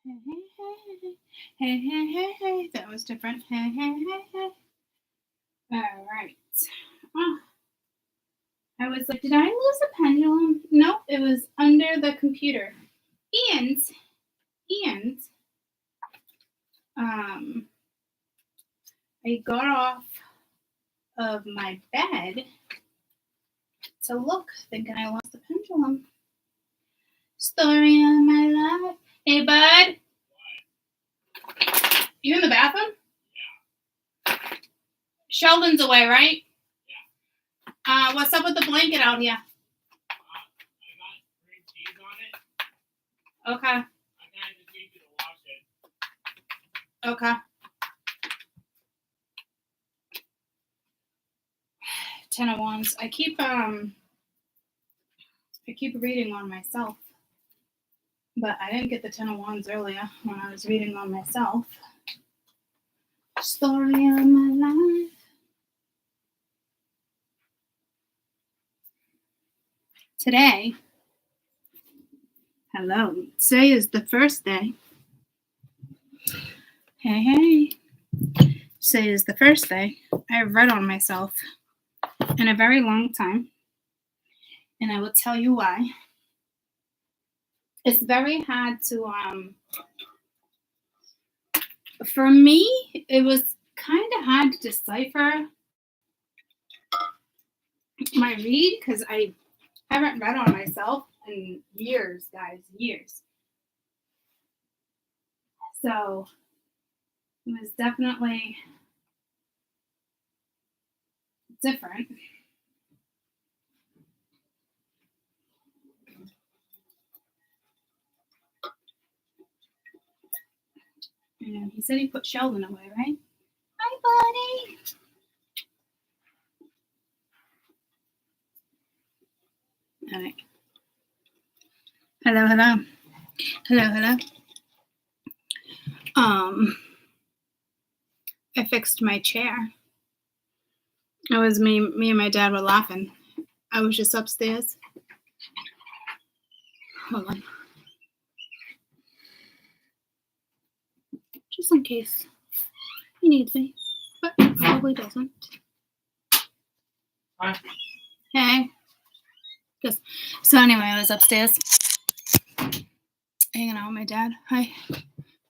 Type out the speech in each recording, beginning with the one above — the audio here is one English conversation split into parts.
Hey, hey, hey, hey, hey, hey. That was different. Hey, hey, hey, hey. All right. Oh, I was like, did I lose a pendulum? No, it was under the computer. And I got off of my bed to look, thinking I lost the pendulum. Story of my life. Hey, bud. You in the bathroom? Yeah. Sheldon's away, right? Yeah. What's up with the blanket out here? I got green cheese on it. Okay. I just need you to wash it. Okay. 10 of Wands. I keep reading on myself. But I didn't get the 10 of Wands earlier when I was reading on myself. Story of my life. Today is the first day. Hey. Today is the first day I've read on myself in a very long time. And I will tell you why. It's very hard to, for me, it was kind of hard to decipher my read because I haven't read on myself in years, guys, years. So it was definitely different. And he said he put Sheldon away, right? Hi, buddy. All right. Hello. I fixed my chair. It was me and my dad were laughing. I was just upstairs. Hold on. Just in case he needs me, but probably doesn't. Hi. Hey. Good. So anyway, I was upstairs hanging out with my dad. Hi.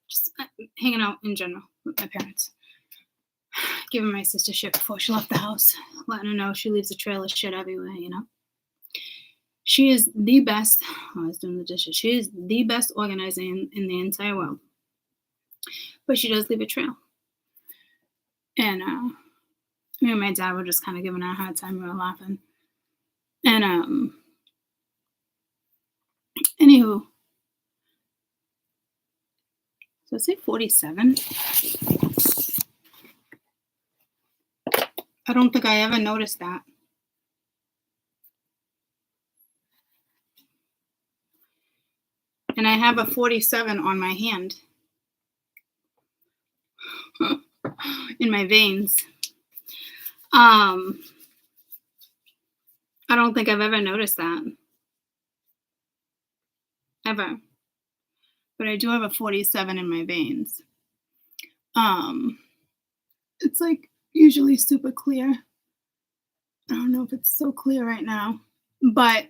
Just hanging out in general with my parents. Giving my sister shit before she left the house. Letting her know she leaves a trail of shit everywhere, you know. She is the best. Oh, I was doing the dishes. She is the best organizer in the entire world. But she does leave a trail. And me and my dad were just kind of giving her a hard time. We were laughing. And anywho, so I say 47. I don't think I ever noticed that. And I have a 47 on my hand. In my veins. I don't think I've ever noticed that. Ever. But I do have a 47 in my veins. It's like usually super clear. I don't know if it's so clear right now. But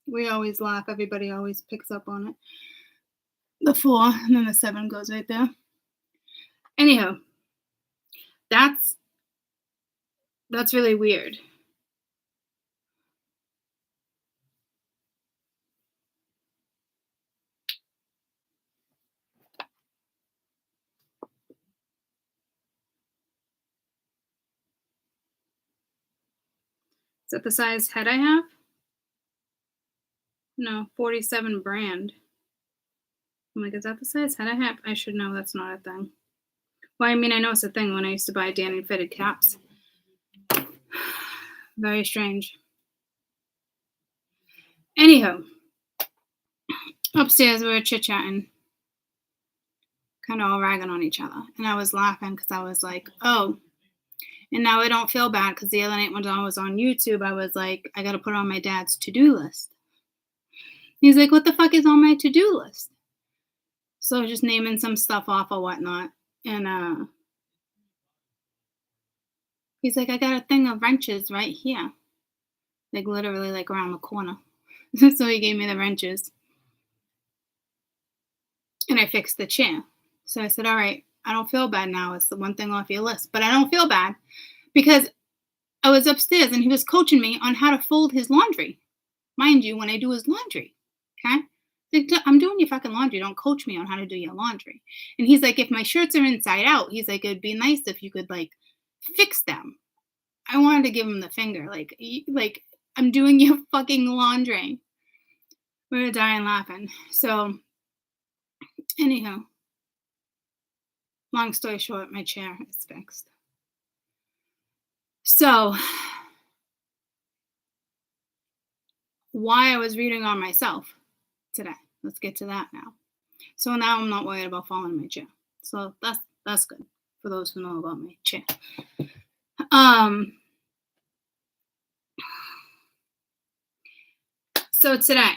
we always laugh. Everybody always picks up on it. The 4 and then the 7 goes right there. Anyhow, that's really weird. Is that the size head I have? No, 47 brand. I'm like, is that the size head I have? I should know that's not a thing. Well, I mean, I know it's a thing when I used to buy Danny fitted caps. Very strange. Anyhow, upstairs we were chit-chatting, kind of all ragging on each other. And I was laughing because I was like, oh. And now I don't feel bad because the other night when I was on YouTube, I was like, I got to put on my dad's to-do list. He's like, what the fuck is on my to-do list? So just naming some stuff off or whatnot. And he's like, I got a thing of wrenches right here. Like literally like around the corner. So he gave me the wrenches. And I fixed the chair. So I said, all right, I don't feel bad now. It's the one thing off your list. But I don't feel bad because I was upstairs and he was coaching me on how to fold his laundry. Mind you, when I do his laundry. Okay? Like, I'm doing your fucking laundry. Don't coach me on how to do your laundry. And he's like, if my shirts are inside out, he's like, it'd be nice if you could like fix them. I wanted to give him the finger. Like I'm doing your fucking laundry. We were dying laughing. So anyhow, long story short, my chair is fixed. So why I was reading on myself today. Let's get to that now. So now I'm not worried about falling in my chair. So that's good for those who know about my chair. So today,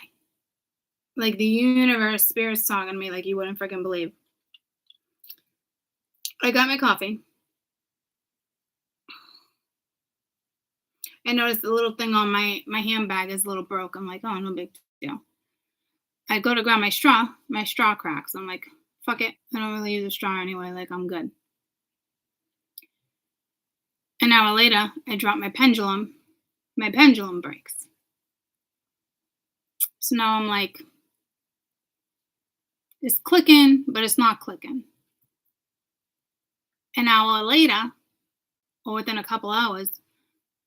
like the universe, spirit's talking to me like you wouldn't freaking believe. I got my coffee. I noticed the little thing on my handbag is a little broke. I'm like, oh, no big deal. I go to grab my straw cracks. I'm like, fuck it. I don't really use a straw anyway. Like, I'm good. An hour later, I drop my pendulum. My pendulum breaks. So now I'm like, it's clicking, but it's not clicking. An hour later, or within a couple hours,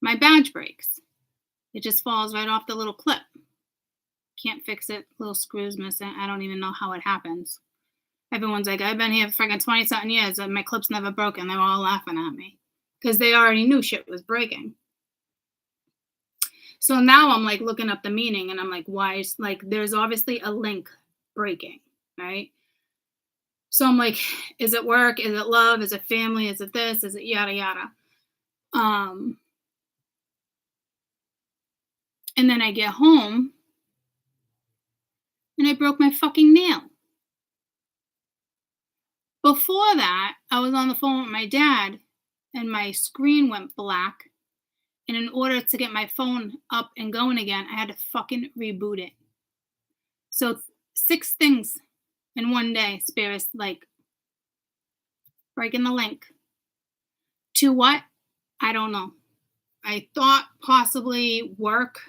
my badge breaks. It just falls right off the little clip. Can't fix it. Little screws missing. I don't even know how it happens. Everyone's like, I've been here for freaking 20-something years and my clip's never broken. They were all laughing at me because they already knew shit was breaking. So now I'm like looking up the meaning and I'm like, why is like, there's obviously a link breaking, right? So I'm like, is it work? Is it love? Is it family? Is it this? Is it yada, yada? And then I get home and I broke my fucking nail. Before that, I was on the phone with my dad and my screen went black. And in order to get my phone up and going again, I had to fucking reboot it. So 6 things in one day, Spirit's like breaking the link. To what? I don't know. I thought possibly work.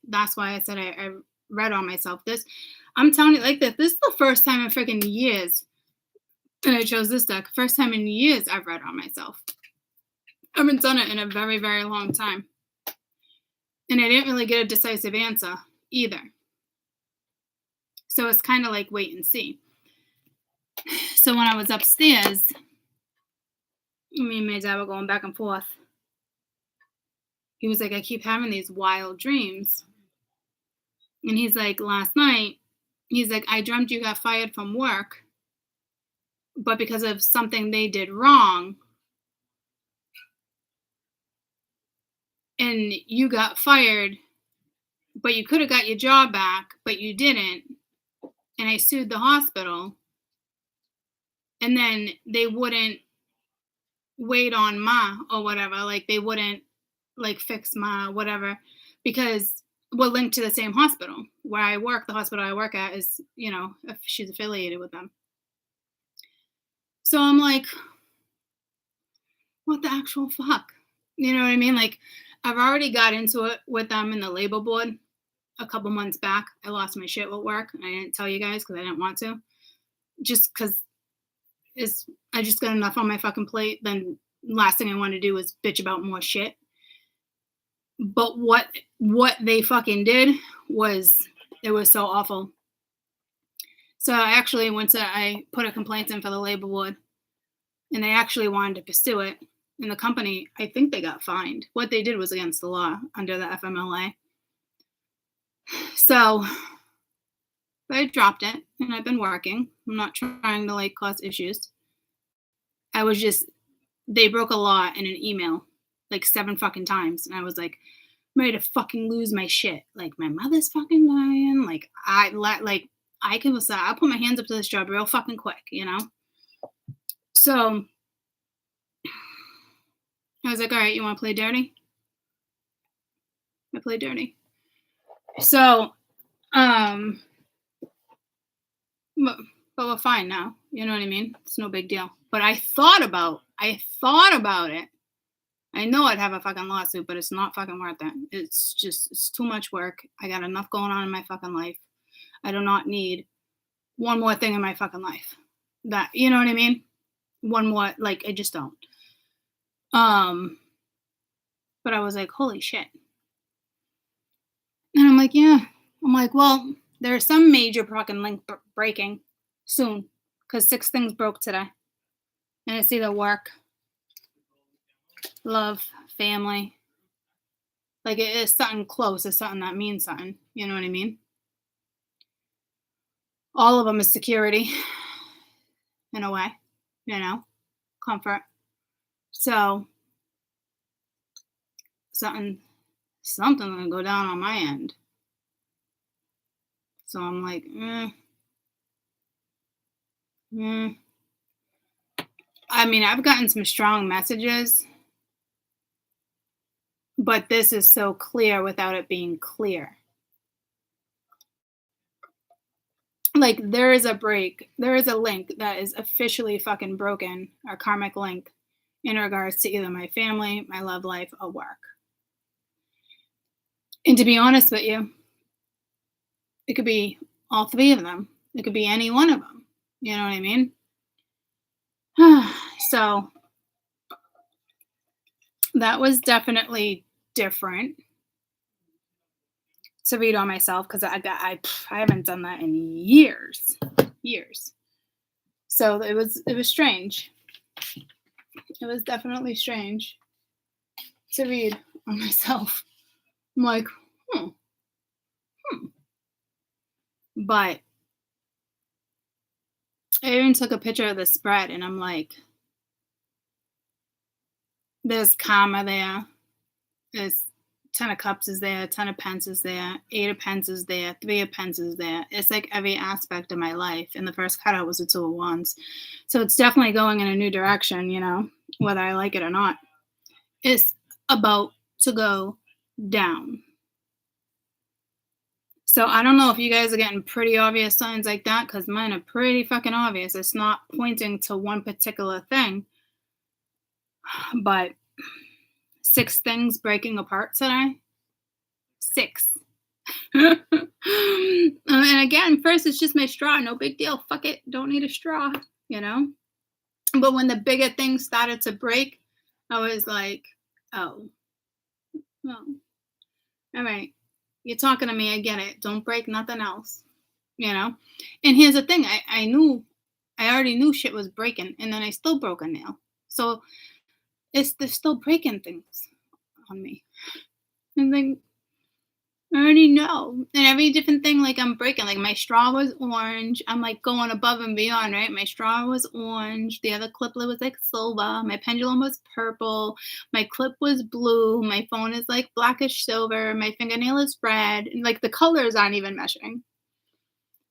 That's why I said I read on myself this. I'm telling you like this. This is the first time in freaking years. And I chose this deck. First time in years I've read on myself. I haven't done it in a very, very long time. And I didn't really get a decisive answer either. So it's kind of like wait and see. So when I was upstairs, me and my dad were going back and forth. He was like, I keep having these wild dreams. And he's like, last night, he's like, I dreamt you got fired from work, but because of something they did wrong, and you got fired, but you could have got your job back, but you didn't. And I sued the hospital. And then they wouldn't wait on Ma or whatever. Like they wouldn't like fix Ma, whatever, because we're linked to the same hospital where I work. The hospital I work at is, you know, she's affiliated with them. So I'm like, what the actual fuck? You know what I mean? Like I've already got into it with them in the labor board a couple months back. I lost my shit with work. And I didn't tell you guys because I didn't want to. Just because I just got enough on my fucking plate. Then last thing I wanted to do was bitch about more shit. But what they fucking did was, it was so awful. So I actually I put a complaint in for the labor board and they actually wanted to pursue it. And the company, I think they got fined. What they did was against the law under the FMLA. So I dropped it and I've been working. I'm not trying to like cause issues. They broke a law in an email like 7 fucking times. And I was like, I'm ready to fucking lose my shit. Like my mother's fucking dying. Like I'll put my hands up to this job real fucking quick, you know? So I was like, all right, you want to play dirty? I play dirty. So, but we're fine now. You know what I mean? It's no big deal. But I thought about it. I know I'd have a fucking lawsuit, but it's not fucking worth it. It's too much work. I got enough going on in my fucking life. I do not need one more thing in my fucking life. That, you know what I mean? One more, like, I just don't. But I was like, holy shit. And I'm like, yeah. I'm like, well, there's some major fucking link breaking soon because 6 things broke today. And it's either work, love, family. Like, it is something close. It's something that means something. You know what I mean? All of them is security in a way, you know, comfort. So something gonna go down on my end. So I'm like, I mean, I've gotten some strong messages, but this is so clear without it being clear. Like, there is a link that is officially fucking broken, a karmic link, in regards to either my family, my love life, or work. And to be honest with you, it could be all 3 of them. It could be any one of them. You know what I mean? So that was definitely different to read on myself because I haven't done that in years. So it was strange. It was definitely strange to read on myself. I'm like, But I even took a picture of the spread and I'm like, there's karma there. There's 10 of Cups is there, 10 of Pence is there, 8 of Pence is there, 3 of Pence is there. It's like every aspect of my life. And the first cutout was a 2 of Wands. So it's definitely going in a new direction, you know, whether I like it or not. It's about to go down. So I don't know if you guys are getting pretty obvious signs like that, because mine are pretty fucking obvious. It's not pointing to one particular thing. But 6 things breaking apart today. 6. And again, first it's just my straw. No big deal. Fuck it. Don't need a straw, you know? But when the bigger things started to break, I was like, oh, well, all right. You're talking to me. I get it. Don't break nothing else, you know? And here's the thing. I already knew shit was breaking, and then I still broke a nail. So they're still breaking things on me. And then I already know. And every different thing, like, I'm breaking. Like, my straw was orange. I'm, like, going above and beyond, right? My straw was orange. The other cliplet was, like, silver. My pendulum was purple. My clip was blue. My phone is, like, blackish silver. My fingernail is red. And, like, the colors aren't even meshing.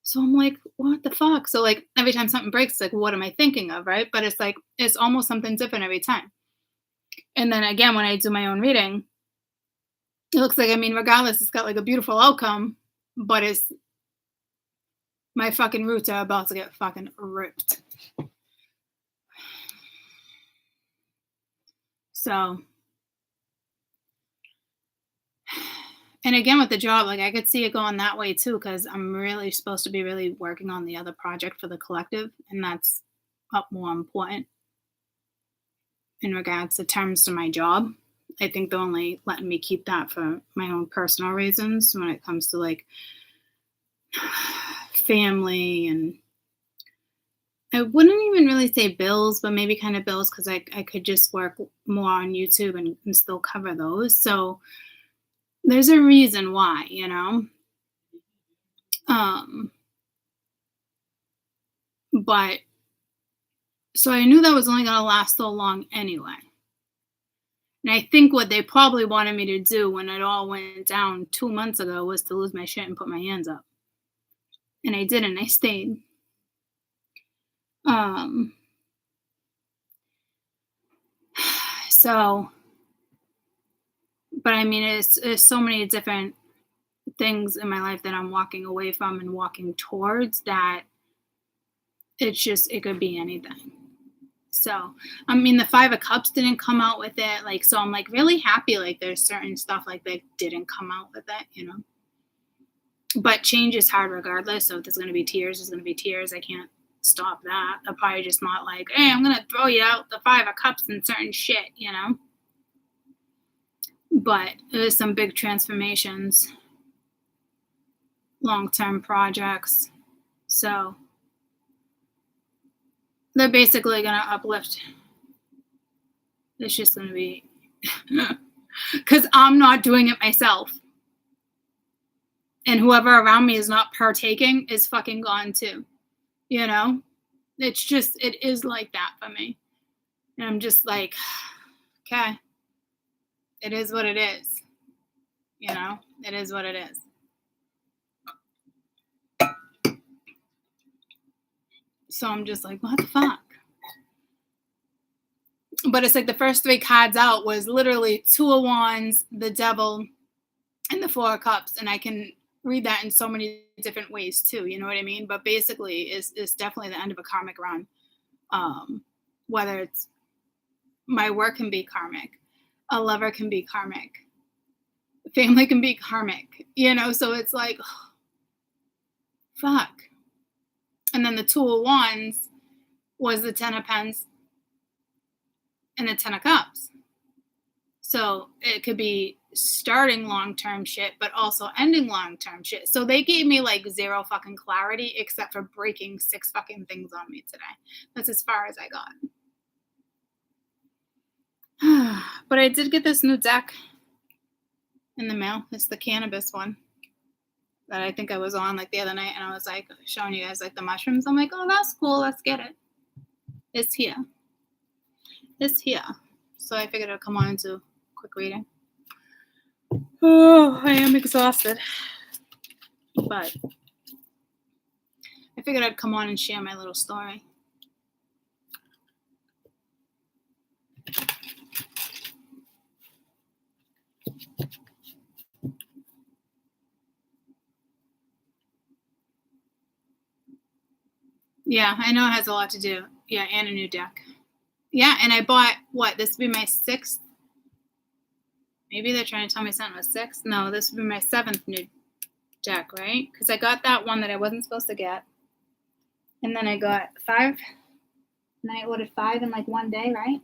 So I'm like, what the fuck? So, like, every time something breaks, it's like, what am I thinking of, right? But it's, like, it's almost something different every time. And then, again, when I do my own reading, it looks like, I mean, regardless, it's got like a beautiful outcome, but it's my fucking roots are about to get fucking ripped. So, and again, with the job, like, I could see it going that way too, because I'm really supposed to be really working on the other project for the collective, and that's up more important in regards to terms to my job. I think they're only letting me keep that for my own personal reasons when it comes to, like, family, and I wouldn't even really say bills, but maybe kind of bills, because I could just work more on YouTube and still cover those. So there's a reason why, you know. But so I knew that was only going to last so long anyway. And I think what they probably wanted me to do when it all went down 2 months ago was to lose my shit and put my hands up. And I didn't. I stayed. So, but I mean, it's so many different things in my life that I'm walking away from and walking towards that it could be anything. So, I mean, the 5 of Cups didn't come out with it. Like, so I'm like really happy. Like, there's certain stuff like that didn't come out with it, you know. But change is hard regardless. So if there's going to be tears, there's going to be tears. I can't stop that. They're probably just not like, hey, I'm going to throw you out the 5 of Cups and certain shit, you know. But there's some big transformations, long-term projects. So they're basically going to uplift. It's just going to be, because I'm not doing it myself. And whoever around me is not partaking is fucking gone too. You know? It's just, it is like that for me. And I'm just like, okay. It is what it is. You know? It is what it is. So I'm just like, what the fuck? But it's like the first 3 cards out was literally 2 of Wands, the Devil, and the 4 of Cups. And I can read that in so many different ways too. You know what I mean? But basically, it's definitely the end of a karmic run. Whether it's my work can be karmic, a lover can be karmic, family can be karmic. You know, so it's like, oh, fuck. And then the 2 of Wands was the 10 of Pens and the 10 of Cups. So it could be starting long-term shit, but also ending long-term shit. So they gave me like 0 fucking clarity except for breaking 6 fucking things on me today. That's as far as I got. But I did get this new deck in the mail. It's the cannabis one that I think I was on like the other night, and I was like showing you guys like the mushrooms. I'm like, oh, that's cool. Let's get it. It's here. It's here. So I figured I'd come on and do a quick reading. Oh, I am exhausted. But I figured I'd come on and share my little story. Yeah, I know it has a lot to do. Yeah, and a new deck. Yeah, and I bought, what, this would be my 6th? Maybe they're trying to tell me something was 6th. No, this would be my 7th new deck, right? Because I got that one that I wasn't supposed to get. And then I got 5. And I ordered 5 in like one day, right?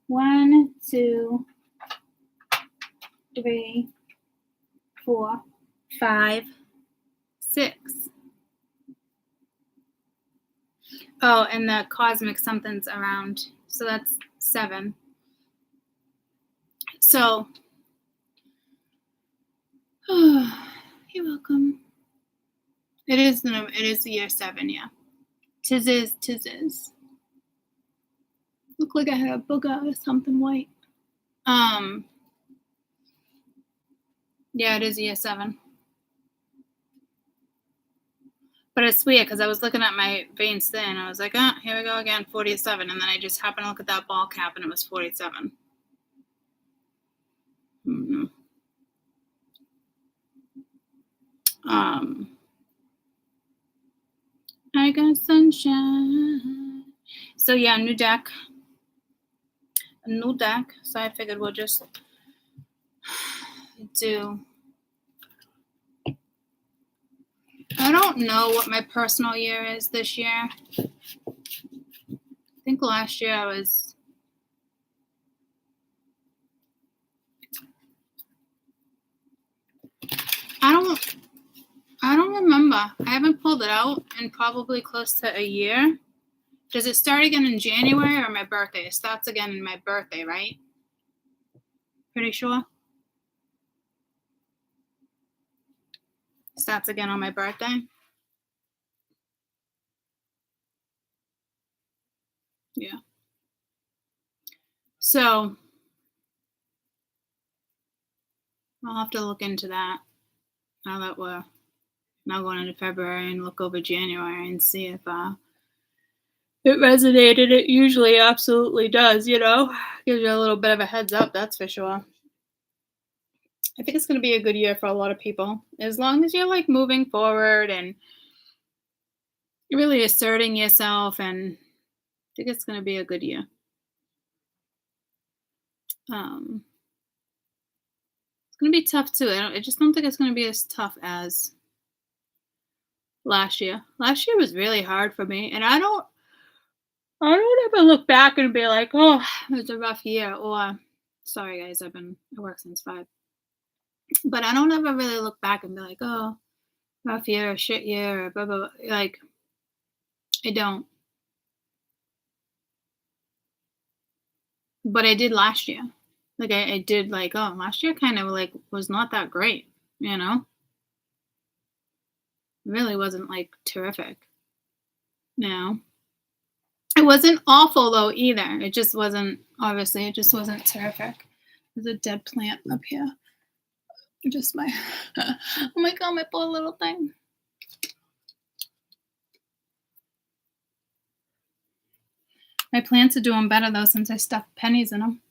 1, 2, 3, 4, 5, 6. Oh, and the cosmic something's around. So that's 7. So, oh, you're welcome. It is the year 7, yeah. Tis is. Look like I had a booger or something white. Yeah, it is year 7. But it's weird because I was looking at my veins then, and I was like, oh, here we go again, 47. And then I just happened to look at that ball cap, and it was 47. Mm-hmm. I got sunshine. So yeah, new deck. A new deck. So I figured we'll just do. I don't know what my personal year is this year. I think last year I was. I don't remember. I haven't pulled it out in probably close to a year. Does it start again in January or my birthday? It starts again in my birthday, right? Pretty sure. Starts again on my birthday. Yeah. So I'll have to look into that now that we're Now going into February and look over January and see if it resonated. It usually absolutely does, you know? Gives you a little bit of a heads up, that's for sure. I think it's going to be a good year for a lot of people. As long as you're like moving forward and really asserting yourself, and I think it's going to be a good year. It's going to be tough too. I just don't think it's going to be as tough as last year. Last year was really hard for me, and I don't ever look back and be like, oh, it was a rough year, or sorry guys, I work since 5. But I don't ever really look back and be like, oh, rough year, or shit year, or blah, blah, blah. Like, I don't. But I did last year. Like, I did, like, oh, last year kind of, like, was not that great, you know? It really wasn't, like, terrific. No. It wasn't awful, though, either. It just wasn't, obviously, it just wasn't terrific. There's a dead plant up here. Just my, oh my God, my poor little thing. My plants are doing better, though, since I stuffed pennies in them.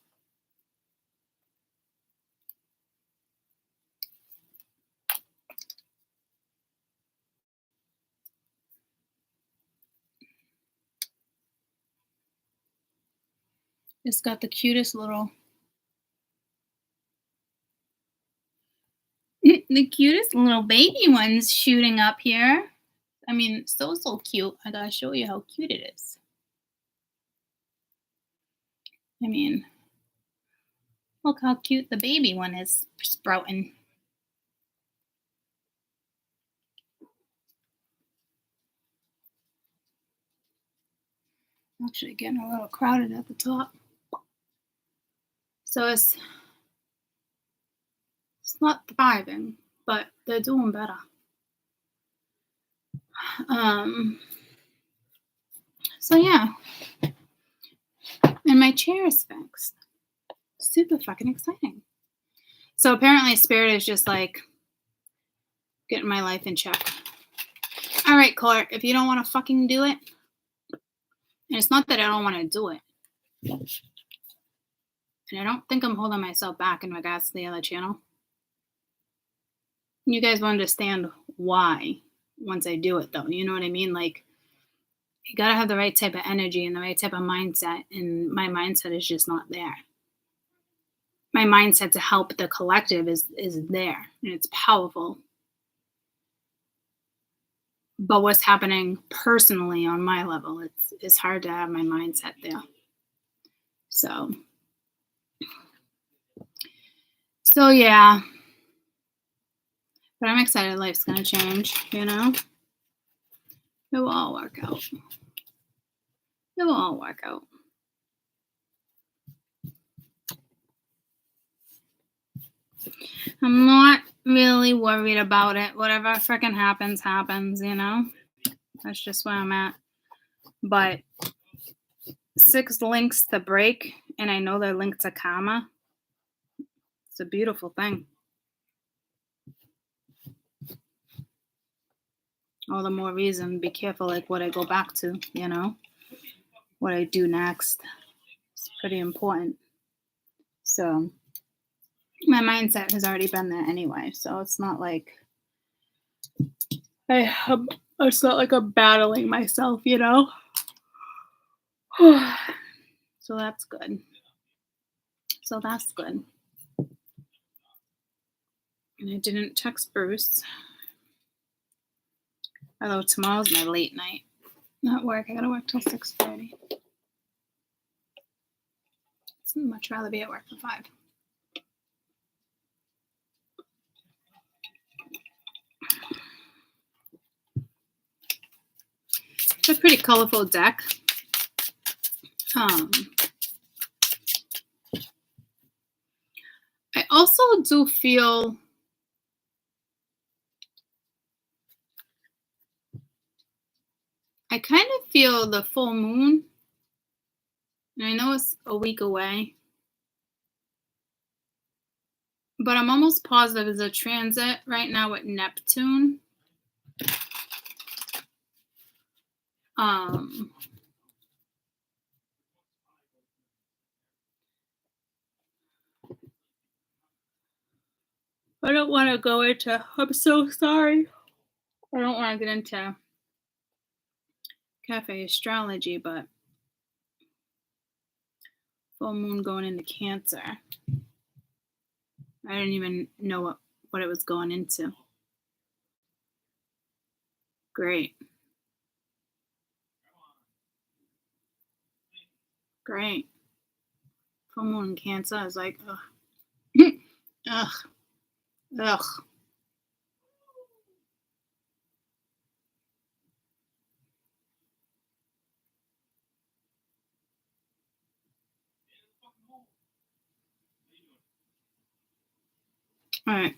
It's got the cutest little baby ones shooting up here. I mean, so cute. I gotta show you how cute it is. I mean, look how cute the baby one is sprouting. Actually getting a little crowded at the top. So it's not thriving, but they're doing better. So yeah. And my chair is fixed. Super fucking exciting. So apparently Spirit is just like getting my life in check. All right, Court, if you don't want to fucking do it, and it's not that I don't want to do it, and I don't think I'm holding myself back in regards to the other channel. You guys will understand why once I do it, though. You know what I mean? Like, you got to have the right type of energy and the right type of mindset, and my mindset is just not there. My mindset to help the collective is there, and it's powerful. But what's happening personally on my level, it's hard to have my mindset there. So yeah. But I'm excited life's going to change, you know? It will all work out. It will all work out. I'm not really worried about it. Whatever freaking happens, happens, you know? That's just where I'm at. But 6 links to break, and I know they're linked to karma. It's a beautiful thing. All the more reason, be careful, like what I go back to, you know? What I do next. It's pretty important. So my mindset has already been there anyway, so it's not like it's not like I'm battling myself, you know? So that's good. And I didn't text Bruce. Although tomorrow's my late night. Not work. I gotta work till 6:30. I'd much rather be at work for 5. It's a pretty colorful deck. I also do feel I kind of feel the full moon. And I know it's a week away. But I'm almost positive there's a transit right now with Neptune. Um, I don't want to go into, I'm so sorry. I don't want to get into cafe astrology, but full moon going into Cancer. I didn't even know what it was going into. Great. Great. Full moon in Cancer. I was like, ugh. Ugh. Ugh. All right.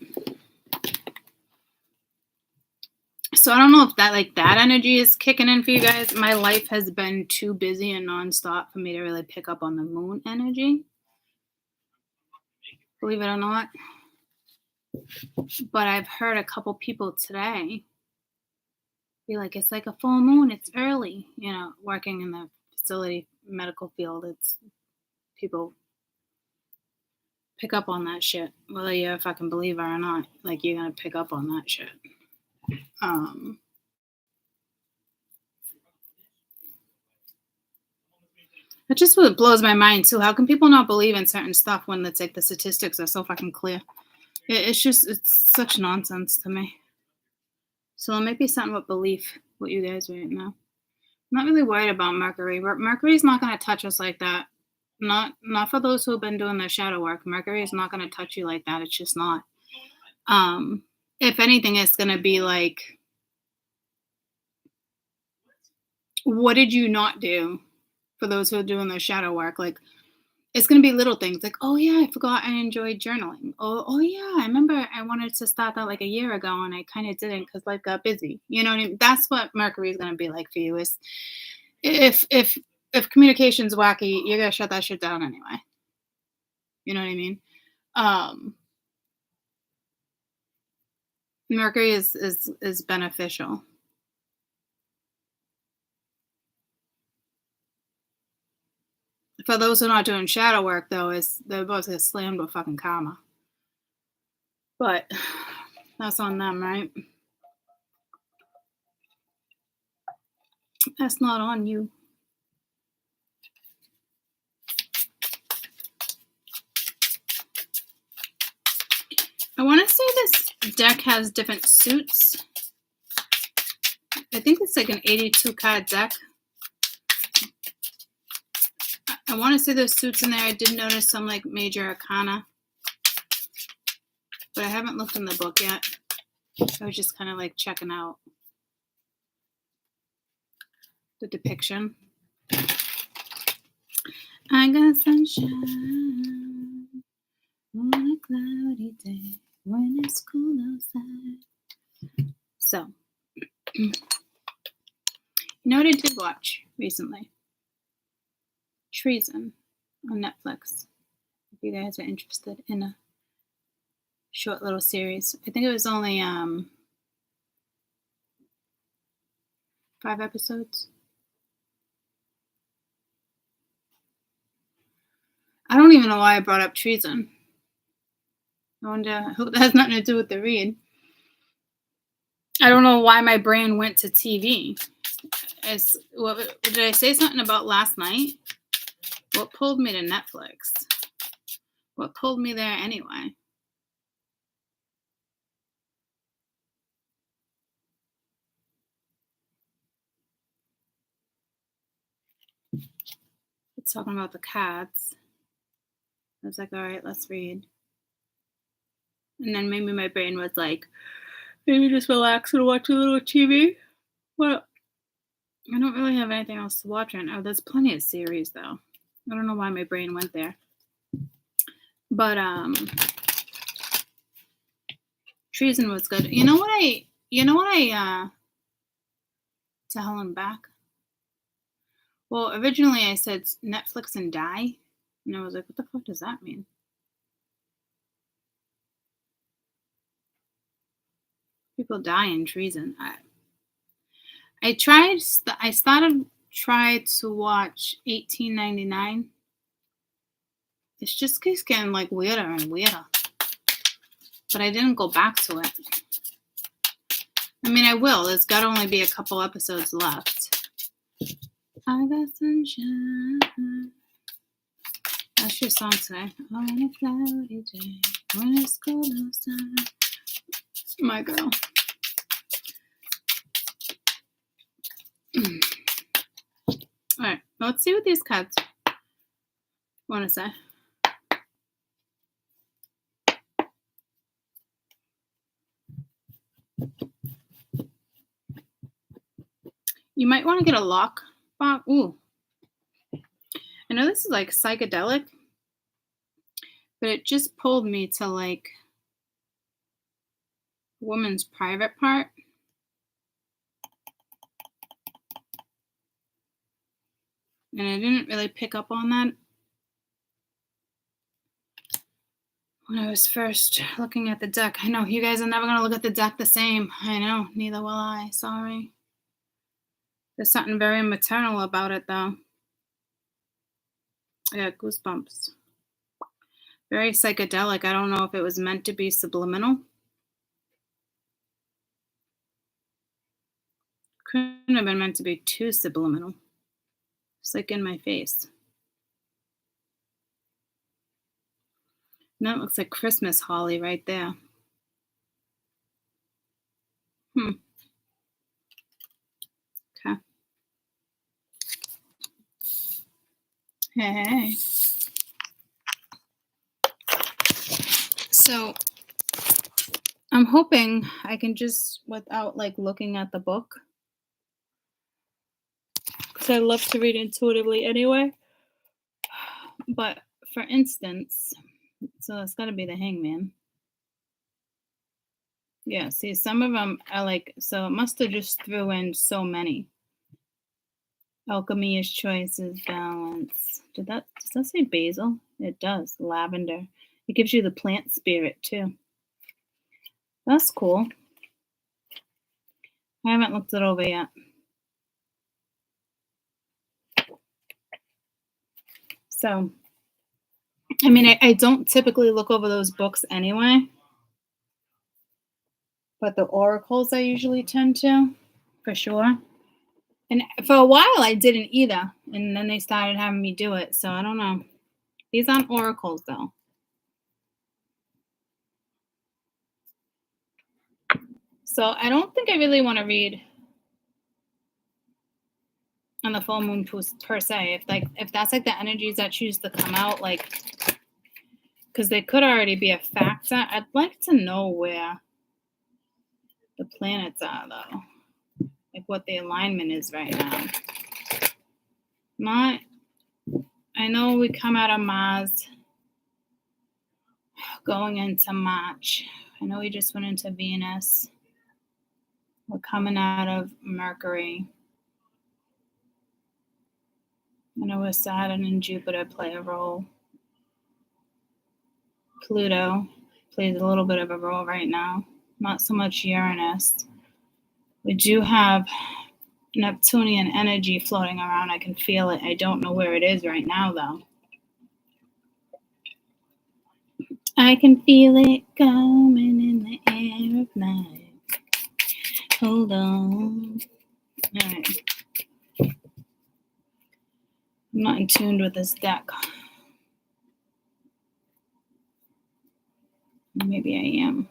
So I don't know if that energy is kicking in for you guys. My life has been too busy and nonstop for me to really pick up on the moon energy. Believe it or not. But I've heard a couple people today be like, it's like a full moon. It's early. Working in the facility medical field, it's people pick up on that shit. Whether you're a fucking believer or not, like you're gonna pick up on that shit. It just what blows my mind too. How can people not believe in certain stuff when it's like the statistics are so fucking clear? It's such nonsense to me. So it might be something with belief with you guys right now. I'm not really worried about Mercury. Mercury's not going to touch us like that. Not for those who have been doing their shadow work. Mercury is not going to touch you like that. It's just not. If anything, it's going to be like, what did you not do? For those who are doing their shadow work, like it's going to be little things like, oh yeah, I forgot I enjoyed journaling. Oh yeah, I remember I wanted to start that like a year ago and I kind of didn't because life got busy. You know what I mean? That's what Mercury is going to be like for you. Is if communication's wacky, you're gonna shut that shit down anyway. You know what I mean? Mercury is beneficial. For those who are not doing shadow work, though, they're both get slammed with fucking karma. But that's on them, right? That's not on you. I want to say this deck has different suits. I think it's like an 82 card deck. I want to say there's suits in there. I did notice some like major arcana, but I haven't looked in the book yet. I was just kind of like checking out the depiction. I got sunshine on a cloudy day when it's cool outside. So, you know what I did watch recently? Treason on Netflix. If you guys are interested in a short little series. I think it was only 5 episodes. I don't even know why I brought up treason. I hope that has nothing to do with the read. I don't know why my brain went to TV. Did I say something about last night? What pulled me to Netflix? What pulled me there anyway? It's talking about the cats. I was like, all right, let's read. And then maybe my brain was like, maybe just relax and watch a little TV. Well, I don't really have anything else to watch right now. There's plenty of series though. I don't know why my brain went there. But treason was good. You know what I to hell and back? Well, originally I said Netflix and die. And I was like, what the fuck does that mean? People die in treason. I tried to watch 1899. It's just keeps getting like weirder and weirder. But I didn't go back to it. I mean, I will. There's got to only be a couple episodes left. I got sunshine. That's your song today. On a cloudy day, when it's cold outside. My girl. All right, let's see what these cards want to say. You might want to get a lock box. Ooh. I know this is like psychedelic, but it just pulled me to like woman's private part. And I didn't really pick up on that when I was first looking at the deck. I know you guys are never going to look at the deck the same. I know, neither will I. Sorry. There's something very maternal about it, though. I got goosebumps. Very psychedelic. I don't know if it was meant to be subliminal. Couldn't have been meant to be too subliminal. It's like in my face. And that looks like Christmas holly right there. Okay. Hey. So I'm hoping I can just, without like looking at the book, because I love to read intuitively anyway. But for instance, so it's got to be the Hangman. Yeah, see, some of them are like, so it must have just threw in so many. Alchemy is choice, is balance. Does that say basil? It does. Lavender. It gives you the plant spirit too. That's cool. I haven't looked it over yet. So, I mean, I don't typically look over those books anyway. But the oracles I usually tend to, for sure. And for a while I didn't either. And then they started having me do it. So I don't know. These aren't oracles though. So I don't think I really want to read on the full moon per se. If that's like the energies that choose to come out, like, because they could already be a factor. I'd like to know where the planets are though. Like what the alignment is right now. I know we come out of Mars going into March. I know we just went into Venus. We're coming out of Mercury. I know where Saturn and Jupiter play a role. Pluto plays a little bit of a role right now. Not so much Uranus. We do have Neptunian energy floating around. I can feel it. I don't know where it is right now, though. I can feel it coming in the air of night. Hold on. All right. I'm not in tune with this deck. Maybe I am.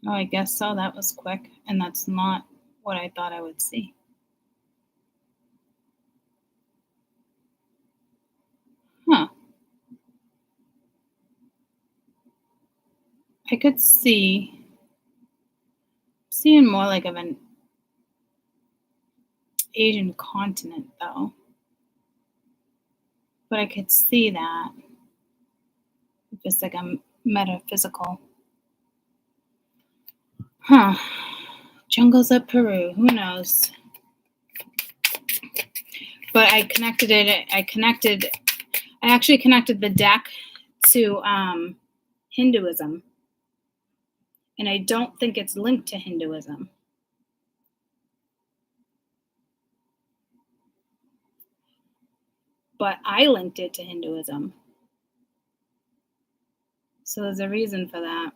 Oh, I guess so. That was quick. And that's not what I thought I would see. Huh. I could seeing more like of an Asian continent, though. But I could see that. Just like a metaphysical. Huh. Jungles of Peru. Who knows? But I actually connected the deck to Hinduism. And I don't think it's linked to Hinduism. but I linked it to Hinduism. So there's a reason for that.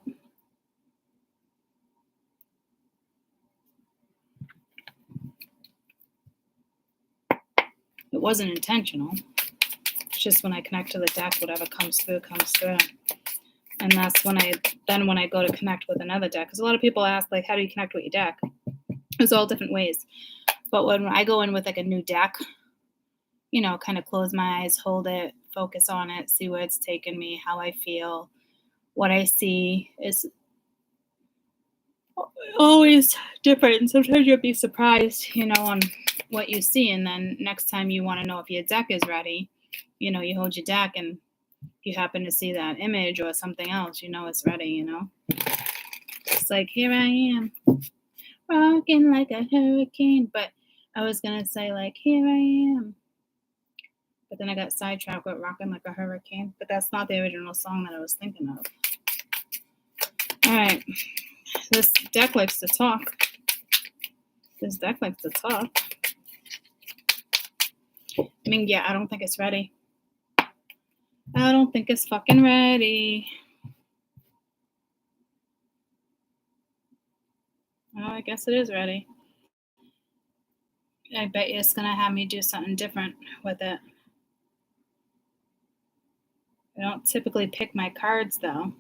It wasn't intentional. It's just when I connect to the deck, whatever comes through, comes through. And that's when I go to connect with another deck. Because a lot of people ask, like, how do you connect with your deck? There's all different ways. But when I go in with like a new deck, you know, kind of close my eyes, hold it, focus on it, see where it's taken me, how I feel, what I see is always different. And sometimes you'll be surprised, you know, on what you see. And then next time you want to know if your deck is ready, you know, you hold your deck and you happen to see that image or something else, you know it's ready, you know. It's like, here I am, rocking like a hurricane. But I was going to say, like, here I am. But then I got sidetracked with rocking like a hurricane. But that's not the original song that I was thinking of. All right. This deck likes to talk. I mean, yeah, I don't think it's ready. I don't think it's fucking ready. Oh, I guess it is ready. I bet you it's going to have me do something different with it. I don't typically pick my cards, though.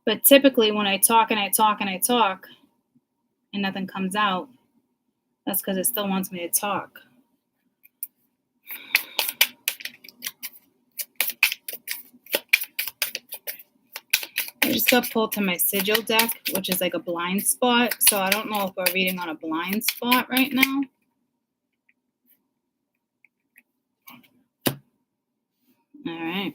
But typically when I talk and I talk and I talk and nothing comes out, that's because it still wants me to talk. I just got pulled to my sigil deck, which is like a blind spot. So I don't know if we're reading on a blind spot right now. All right.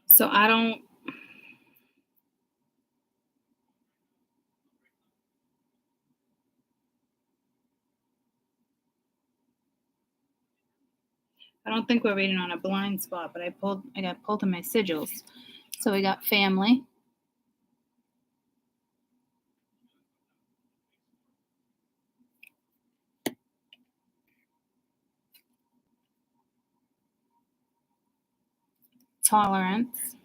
So I don't think we're reading on a blind spot, but I got pulled to my sigils. So we got family, tolerance,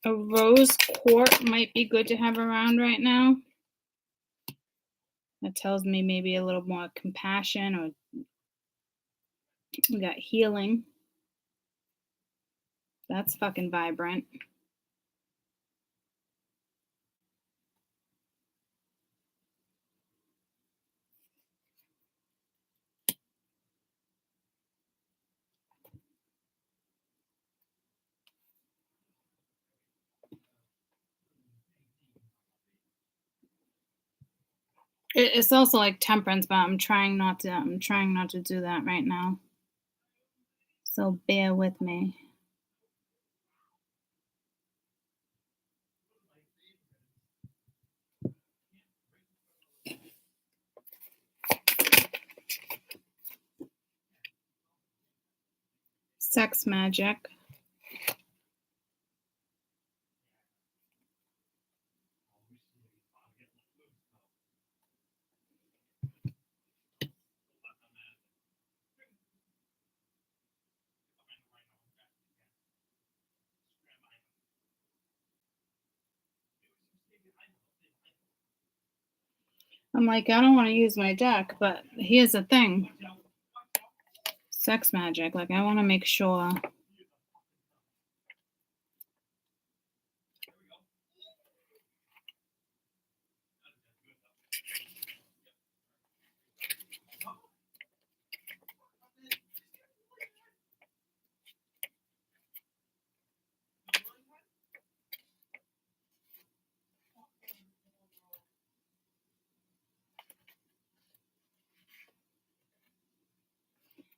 a rose quartz might be good to have around right now. That tells me maybe a little more compassion, or we got healing. That's fucking vibrant. It's also like temperance, but I'm trying not to do that right now. So bear with me. Sex magic. I'm like, I don't want to use my deck, but here's the thing. Sex magic. Like, I want to make sure.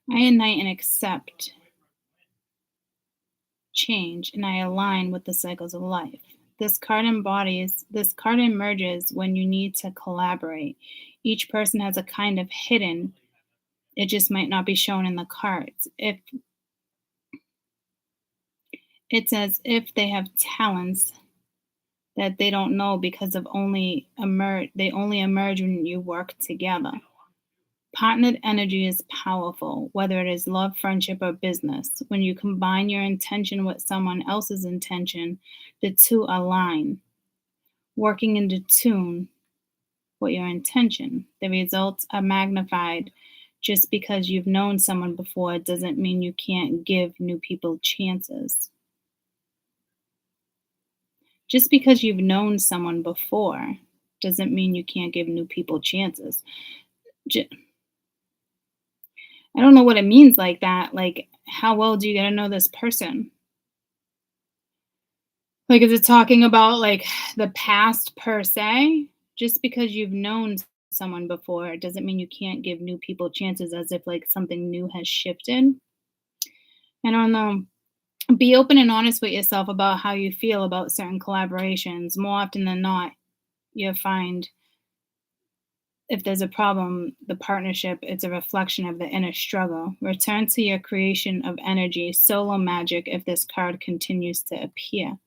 I ignite and accept change, and I align with the cycles of life. This card emerges when you need to collaborate. Each person has a kind of hidden, it just might not be shown in the cards. If it's as if they have talents that they don't know because of they only emerge when you work together. Partnered energy is powerful, whether it is love, friendship, or business. When you combine your intention with someone else's intention, the two align, working into tune with your intention. The results are magnified. Just because you've known someone before doesn't mean you can't give new people chances. Just because you've known someone before doesn't mean you can't give new people chances. I don't know what it means like that. Like, how well do you get to know this person? Like, is it talking about like the past per se? Just because you've known someone before doesn't mean you can't give new people chances as if like something new has shifted. I don't know. Be open and honest with yourself about how you feel about certain collaborations. More often than not, you'll find if there's a problem, the partnership, it's a reflection of the inner struggle. Return to your creation of energy, solo magic, if this card continues to appear.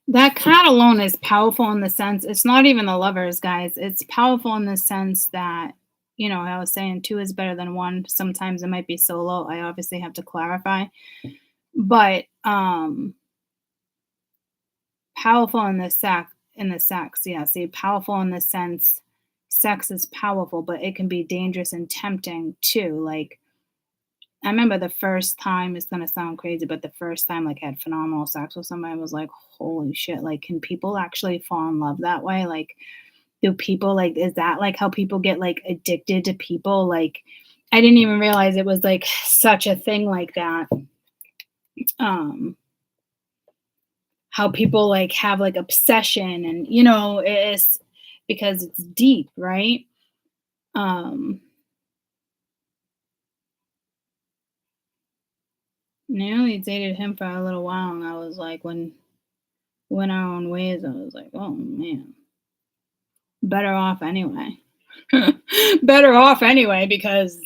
That card alone is powerful in the sense it's not even the lovers, guys. It's powerful in the sense that, I was saying two is better than one. Sometimes it might be solo. I obviously have to clarify. But powerful in the sex, yeah. See, powerful in the sense sex is powerful, but it can be dangerous and tempting too. Like I remember the first time, it's gonna sound crazy, but the first time like I had phenomenal sex with somebody, I was like, holy shit, like can people actually fall in love that way? Like do people like is that like how people get like addicted to people? Like I didn't even realize it was like such a thing like that. Um how people like have like obsession and it's because it's deep, right? Um I only dated him for a little while and I was like when we went our own ways, I was like, oh man, better off anyway. Better off anyway because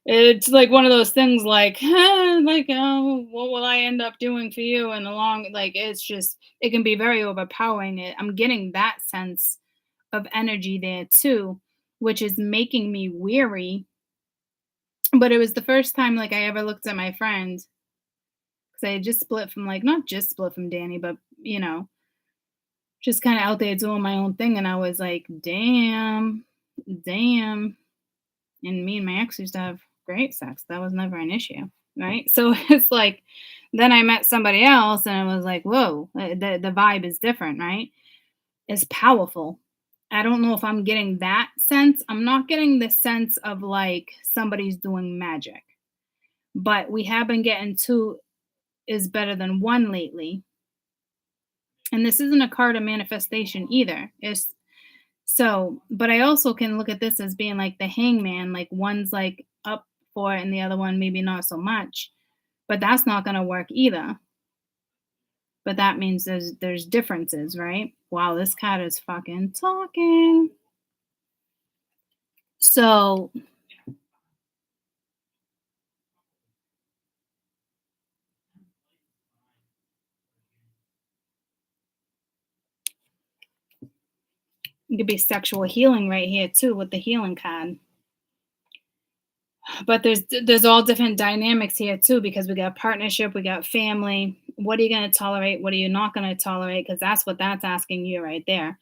it's like one of those things like, like, oh, what will I end up doing for you? And along, like, it's just, it can be very overpowering. I'm getting that sense of energy there too, which is making me weary. But it was the first time like I ever looked at my friend because I had just split from like, not just split from Danny, but, just kind of out there doing my own thing. And I was like, damn, damn. And me and my ex used to have great sex. That was never an issue, right? So it's like, then I met somebody else, and I was like, whoa, the vibe is different, right? It's powerful. I don't know if I'm getting that sense. I'm not getting the sense of like somebody's doing magic, but we have been getting two is better than one lately. And this isn't a card of manifestation either. It's so, but I also can look at this as being like the hangman, like one's like up for it and the other one maybe not so much. But that's not going to work either. But that means there's differences, right? Wow, this cat is fucking talking. So, it could be sexual healing right here too with the healing card. But there's all different dynamics here too because we got partnership, we got family. What are you going to tolerate? What are you not going to tolerate? Because that's what that's asking you right there.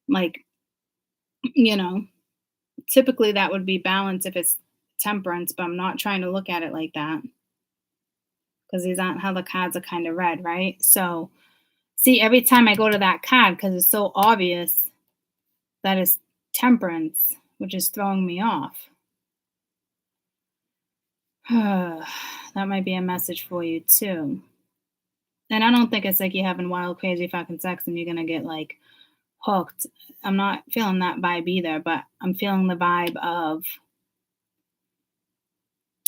Like, you know, typically that would be balance if it's temperance, but I'm not trying to look at it like that because these aren't how the cards are kind of read, right? So, see, every time I go to that card, because it's so obvious that it's temperance, which is throwing me off. That might be a message for you too. And I don't think it's like you're having wild, crazy fucking sex and you're gonna get like hooked. I'm not feeling that vibe either, but I'm feeling the vibe of,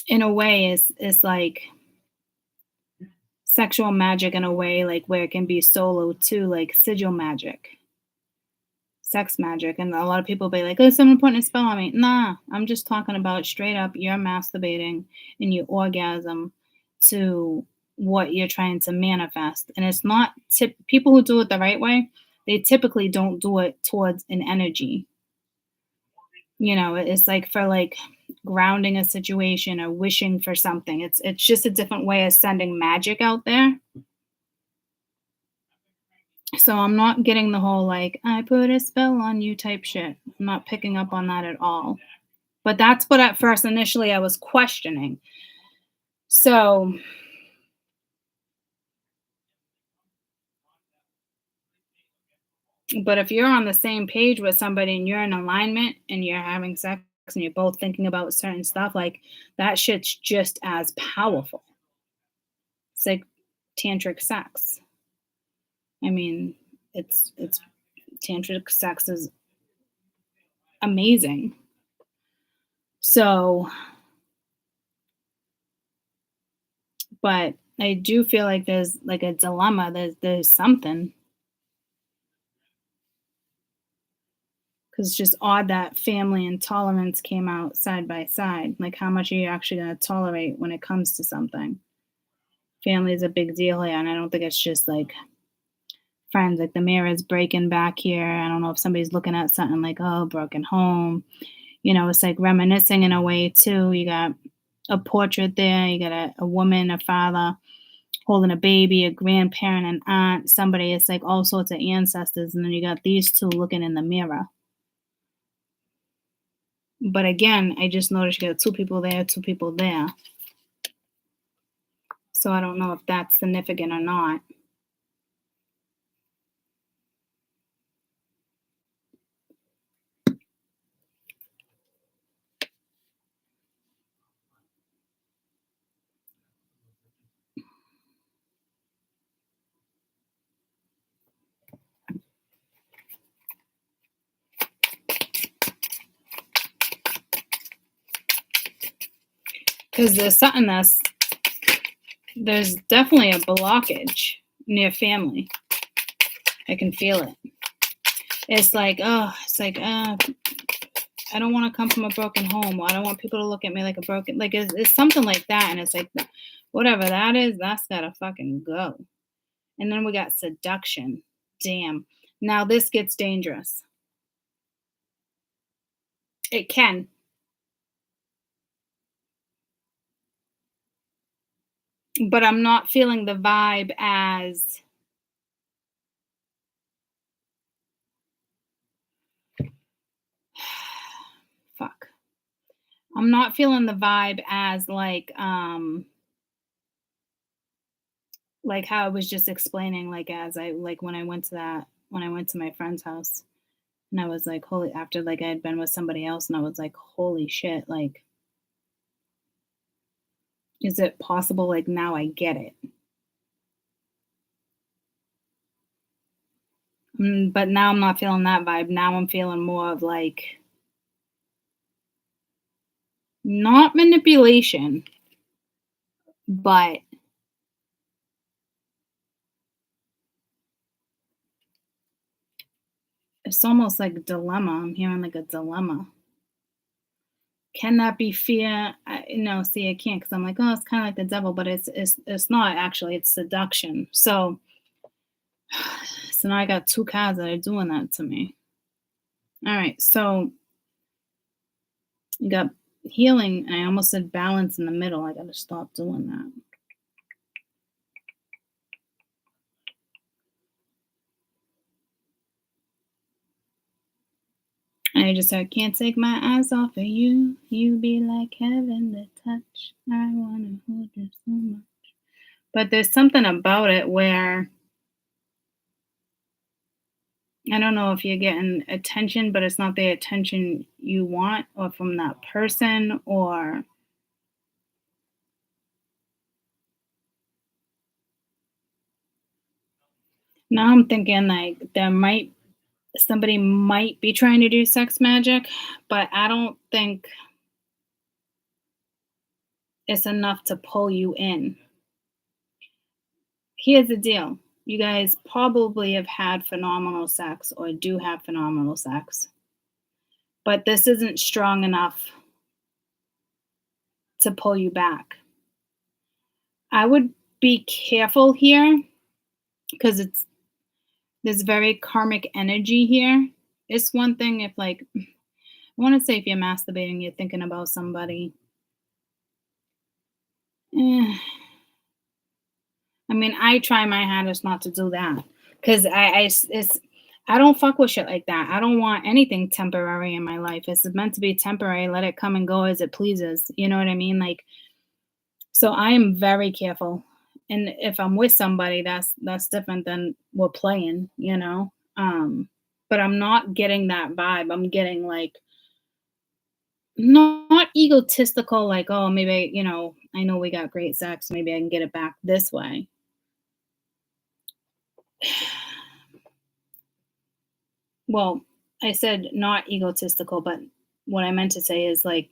in a way, is like sexual magic in a way, like where it can be solo too, like sigil magic, sex magic. And a lot of people be like, oh, someone putting a spell on me. Nah, I'm just talking about straight up you're masturbating and you orgasm to what you're trying to manifest. And it's not people who do it the right way, they typically don't do it towards an energy. It's like for like grounding a situation or wishing for something. It's just a different way of sending magic out there. So I'm not getting the whole like I put a spell on you type shit. I'm not picking up on that at all. But that's what at first initially I was questioning. So, but if you're on the same page with somebody and you're in alignment and you're having sex and you're both thinking about certain stuff, like that shit's just as powerful. It's like tantric sex. I mean, it's tantric sex is amazing. So, but I do feel like there's like a dilemma. There's something, because it's just odd that family and tolerance came out side by side. Like, how much are you actually going to tolerate when it comes to something? Family is a big deal here, and I don't think it's just like friends. Like the mirror's breaking back here. I don't know if somebody's looking at something like, oh, broken home. It's like reminiscing in a way too. You got a portrait there. You got a woman, a father holding a baby, a grandparent, an aunt, somebody. It's like all sorts of ancestors, and then you got these two looking in the mirror. But again, I just noticed you got two people there, two people there. So I don't know if that's significant or not. Because there's definitely a blockage near family. I can feel it. It's like, I don't want to come from a broken home. Or I don't want people to look at me like a broken, like it's something like that. And it's like, whatever that is, that's gotta fucking go. And then we got seduction. Damn. Now this gets dangerous. It can. But I'm not feeling the vibe as fuck. I'm not feeling the vibe as like how I was just explaining, like as I like when I went to my friend's house and I was like, holy, after like I had been with somebody else and I was like, holy shit, like, is it possible? Like now I get it. But now I'm not feeling that vibe. Now I'm feeling more of like not manipulation, but it's almost like a dilemma. I'm hearing like a dilemma. Can that be fear? No, see, I can't because I'm like, oh, it's kind of like the devil, but it's not actually. It's seduction. So now I got two cards that are doing that to me. All right, so you got healing, and I almost said balance in the middle. I got to stop doing that. I just said, can't take my eyes off of you. You be like heaven to touch. I want to hold you so much. But there's something about it where I don't know if you're getting attention, but it's not the attention you want or from that person or Now I'm thinking like somebody might be trying to do sex magic, but I don't think it's enough to pull you in. Here's the deal. You guys probably have had phenomenal sex or do have phenomenal sex, but this isn't strong enough to pull you back. I would be careful here because there's very karmic energy here. It's one thing if like I want to say if you're masturbating, you're thinking about somebody. Eh, I mean, I try my hardest not to do that because I don't fuck with shit like that. I don't want anything temporary in my life. It's meant to be temporary. Let it come and go as it pleases. You know what I mean? Like, so I am very careful. And if I'm with somebody, that's different than we're playing. You know. But I'm not getting that vibe. I'm getting like not egotistical. Like, oh, maybe I know we got great sex. Maybe I can get it back this way. Well, I said not egotistical, but what I meant to say is like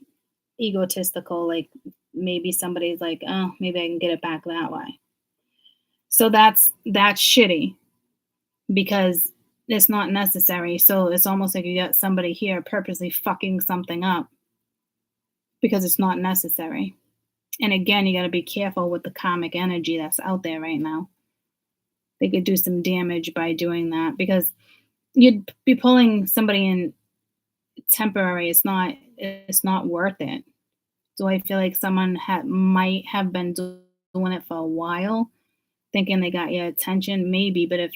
egotistical, like maybe somebody's like, oh, maybe I can get it back that way. So that's shitty because it's not necessary. So it's almost like you got somebody here purposely fucking something up because it's not necessary. And again, you got to be careful with the karmic energy that's out there right now. They could do some damage by doing that because you'd be pulling somebody in temporary. It's not worth it. Do I feel like someone might have been doing it for a while, thinking they got your attention? Maybe, but if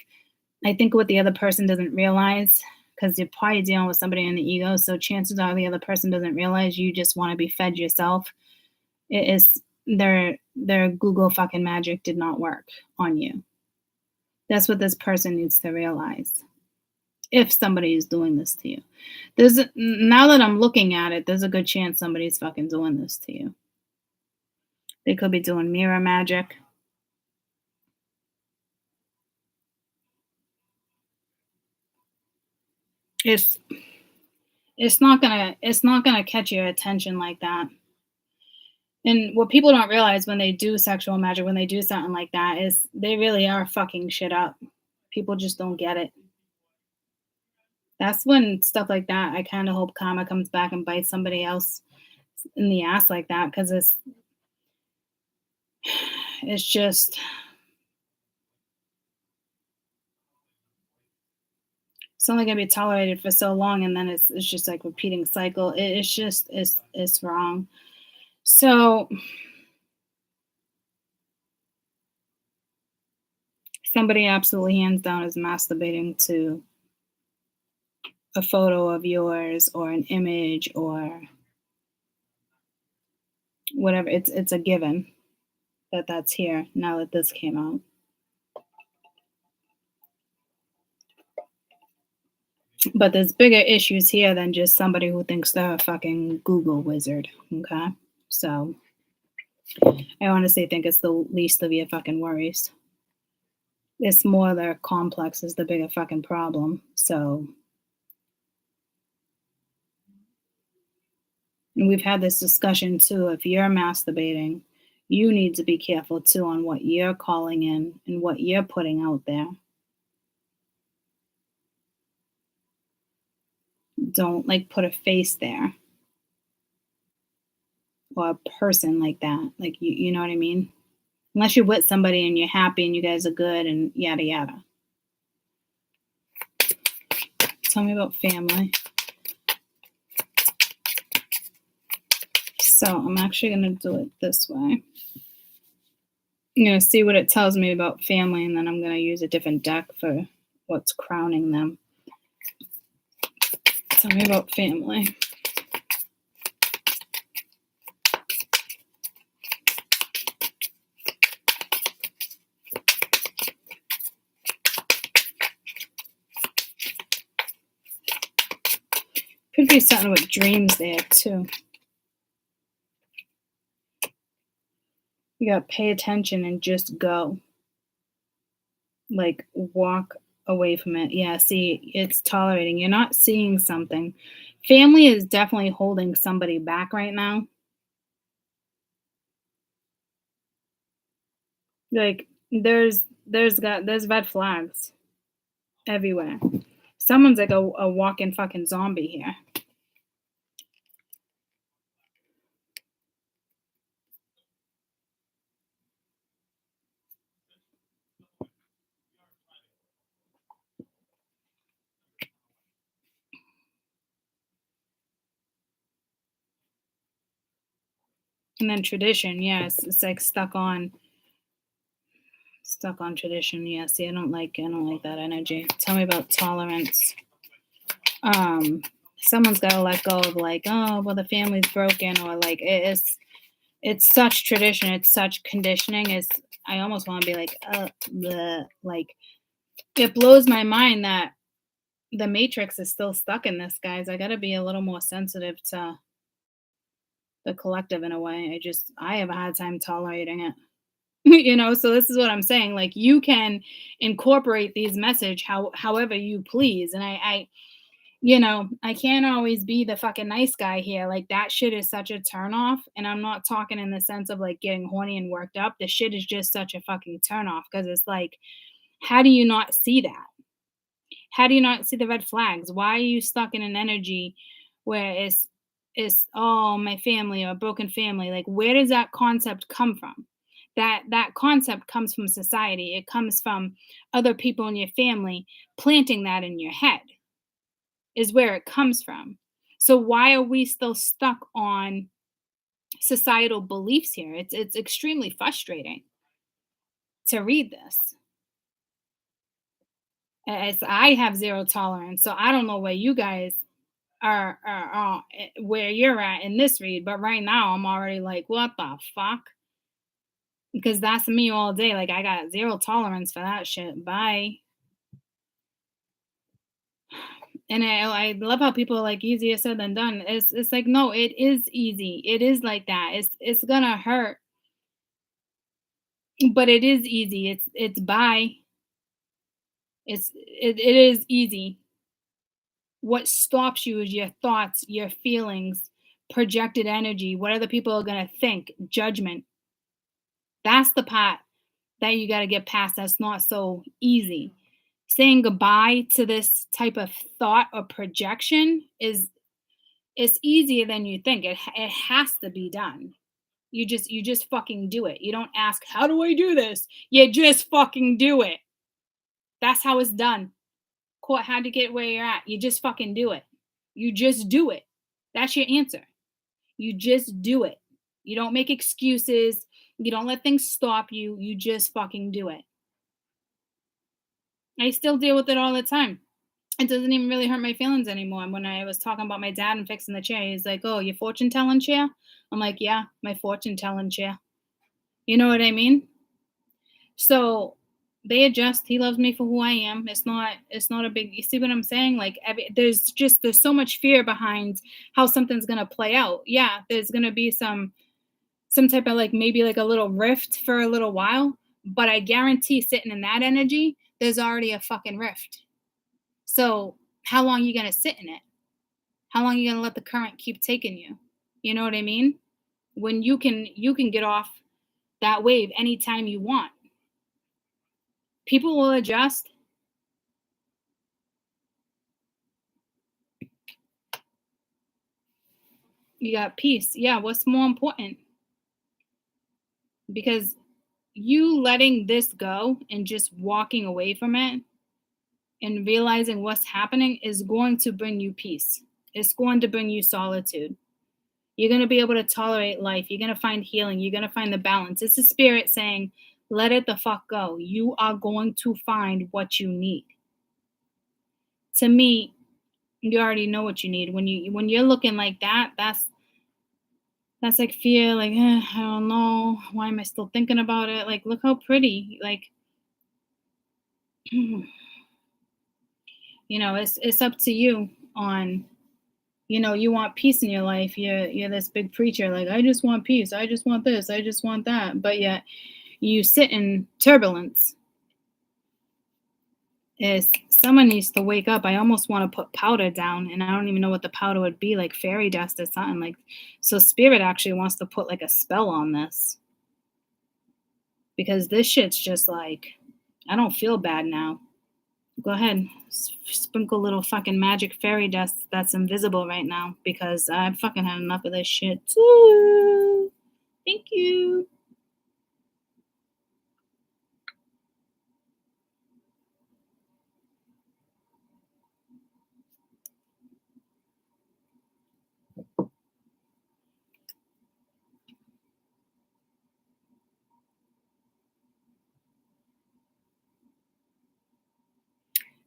I think what the other person doesn't realize, because you're probably dealing with somebody in the ego, so chances are the other person doesn't realize you just want to be fed yourself. It is their Google fucking magic did not work on you. That's what this person needs to realize. If somebody is doing this to you, now that I'm looking at it, there's a good chance somebody's fucking doing this to you. They could be doing mirror magic. It's not gonna catch your attention like that. And what people don't realize when they do sexual magic, when they do something like that, is they really are fucking shit up. People just don't get it. That's when stuff like that, I kind of hope karma comes back and bites somebody else in the ass like that, because it's just it's only gonna be tolerated for so long, and then it's just like repeating cycle. It's wrong. So somebody absolutely hands down is masturbating to a photo of yours or an image or whatever. It's a given that's here now that this came out. But there's bigger issues here than just somebody who thinks they're a fucking Google wizard. Okay, so I honestly think it's the least of your fucking worries. It's more their complex is the bigger fucking problem. So, and we've had this discussion too. If you're masturbating, you need to be careful too on what you're calling in and what you're putting out there. Don't like put a face there or a person like that. Like you know what I mean? Unless you're with somebody and you're happy and you guys are good and yada yada. Tell me about family. So I'm actually going to do it this way. I'm going to see what it tells me about family, and then I'm going to use a different deck for what's crowning them. Tell me about family. Could be something with dreams there too. You got to pay attention and just go. Like, walk away from it. Yeah, see, it's tolerating. You're not seeing something. Family is definitely holding somebody back right now. Like, there's red flags everywhere. Someone's like a walking fucking zombie here. And then tradition, yes, it's like stuck on tradition. Yeah, see, I don't like that energy. Tell me about tolerance. Um, someone's got to let go of like, oh, well, the family's broken, or like it's such tradition, it's such conditioning. It's I almost want to be like, bleh. Like it blows my mind that the matrix is still stuck in this, guys. I got to be a little more sensitive to the collective in a way. I have a hard time tolerating it. So this is what I'm saying. Like you can incorporate these message however you please. And I can't always be the fucking nice guy here. Like that shit is such a turn off. And I'm not talking in the sense of like getting horny and worked up. The shit is just such a fucking turn off because it's like, how do you not see that? How do you not see the red flags? Why are you stuck in an energy where it's oh my family or a broken family? Like where does that concept come from? That concept comes from society. It comes from other people in your family planting that in your head is where it comes from. So why are we still stuck on societal beliefs here? It's extremely frustrating to read this. As I have zero tolerance, so I don't know where you guys are where you're at in this read, but right now I'm already like, what the fuck? Because that's me all day. Like I got zero tolerance for that shit. Bye. And I love how people are like easier said than done. It's like no, it is easy. It is like that. It's gonna hurt, but it is easy. It's bye. It is easy. What stops you is your thoughts, your feelings, projected energy, what other people are gonna think, judgment. That's the part that you gotta get past. That's not so easy. Saying goodbye to this type of thought or projection is it's easier than you think. It has to be done. You just fucking do it. You don't ask, how do I do this? You just fucking do it. That's how it's done. Court, how to get where you're at. You just fucking do it. You just do it. That's your answer. You just do it. You don't make excuses. You don't let things stop you. You just fucking do it. I still deal with it all the time. It doesn't even really hurt my feelings anymore. When I was talking about my dad and fixing the chair, he's like, "Oh, your fortune telling chair?" I'm like, "Yeah, my fortune telling chair." You know what I mean? So they adjust. He loves me for who I am. It's not a big. You see what I'm saying? Like there's so much fear behind how something's gonna play out. Yeah, there's gonna be some type of like maybe like a little rift for a little while, but I guarantee sitting in that energy, there's already a fucking rift. So how long you gonna sit in it? How long you gonna let the current keep taking you? You know what I mean? When you can get off that wave anytime you want. People will adjust. You got peace. Yeah, what's more important? Because you letting this go and just walking away from it and realizing what's happening is going to bring you peace. It's going to bring you solitude. You're going to be able to tolerate life. You're going to find healing. You're going to find the balance. It's the spirit saying, let it the fuck go. You are going to find what you need. To me, you already know what you need. When you're looking like that, that's like fear, like I don't know, why am I still thinking about it? Like look how pretty, like it's up to you on you want peace in your life. You're this big preacher, like I just want peace, I just want this, I just want that, but yet you sit in turbulence. is someone needs to wake up. I almost want to put powder down, and I don't even know what the powder would be, like fairy dust or something. Like, so spirit actually wants to put like a spell on this, because this shit's just like, I don't feel bad now. Go ahead, sprinkle little fucking magic fairy dust that's invisible right now, because I've fucking had enough of this shit too. Thank you.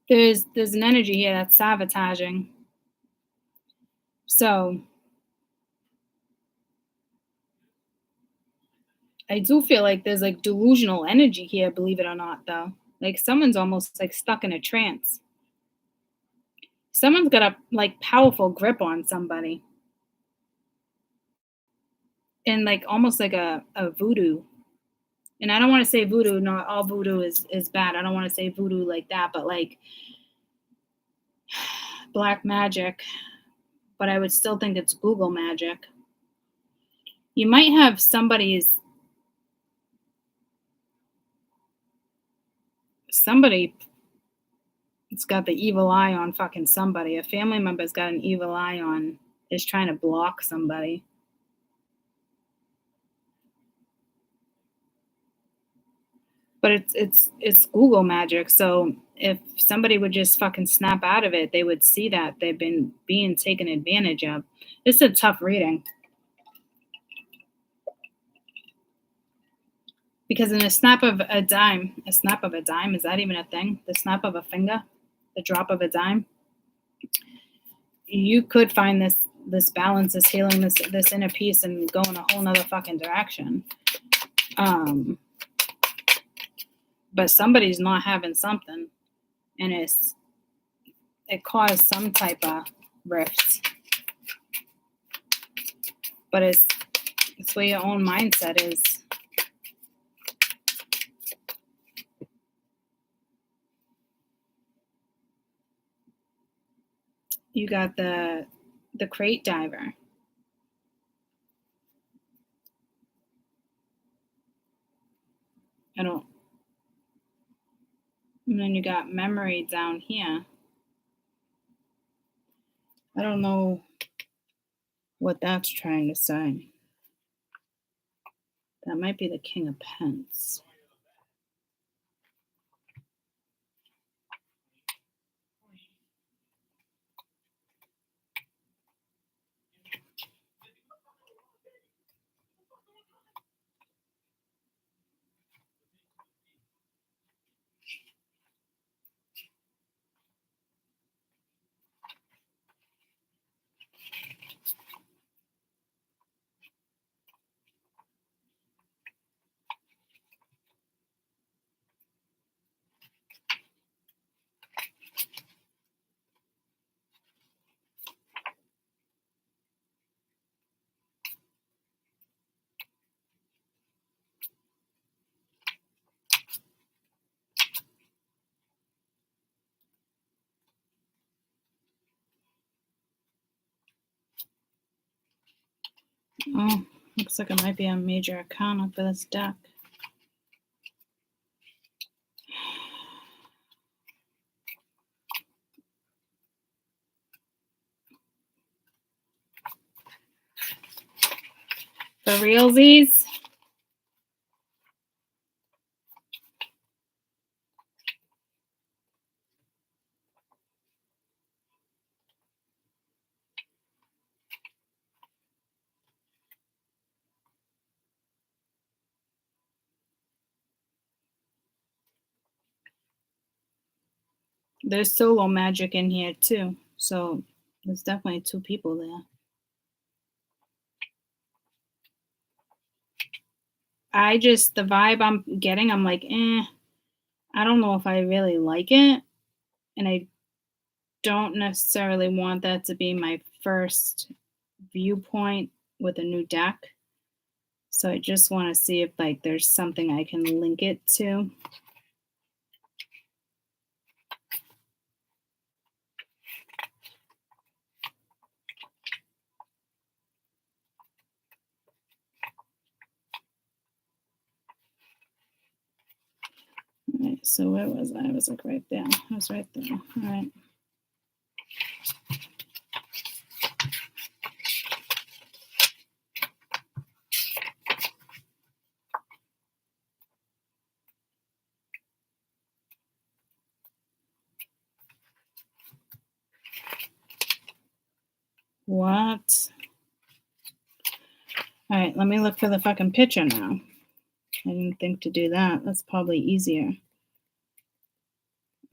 There's an energy here that's sabotaging. So I do feel like there's like delusional energy here, believe it or not, though. Like someone's almost like stuck in a trance. Someone's got a like powerful grip on somebody. And like almost like a voodoo. And I don't want to say voodoo, not all voodoo is bad. I don't want to say voodoo like that, but like black magic. But I would still think it's Google magic. You might have somebody it's got the evil eye on fucking somebody. A family member's got an evil eye on, is trying to block somebody. But it's Google magic. So if somebody would just fucking snap out of it, they would see that they've been being taken advantage of. It's a tough reading. Because in a snap of a dime, is that even a thing? The snap of a finger, the drop of a dime. You could find this balance, this healing, this inner peace, and go in a whole nother fucking direction. But somebody's not having something, and it caused some type of rift. But it's where your own mindset is. You got the crate diver. And then you got memory down here. I don't know what that's trying to say. That might be the King of Pence. Oh, looks like it might be a major arcana for this deck. For realsies. There's solo magic in here too, so there's definitely two people there. The vibe I'm getting, I'm like, I don't know if I really like it, and I don't necessarily want that to be my first viewpoint with a new deck. So I just want to see if like there's something I can link it to. So where was I? I was like right there. I was right there. All right. What? All right, let me look for the fucking picture now. I didn't think to do that. That's probably easier.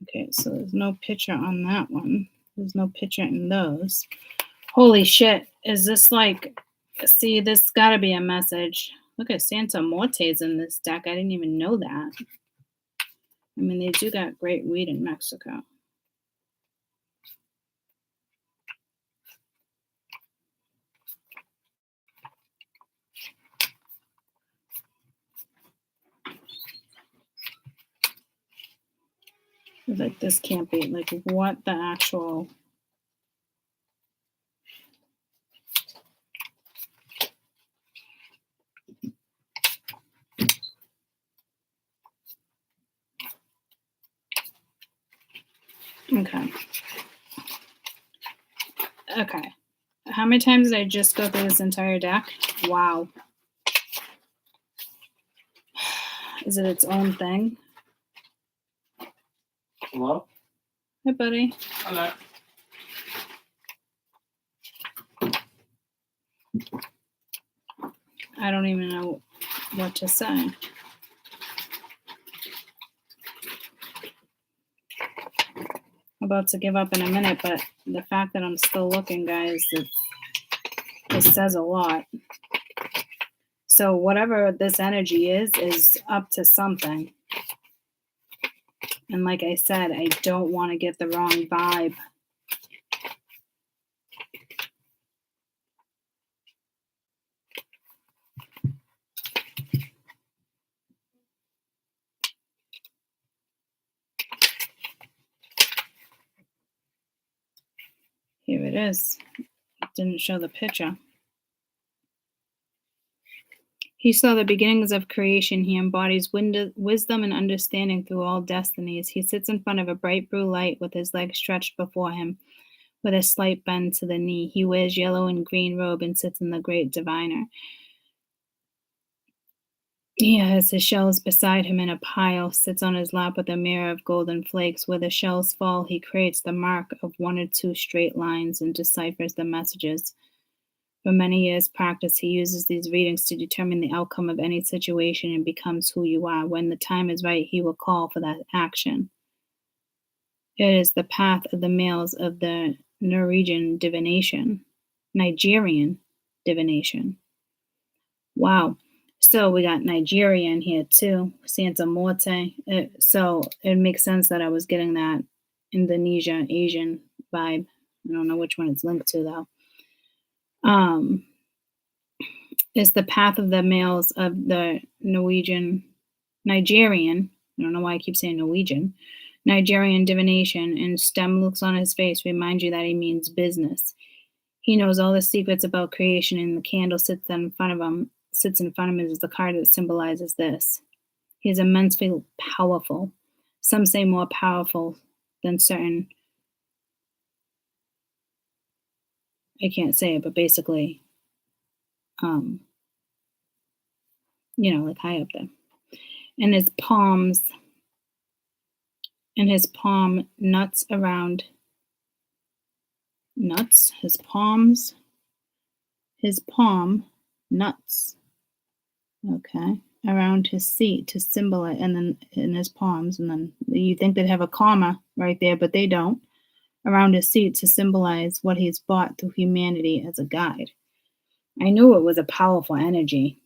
Okay, so there's no picture on that one. There's no picture in those. Holy shit. Is this like, see, this gotta be a message. Look at Santa Morte's in this deck. I didn't even know that. I mean, they do got great weed in Mexico. Like, this can't be, like, what the actual... Okay. Okay. How many times did I just go through this entire deck? Wow. Is it its own thing? Hello? Hey, buddy. Hello. I don't even know what to say. I'm about to give up in a minute, but the fact that I'm still looking, guys, it says a lot. So whatever this energy is up to something. And like I said, I don't want to get the wrong vibe. Here it is. It didn't show the picture. He saw the beginnings of creation. He embodies wisdom and understanding through all destinies. He sits in front of a bright blue light with his legs stretched before him, with a slight bend to the knee. He wears yellow and green robe and sits in the great diviner. He has his shells beside him in a pile, sits on his lap with a mirror of golden flakes. Where the shells fall, he creates the mark of 1 or 2 straight lines and deciphers the messages. For many years' practice, he uses these readings to determine the outcome of any situation and becomes who you are. When the time is right, he will call for that action. It is the path of the males of the Nigerian divination. Wow. So we got Nigerian here too, Santa Morte. So it makes sense that I was getting that Indonesia, Asian vibe. I don't know which one it's linked to though. Is the path of the males of the Nigerian, I don't know why I keep saying Norwegian, Nigerian divination, and stem looks on his face remind you that he means business. He knows all the secrets about creation, and the candle sits in front of him is the card that symbolizes this. He is immensely powerful. Some say more powerful than certain, I can't say it, but basically, like high up there. And his palm, nuts around nuts, his palm, nuts, okay, around his seat to symbolize, and then in his palms, and then you think they'd have a comma right there, but they don't, around his seat to symbolize what he's bought through humanity as a guide. I knew it was a powerful energy.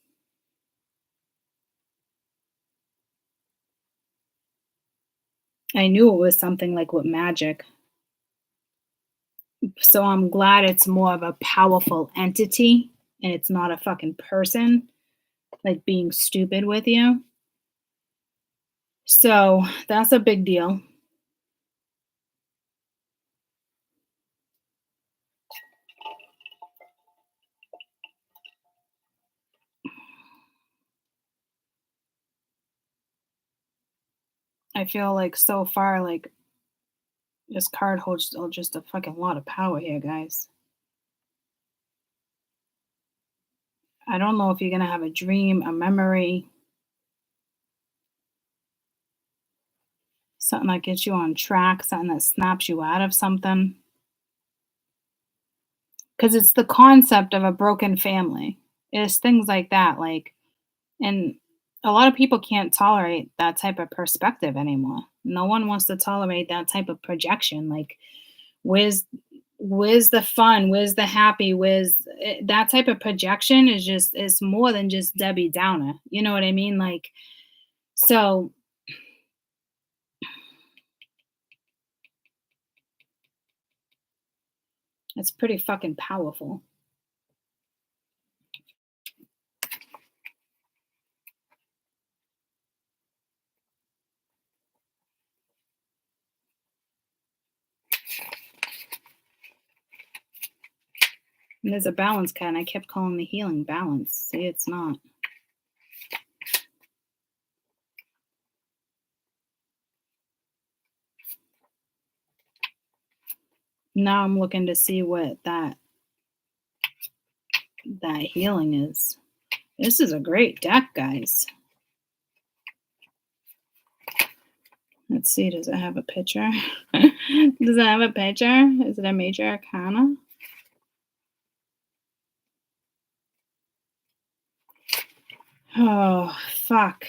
I knew it was something like with magic. So I'm glad it's more of a powerful entity and it's not a fucking person like being stupid with you. So that's a big deal. I feel like so far, like this card holds just a fucking lot of power here, guys. I don't know if you're gonna have a dream, a memory, something that gets you on track, something that snaps you out of something. Because it's the concept of a broken family. It's things like that, like, and a lot of people can't tolerate that type of perspective anymore. No one wants to tolerate that type of projection. Like, where's where's the fun? Where's the happy? That type of projection is just is more than just Debbie Downer. You know what I mean? Like, so it's pretty fucking powerful. And there's a balance card, and I kept calling the healing balance. See, it's not. Now I'm looking to see what that healing is. This is a great deck, guys. Let's see, does it have a picture? Does it have a picture? Is it a major arcana? Oh, fuck.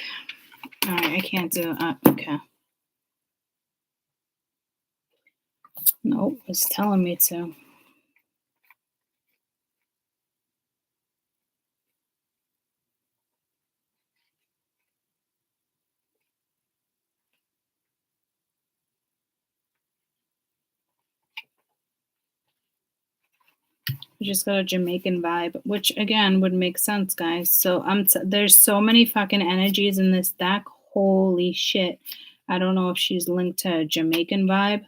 All right, I can't do it. Okay. Nope, it's telling me to. We just got a Jamaican vibe, which again would make sense, guys. So there's so many fucking energies in this deck. Holy shit. I don't know if she's linked to a Jamaican vibe,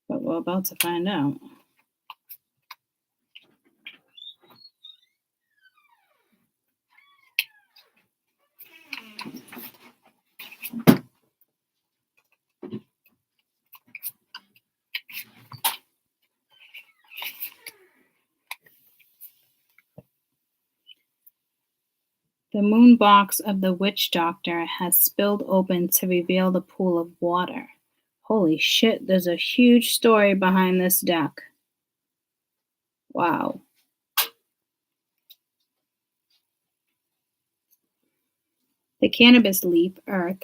but we're about to find out. The moon box of the witch doctor has spilled open to reveal the pool of water. Holy shit, there's a huge story behind this deck. Wow. The cannabis leaf, earth,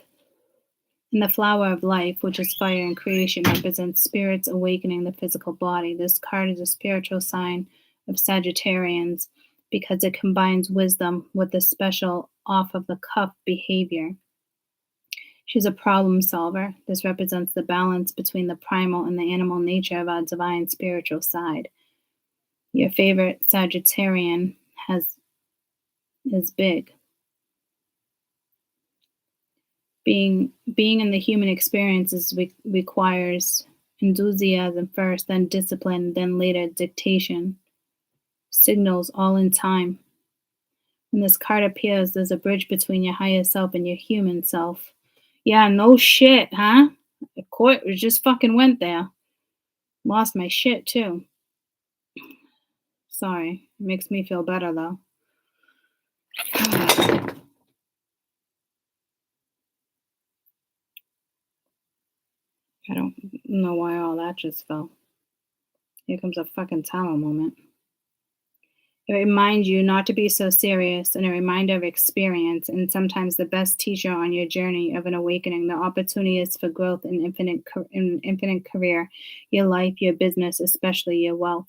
and the flower of life, which is fire and creation, represents spirits awakening the physical body. This card is a spiritual sign of Sagittarians because it combines wisdom with the special off of the cuff behavior. She's a problem solver. This represents the balance between the primal and the animal nature of our divine spiritual side. Your favorite Sagittarian is big. Being in the human experience requires enthusiasm first, then discipline, then later dictation. Signals all in time. When this card appears, there's a bridge between your higher self and your human self. Yeah, no shit, huh? The court just fucking went there. Lost my shit, too. Sorry. It makes me feel better, though. I don't know why all that just fell. Here comes a fucking tower moment. It reminds you not to be so serious, and a reminder of experience, and sometimes the best teacher on your journey of an awakening. The opportunities for growth in infinite career, your life, your business, especially your wealth.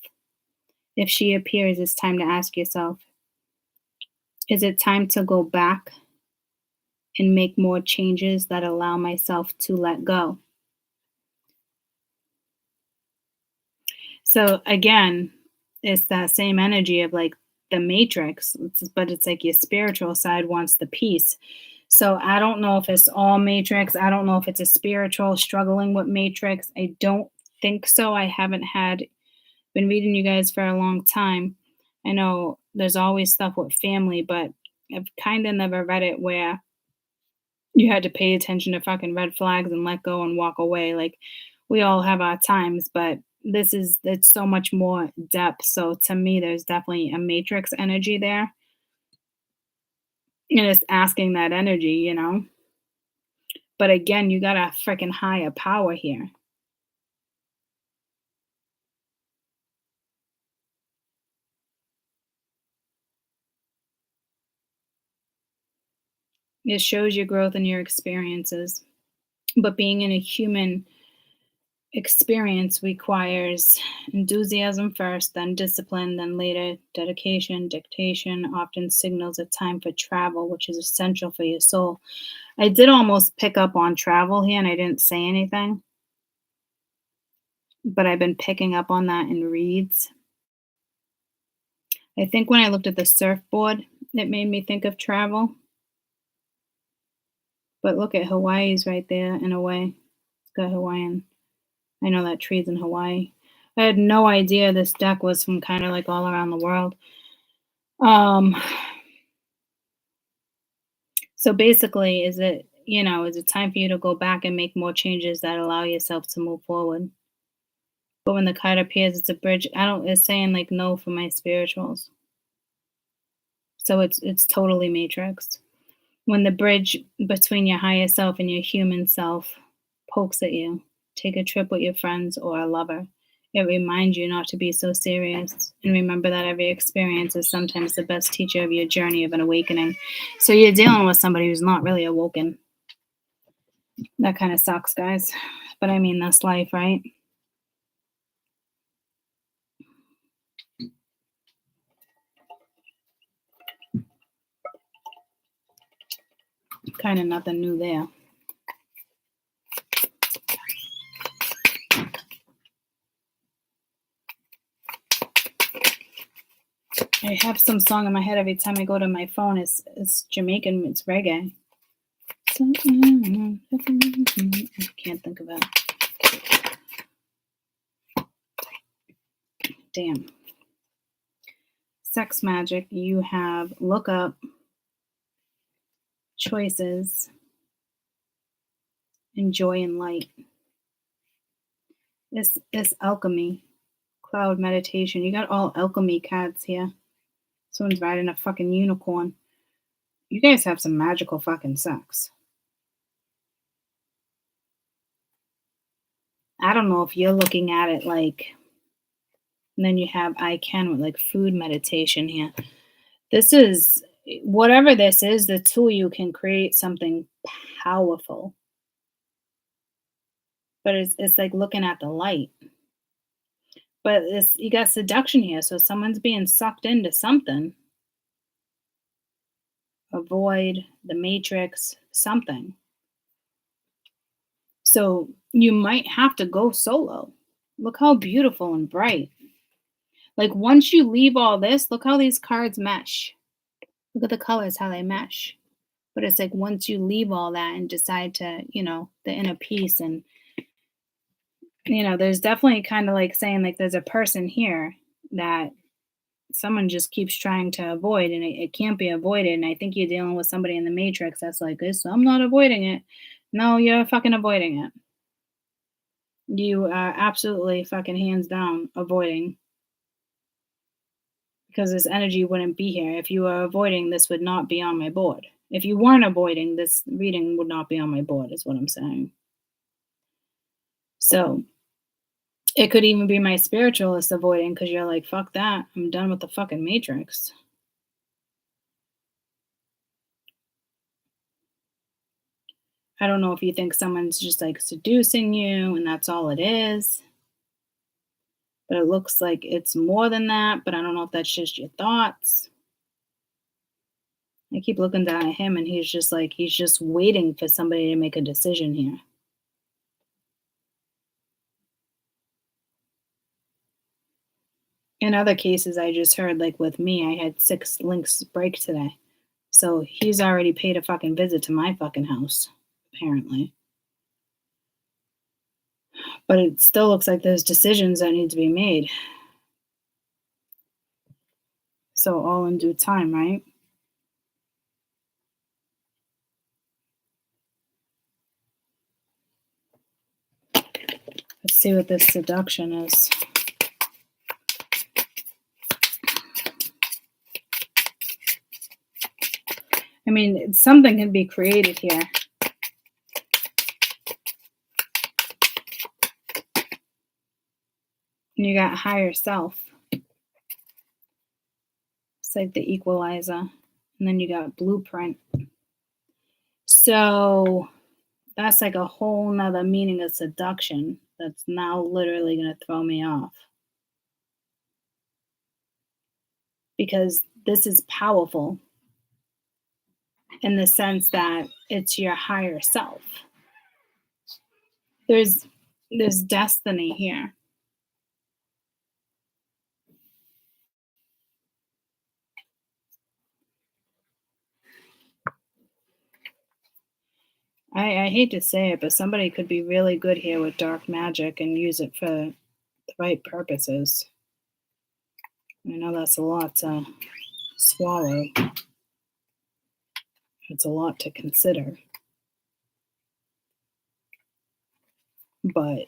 If she appears, it's time to ask yourself, is it time to go back and make more changes that allow myself to let go? So again, it's that same energy of like the matrix, but it's like your spiritual side wants the peace. So I don't know if it's all matrix. I don't know if it's a spiritual struggling with matrix. I don't think so. I haven't been reading you guys for a long time. I know there's always stuff with family, but I've kind of never read it where You had to pay attention to fucking red flags and let go and walk away. Like, we all have our times, but it's so much more depth. So to me, there's definitely a matrix energy there. And it's asking that energy. But again, you got a freaking higher power here. It shows your growth and your experiences. But being in a human experience requires enthusiasm first, then discipline, then later dedication. Dictation often signals a time for travel, which is essential for your soul. I did almost pick up on travel here and I didn't say anything, but I've been picking up on that in reads. I think when I looked at the surfboard, it made me think of travel. But look at Hawaii's right there in a way. It's got Hawaiian. I know that tree's in Hawaii. I had no idea this deck was from kind of like all around the world. Um, so basically, is it time for you to go back and make more changes that allow yourself to move forward? But when the card appears, it's a bridge. It's saying like no for my spirituals. So it's totally matrix. When the bridge between your higher self and your human self pokes at you, take a trip with your friends or a lover. It reminds you not to be so serious. And remember that every experience is sometimes the best teacher of your journey of an awakening. So you're dealing with somebody who's not really awoken. That kind of sucks, guys. But I mean, that's life, right? Kind of nothing new there. I have some song in my head every time I go to my phone. It's Jamaican, it's reggae. I can't think of it. Damn. Sex magic, you have look up, choices, and joy and light. This alchemy, cloud meditation. You got all alchemy cards here. Someone's riding a fucking unicorn. You guys have some magical fucking sex. I don't know if you're looking at it like, and then you have I can with like food meditation here. This is, whatever this is, the two of you can create something powerful. But it's like looking at the light. But you got seduction here, so someone's being sucked into something. Avoid the matrix, something. So you might have to go solo. Look how beautiful and bright. Like once you leave all this, look how these cards mesh. Look at the colors, how they mesh. But it's like once you leave all that and decide to, the inner peace and, there's definitely kind of like saying like there's a person here that someone just keeps trying to avoid and it can't be avoided. And I think you're dealing with somebody in the matrix that's like this. I'm not avoiding it. No, you're fucking avoiding it. You are absolutely fucking hands down avoiding, because this energy wouldn't be here. If you were avoiding, this would not be on my board. If you weren't avoiding, this reading would not be on my board, is what I'm saying. So it could even be my spiritualist avoiding because you're like, fuck that. I'm done with the fucking matrix. I don't know if you think someone's just like seducing you and that's all it is. But it looks like it's more than that. But I don't know if that's just your thoughts. I keep looking down at him and he's just waiting for somebody to make a decision here. In other cases, I just heard, like with me, I had 6 links break today. So he's already paid a fucking visit to my fucking house, apparently. But it still looks like there's decisions that need to be made. So all in due time, right? see what this seduction is. I mean, something can be created here. And you got higher self. It's like the equalizer. And then you got blueprint. So that's like a whole nother meaning of seduction that's now literally going to throw me off. Because this is powerful in the sense that it's your higher self. There's destiny here. I hate to say it, but somebody could be really good here with dark magic and use it for the right purposes. I know that's a lot to swallow. It's a lot to consider. But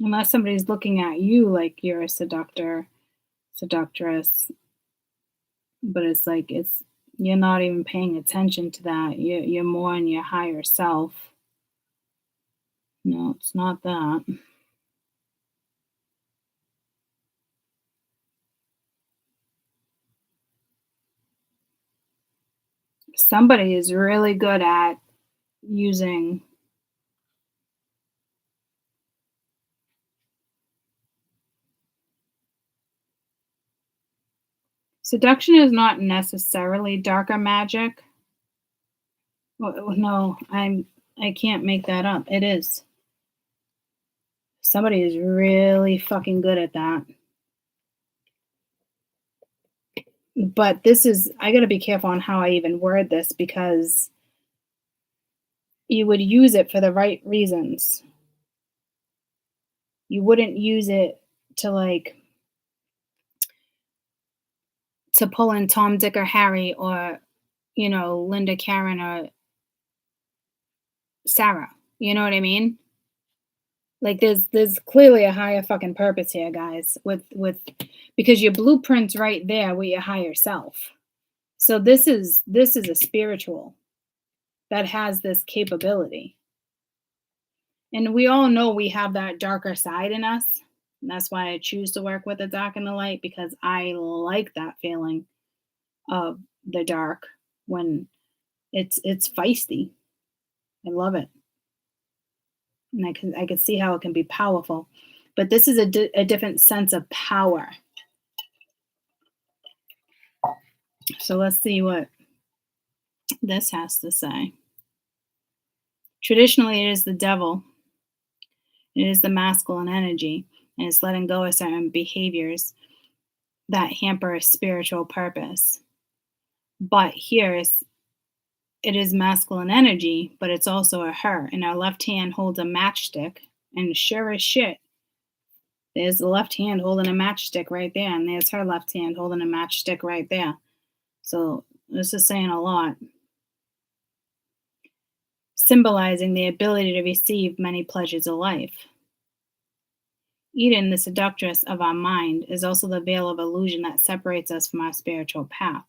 unless somebody's looking at you like you're a seductress, but it's like you're not even paying attention to that. You're more in your higher self. No, it's not that. Somebody is really good at using seduction is not necessarily darker magic. Well, no, I can't make that up. It is. Somebody is really fucking good at that. But I got to be careful on how I even word this because you would use it for the right reasons. You wouldn't use it to pull in Tom, Dick, or Harry, or, Linda, Karen, or Sarah. You know what I mean? Like there's clearly a higher fucking purpose here, guys, with because your blueprint's right there with your higher self. So this is a spiritual that has this capability. And we all know we have that darker side in us. And that's why I choose to work with the dark and the light, because I like that feeling of the dark when it's feisty. I love it. And I can see how it can be powerful. But this is a different sense of power. So let's see what this has to say. Traditionally, it is the devil. It is the masculine energy. And it's letting go of certain behaviors that hamper a spiritual purpose. But here it is masculine energy, but it's also a her. And our left hand holds a matchstick. And sure as shit, there's the left hand holding a matchstick right there. And there's her left hand holding a matchstick right there. So this is saying a lot. Symbolizing the ability to receive many pleasures of life. Eden, the seductress of our mind, is also the veil of illusion that separates us from our spiritual path.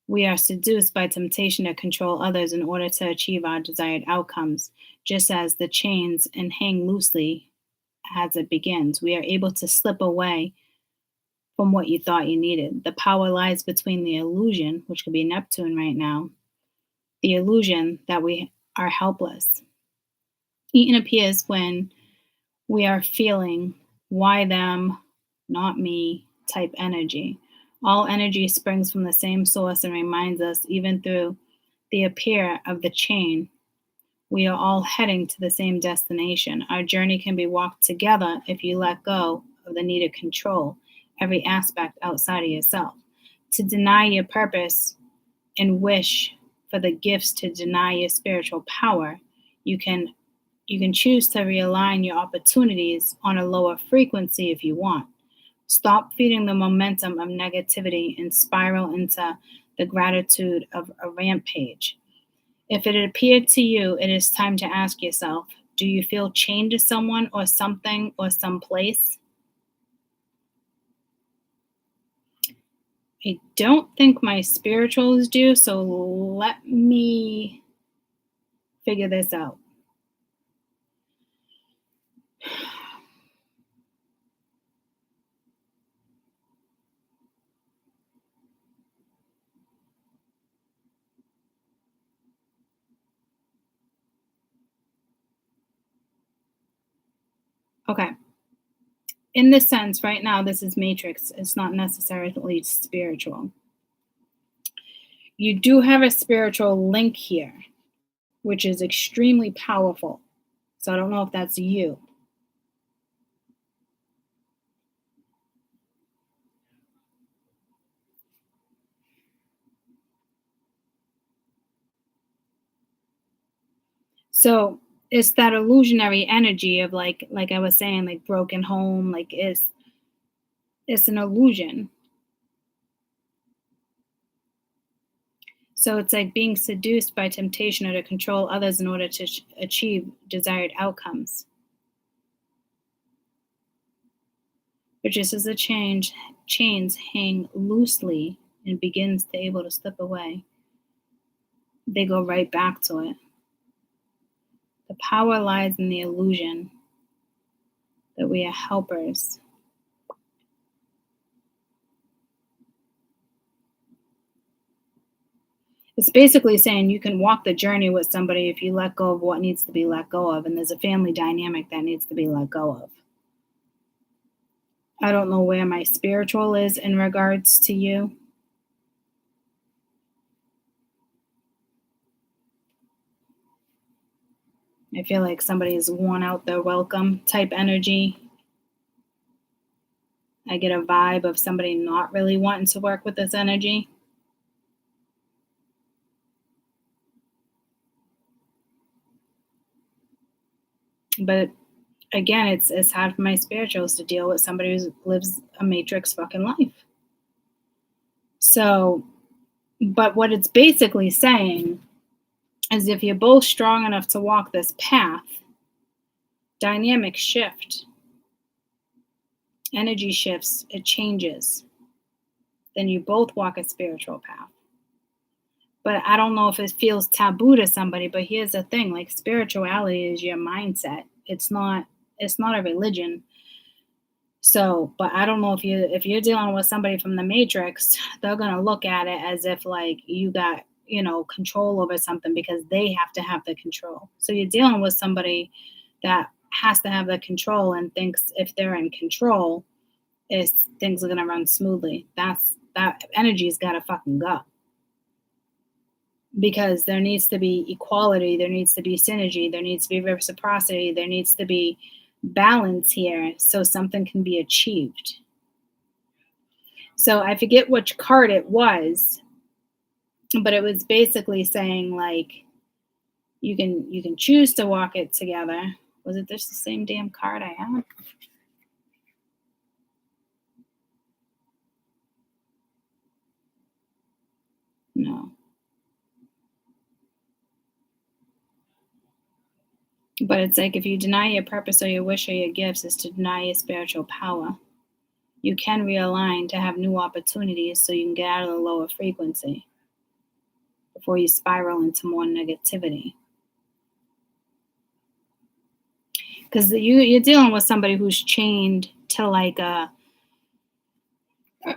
We are seduced by temptation to control others in order to achieve our desired outcomes, just as the chains and hang loosely as it begins. We are able to slip away from what you thought you needed. The power lies between the illusion, which could be Neptune right now, the illusion that we are helpless. Eden appears when we are feeling why them, not me type energy. All energy springs from the same source and reminds us, even through the appear of the chain, we are all heading to the same destination. Our journey can be walked together if you let go of the need to control every aspect outside of yourself. To deny your purpose and wish for the gifts to deny your spiritual power, you can choose to realign your opportunities on a lower frequency if you want. Stop feeding the momentum of negativity and spiral into the gratitude of a rampage. If it appeared to you, it is time to ask yourself, do you feel chained to someone or something or someplace? I don't think my spirituals do, so let me figure this out. Okay. In this sense, right now, this is matrix. It's not necessarily spiritual. You do have a spiritual link here, which is extremely powerful. So I don't know if that's you. So it's that illusionary energy of like I was saying, like broken home, like it's an illusion. So it's like being seduced by temptation or to control others in order to achieve desired outcomes. But just as the chains hang loosely and begins to able to slip away, they go right back to it. The power lies in the illusion that we are helpers. It's basically saying you can walk the journey with somebody if you let go of what needs to be let go of, and there's a family dynamic that needs to be let go of. I don't know where my spiritual is in regards to you. I feel like somebody's worn out their welcome type energy. I get a vibe of somebody not really wanting to work with this energy. But again, it's hard for my spirituals to deal with somebody who lives a matrix fucking life. So, but what it's basically saying is if you're both strong enough to walk this path, dynamics shift, energy shifts, it changes. Then you both walk a spiritual path. But I don't know if it feels taboo to somebody, but here's the thing, like spirituality is your mindset. It's not a religion. So, but I don't know if you're dealing with somebody from the matrix, they're going to look at it as if like you got, control over something because they have to have the control. So you're dealing with somebody that has to have the control and thinks if they're in control, things are going to run smoothly. That energy's got to fucking go. Because there needs to be equality, there needs to be synergy, there needs to be reciprocity, there needs to be balance here so something can be achieved. So I forget which card it was, but it was basically saying like you can choose to walk it together. Was it just the same damn card I had? No. But it's like if you deny your purpose or your wish or your gifts, is to deny your spiritual power. You can realign to have new opportunities so you can get out of the lower frequency before you spiral into more negativity. Because you're dealing with somebody who's chained to like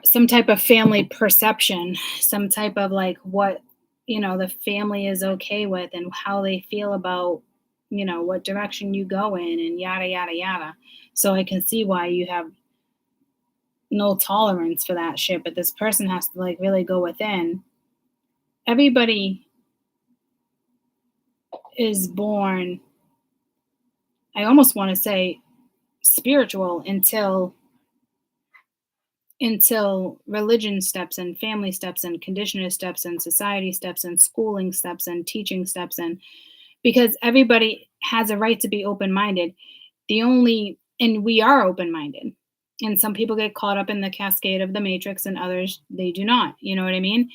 some type of family perception, some type of like what the family is okay with and how they feel about what direction you go in and yada yada yada. So I can see why you have no tolerance for that shit, but this person has to like really go within. Everybody is born, I almost want to say spiritual until religion steps in, family steps in, conditioner steps in, society steps in, schooling steps in, teaching steps in, because everybody has a right to be open-minded. And we are open-minded. And some people get caught up in the cascade of the matrix and others, they do not. You know what I mean?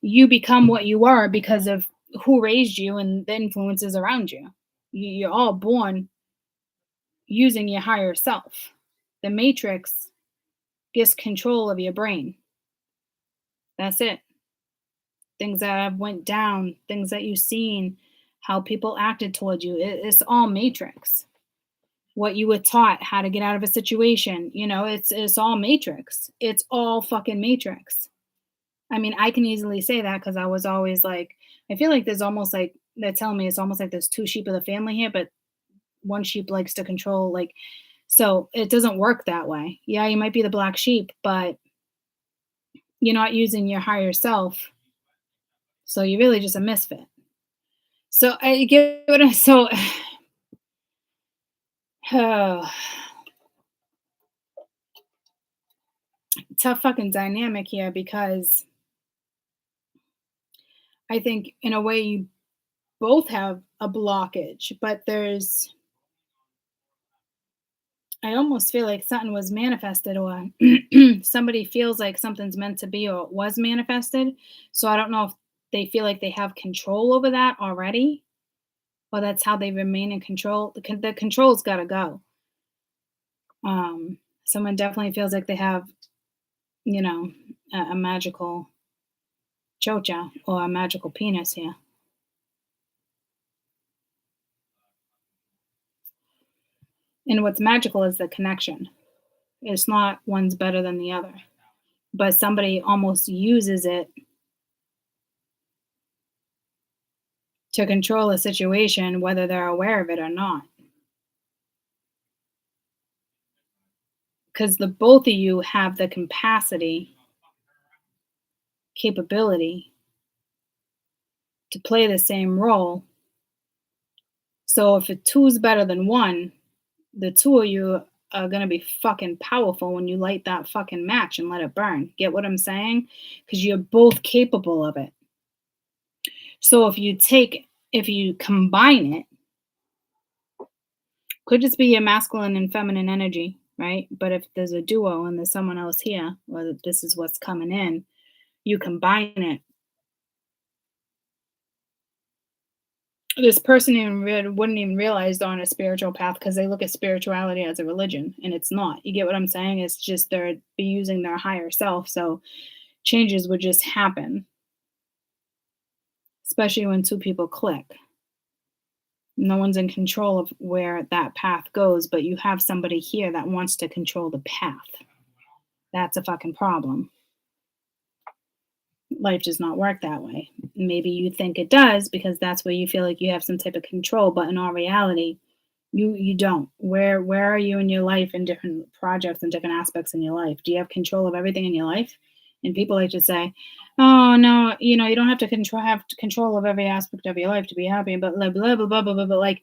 You become what you are because of who raised you and the influences around you. You're all born using your higher self. The matrix gets control of your brain. That's it. Things that have went down, things that you've seen, how people acted towards you. It's all matrix. What you were taught, how to get out of a situation, it's all matrix. It's all fucking matrix. I mean, I can easily say that because I was always like, I feel like there's almost like they're telling me it's almost like there's two sheep of the family here, but one sheep likes to control, like, so it doesn't work that way. Yeah, you might be the black sheep, but you're not using your higher self. So you're really just a misfit. So I get what I so tough fucking dynamic here because I think in a way you both have a blockage, but I almost feel like something was manifested or somebody feels like something's meant to be or was manifested. So I don't know if they feel like they have control over that already or that's how they remain in control. The control's got to go. Someone definitely feels like they have, you know, a magical chocha or a magical penis here. And what's magical is the connection. It's not one's better than the other, but somebody almost uses it to control a situation, whether they're aware of it or not. Because the both of you have the capacity, capability to play the same role. So if a two's better than one, the two of you are gonna be fucking powerful when you light that fucking match and let it burn. Get what I'm saying? Because you're both capable of it. So if you combine it, could just be your masculine and feminine energy, right? But if there's a duo and there's someone else here, or this is what's coming in, you combine it. This person wouldn't even realize they're on a spiritual path because they look at spirituality as a religion, and it's not. You get what I'm saying? It's just they're be using their higher self, so changes would just happen, especially when two people click. No one's in control of where that path goes, but you have somebody here that wants to control the path. That's a fucking problem. Life does not work that way. Maybe you think it does because that's where you feel like you have some type of control, but in all reality, you don't. Where are you in your life in different projects and different aspects in your life? Do you have control of everything in your life? And people like to say, "Oh no, you don't have to have control of every aspect of your life to be happy." But blah blah blah blah blah blah. But like,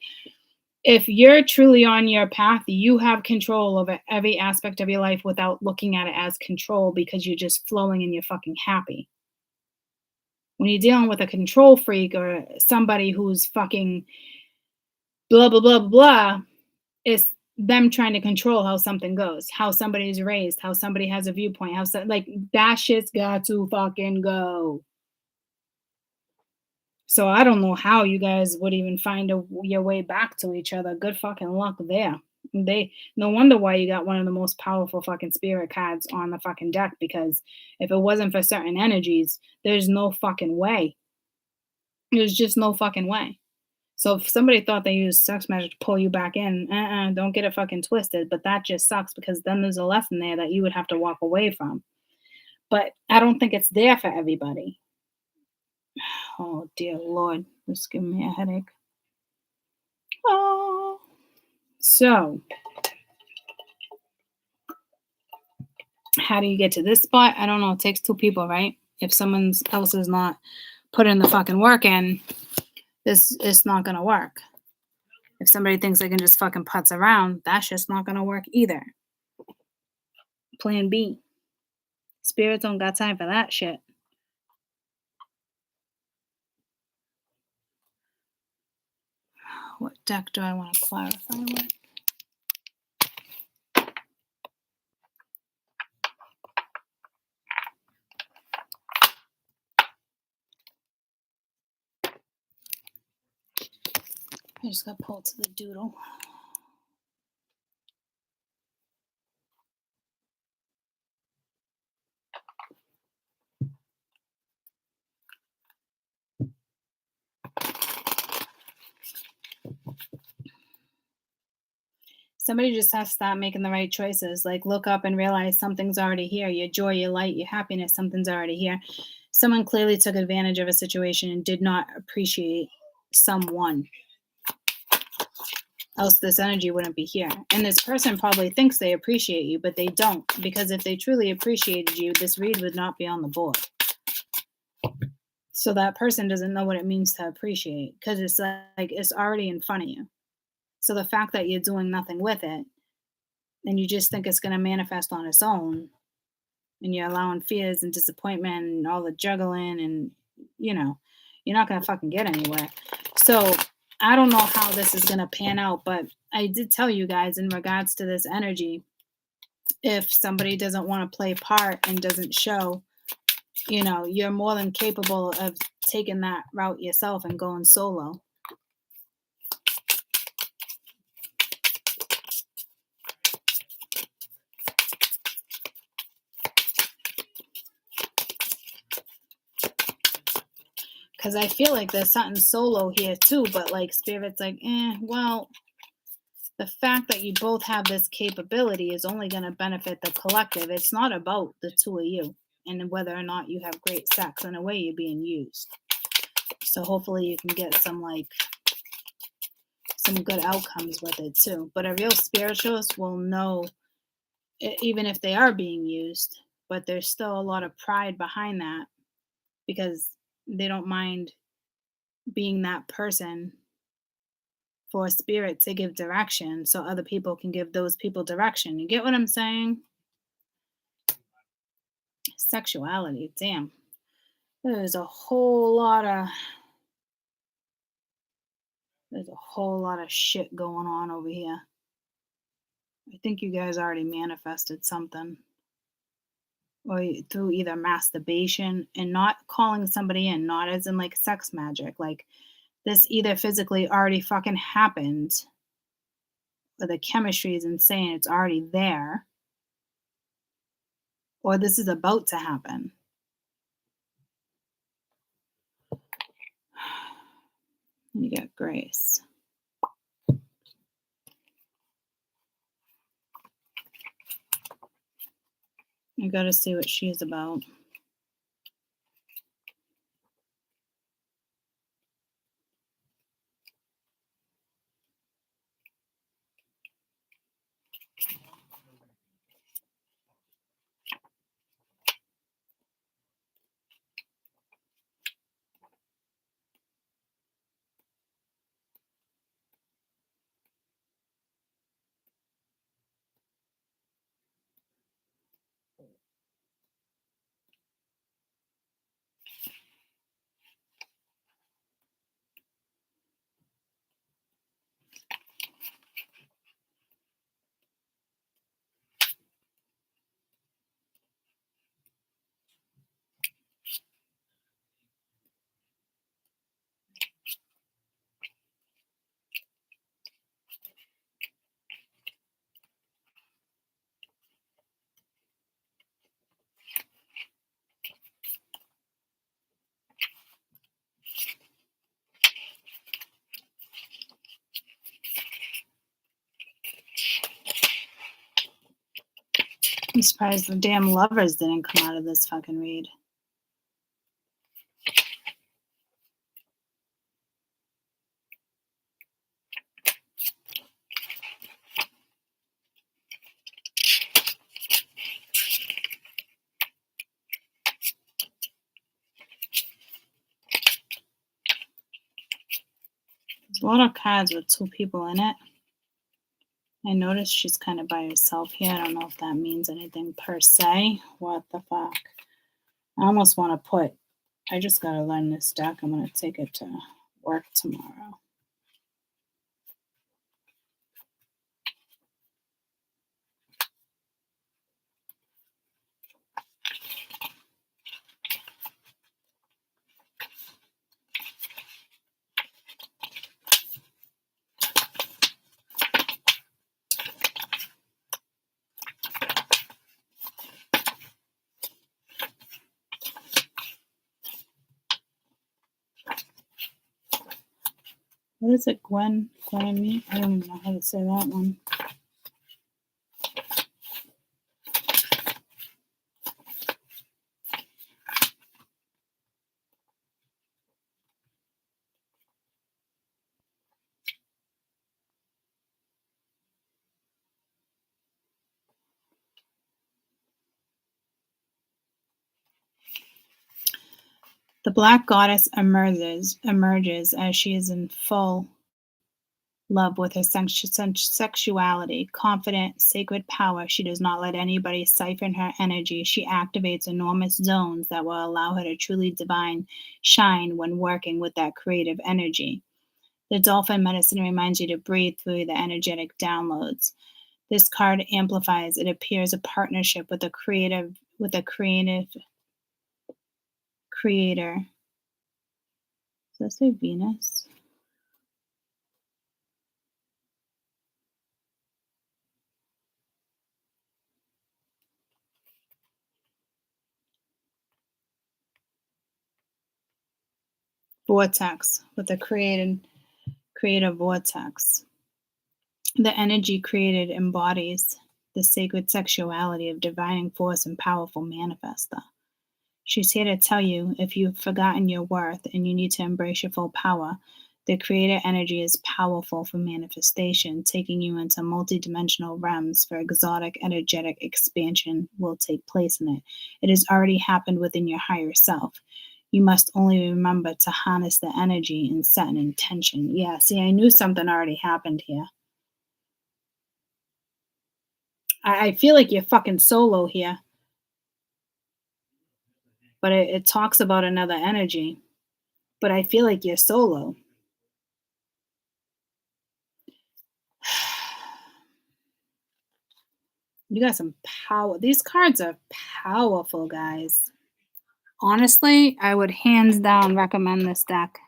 if you're truly on your path, you have control over every aspect of your life without looking at it as control because you're just flowing and you're fucking happy. When you're dealing with a control freak or somebody who's fucking blah blah blah blah blah, it's them trying to control how something goes, how somebody's raised, how somebody has a viewpoint, like that shit's got to fucking go. So I don't know how you guys would even find your way back to each other. Good fucking luck there. No wonder why you got one of the most powerful fucking spirit cards on the fucking deck, because if it wasn't for certain energies, there's no fucking way. There's just no fucking way. So if somebody thought they used sex magic to pull you back in, don't get it fucking twisted. But that just sucks because then there's a lesson there that you would have to walk away from. But I don't think it's there for everybody. Oh dear Lord, this is giving me a headache. Oh, so how do you get to this spot? I don't know. It takes two people, right? If someone else is not putting the fucking work in, this is not gonna work. If somebody thinks they can just fucking putz around, that's just not gonna work either. Plan B. Spirits don't got time for that shit. What deck do I want to clarify with? I just got pulled to the doodle. Somebody just has to stop making the right choices. Like, look up and realize something's already here. Your joy, your light, your happiness, something's already here. Someone clearly took advantage of a situation and did not appreciate someone. Else this energy wouldn't be here. And this person probably thinks they appreciate you, but they don't. Because if they truly appreciated you, this read would not be on the board. So that person doesn't know what it means to appreciate, because it's like it's already in front of you. So the fact that you're doing nothing with it, and you just think it's going to manifest on its own, and you're allowing fears and disappointment and all the juggling, and you're not going to fucking get anywhere. So I don't know how this is going to pan out, but I did tell you guys in regards to this energy, if somebody doesn't want to play part and doesn't show, you're more than capable of taking that route yourself and going solo. Because I feel like there's something solo here too, but like Spirit's like, well, the fact that you both have this capability is only going to benefit the collective. It's not about the two of you and whether or not you have great sex. In a way, you're being used. So hopefully you can get some good outcomes with it too. But a real spiritualist will know, even if they are being used, but there's still a lot of pride behind that, because they don't mind being that person for a spirit to give direction so other people can give those people direction. You get what I'm saying? Sexuality, damn. There's a whole lot of shit going on over here. I think you guys already manifested something. Or through either masturbation, and not calling somebody in, not as in like sex magic. Like, this either physically already fucking happened, or the chemistry is insane, it's already there, or this is about to happen. You got Grace. You got to see what she's about. I'm surprised the damn lovers didn't come out of this fucking read. There's a lot of cards with two people in it. I noticed she's kind of by herself here. I don't know if that means anything per se. What the fuck? I almost want to put, I just got to learn this deck. I'm going to take it to work tomorrow. is it? Gwen? Gwen? I don't even know how to say that one. The Black Goddess emerges as she is in full love with her sexuality, confident, sacred power. She does not let anybody siphon her energy. She activates enormous zones that will allow her to truly shine when working with that creative energy. The dolphin medicine reminds you to breathe through the energetic downloads. This card amplifies. It appears a partnership with a creative creator. Does that say Venus? Vortex, with a creative vortex. The energy created embodies the sacred sexuality of divining force and powerful manifester. She's here to tell you if you've forgotten your worth and you need to embrace your full power, the creator energy is powerful for manifestation, taking you into multidimensional realms for exotic energetic expansion will take place in it. It has already happened within your higher self. You must only remember to harness the energy and set an intention. Yeah, see, I knew something already happened here. I feel like you're fucking solo here. But it talks about another energy. But I feel like you're solo. You got some power. These cards are powerful, guys. Honestly, I would hands down recommend this deck.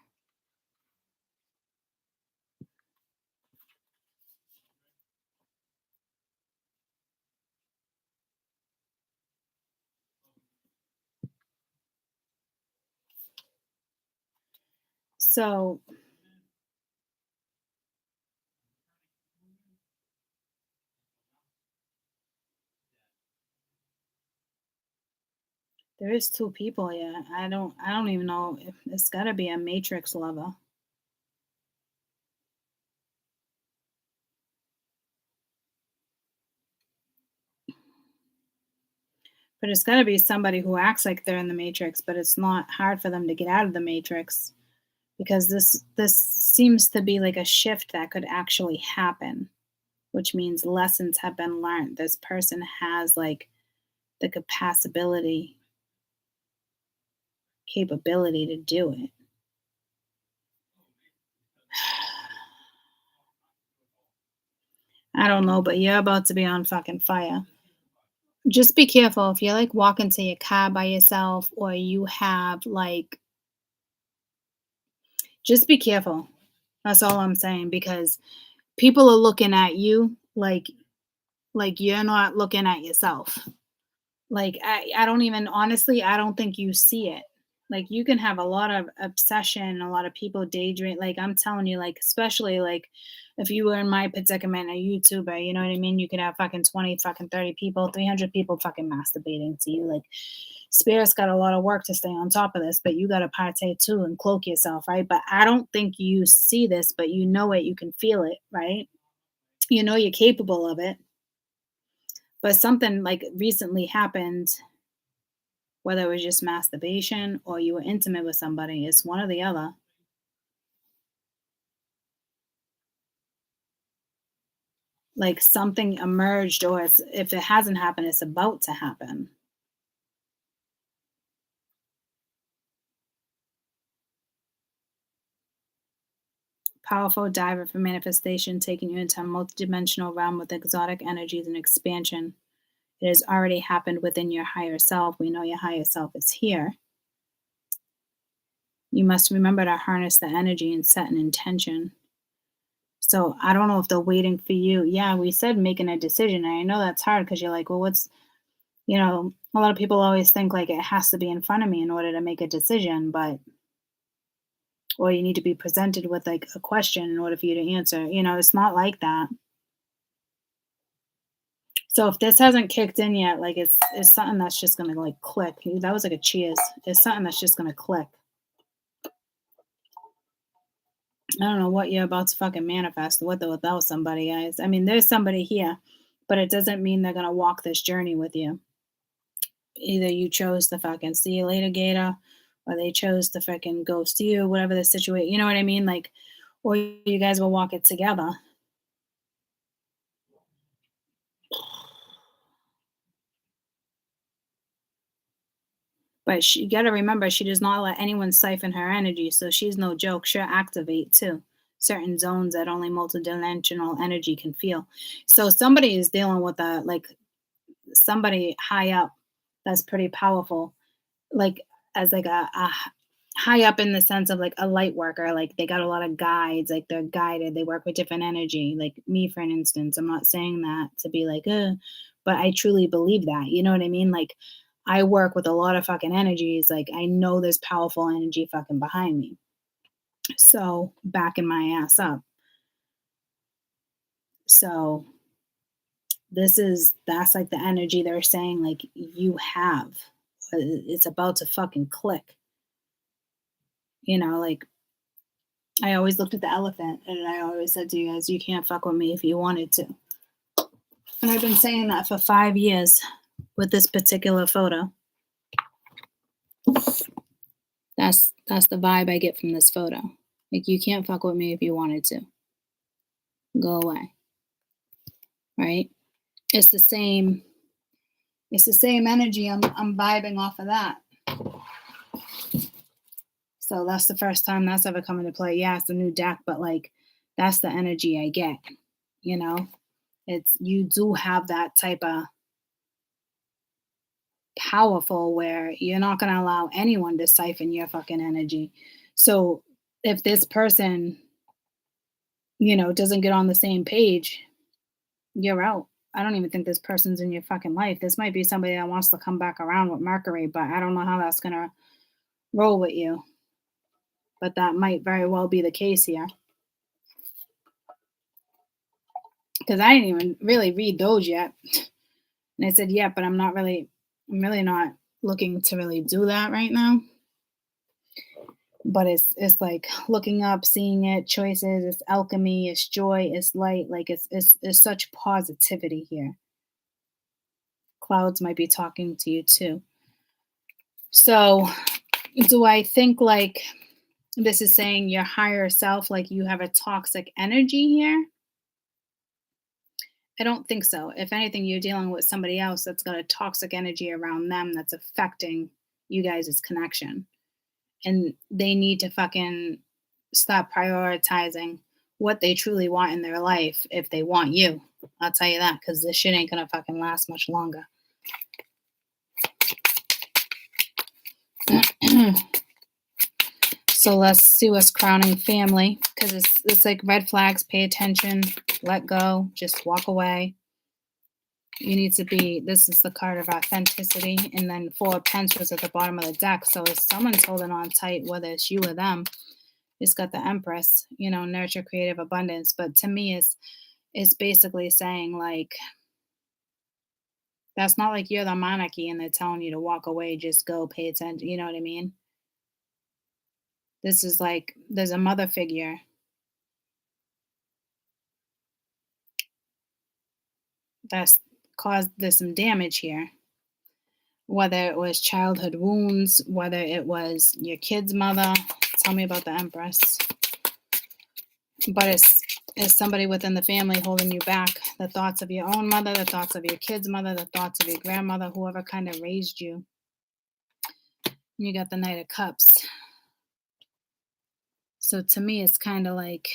So there is two people here. I don't even know if it's gotta be a matrix lover. But it's gotta be somebody who acts like they're in the matrix, but it's not hard for them to get out of the matrix because this seems to be like a shift that could actually happen, which means lessons have been learned. This person has like the capability to do it. I don't know, but you're about to be on fucking fire. Just be careful if you're like walking to your car by yourself or you have like just be careful. That's all I'm saying because people are looking at you like you're not looking at yourself. Like I don't even honestly, I don't think you see it. Like you can have a lot of obsession, a lot of people daydream. Like I'm telling you, like especially like if you were in my predicament, a YouTuber, you know what I mean? You could have fucking 20, fucking 30 people, 300 people fucking masturbating to you. Like Spirit's got a lot of work to stay on top of this, but you got to partake too and cloak yourself, right? But I don't think you see this, but you know it, you can feel it, right? You know you're capable of it. But something like recently happened, whether it was just masturbation or you were intimate with somebody, it's one or the other. Like something emerged, or it's, if it hasn't happened, it's about to happen. Powerful diver for manifestation, taking you into a multidimensional realm with exotic energies and expansion. It has already happened within your higher self. We know your higher self is here. You must remember to harness the energy and set an intention. So I don't know if they're waiting for you. Yeah, we said making a decision. And I know that's hard because you're like, well, what's, a lot of people always think like it has to be in front of me in order to make a decision. But or you need to be presented with like a question in order for you to answer. It's not like that. So if this hasn't kicked in yet, like it's something that's just gonna like click. That was like a cheers. It's something that's just gonna click. I don't know what you're about to fucking manifest with or without somebody, guys. I mean, there's somebody here, but it doesn't mean they're gonna walk this journey with you. Either you chose to fucking see you later, Gator, or they chose to fucking ghost you, whatever the situation. You know what I mean? Like, or you guys will walk it together. But you got to remember, she does not let anyone siphon her energy, so she's no joke. She'll activate too certain zones that only multidimensional energy can feel. So somebody is dealing with somebody high up that's pretty powerful, like as like a high up in the sense of like a light worker. Like they got a lot of guides, like they're guided. They work with different energy. Like me, for an instance, I'm not saying that to be like, but I truly believe that. You know what I mean? Like I work with a lot of fucking energies. Like I know there's powerful energy fucking behind me. So backing my ass up. So that's like the energy they're saying like you have. It's about to fucking click. Like I always looked at the elephant and I always said to you guys, you can't fuck with me if you wanted to. And I've been saying that for 5 years with this particular photo. That's the vibe I get from this photo. Like you can't fuck with me if you wanted to. Go away. Right? It's the same energy. I'm vibing off of that. So that's the first time that's ever come into play. Yeah, it's a new deck, but like that's the energy I get. It's you do have that type of powerful where you're not going to allow anyone to siphon your fucking energy. So if this person, doesn't get on the same page, you're out. I don't even think this person's in your fucking life. This might be somebody that wants to come back around with Mercury, but I don't know how that's going to roll with you. But that might very well be the case here. Because I didn't even really read those yet. And I said, yeah, but I'm really not looking to really do that right now. But it's like looking up, seeing it, choices, it's alchemy, it's joy, it's light, like it's such positivity here. Clouds might be talking to you too. So do I think like this is saying your higher self, like you have a toxic energy here? I don't think so. If anything, you're dealing with somebody else that's got a toxic energy around them that's affecting you guys' connection. And they need to fucking stop prioritizing what they truly want in their life if they want you. I'll tell you that, because this shit ain't gonna fucking last much longer. So let's see what's crowning family, because it's like red flags. Pay attention, let go, just walk away. You need to be, this is the card of authenticity, and then 4 of Pentacles at the bottom of the deck. So if someone's holding on tight, whether it's you or them, it's got the Empress, nurture creative abundance. But to me, it's basically saying like, that's not like you're the monarchy and they're telling you to walk away, just go, pay attention. You know what I mean? This is like, there's a mother figure that's caused there's some damage here. Whether it was childhood wounds, whether it was your kid's mother. Tell me about the Empress. But it's somebody within the family holding you back. The thoughts of your own mother, the thoughts of your kid's mother, the thoughts of your grandmother, whoever kind of raised you. You got the Knight of Cups. So to me, it's kind of like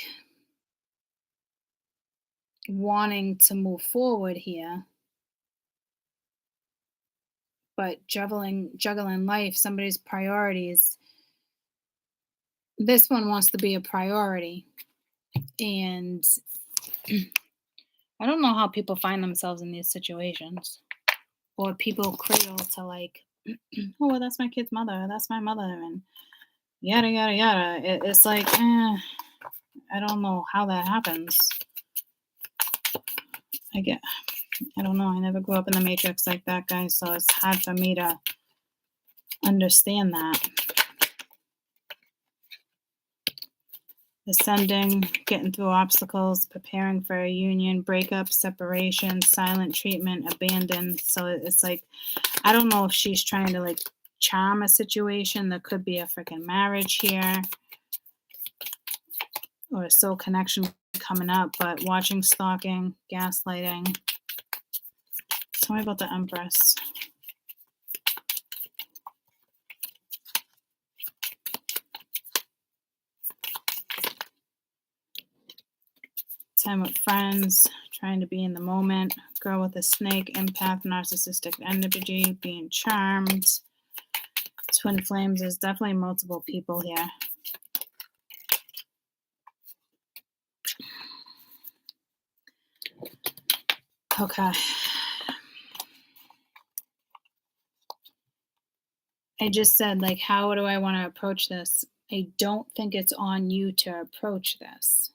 wanting to move forward here, but juggling life, somebody's priorities. This one wants to be a priority. And I don't know how people find themselves in these situations. Or people cradle to like, oh, well, that's my kid's mother. That's my mother. And yada yada yada. It's like, I don't know how that happens. I get, I don't know. I never grew up in the matrix like that, guys, so it's hard for me to understand that. Ascending, getting through obstacles, preparing for a union, breakup, separation, silent treatment, abandon. So it's like, I don't know if she's trying to like charm a situation. There could be a freaking marriage here or a soul connection coming up, but watching, stalking, gaslighting. Tell me about the Empress. Time with friends, trying to be in the moment, girl with a snake, empath, narcissistic energy, being charmed, twin flames. There's definitely multiple people here. Okay. I just said, like, how do I want to approach this? I don't think it's on you to approach this.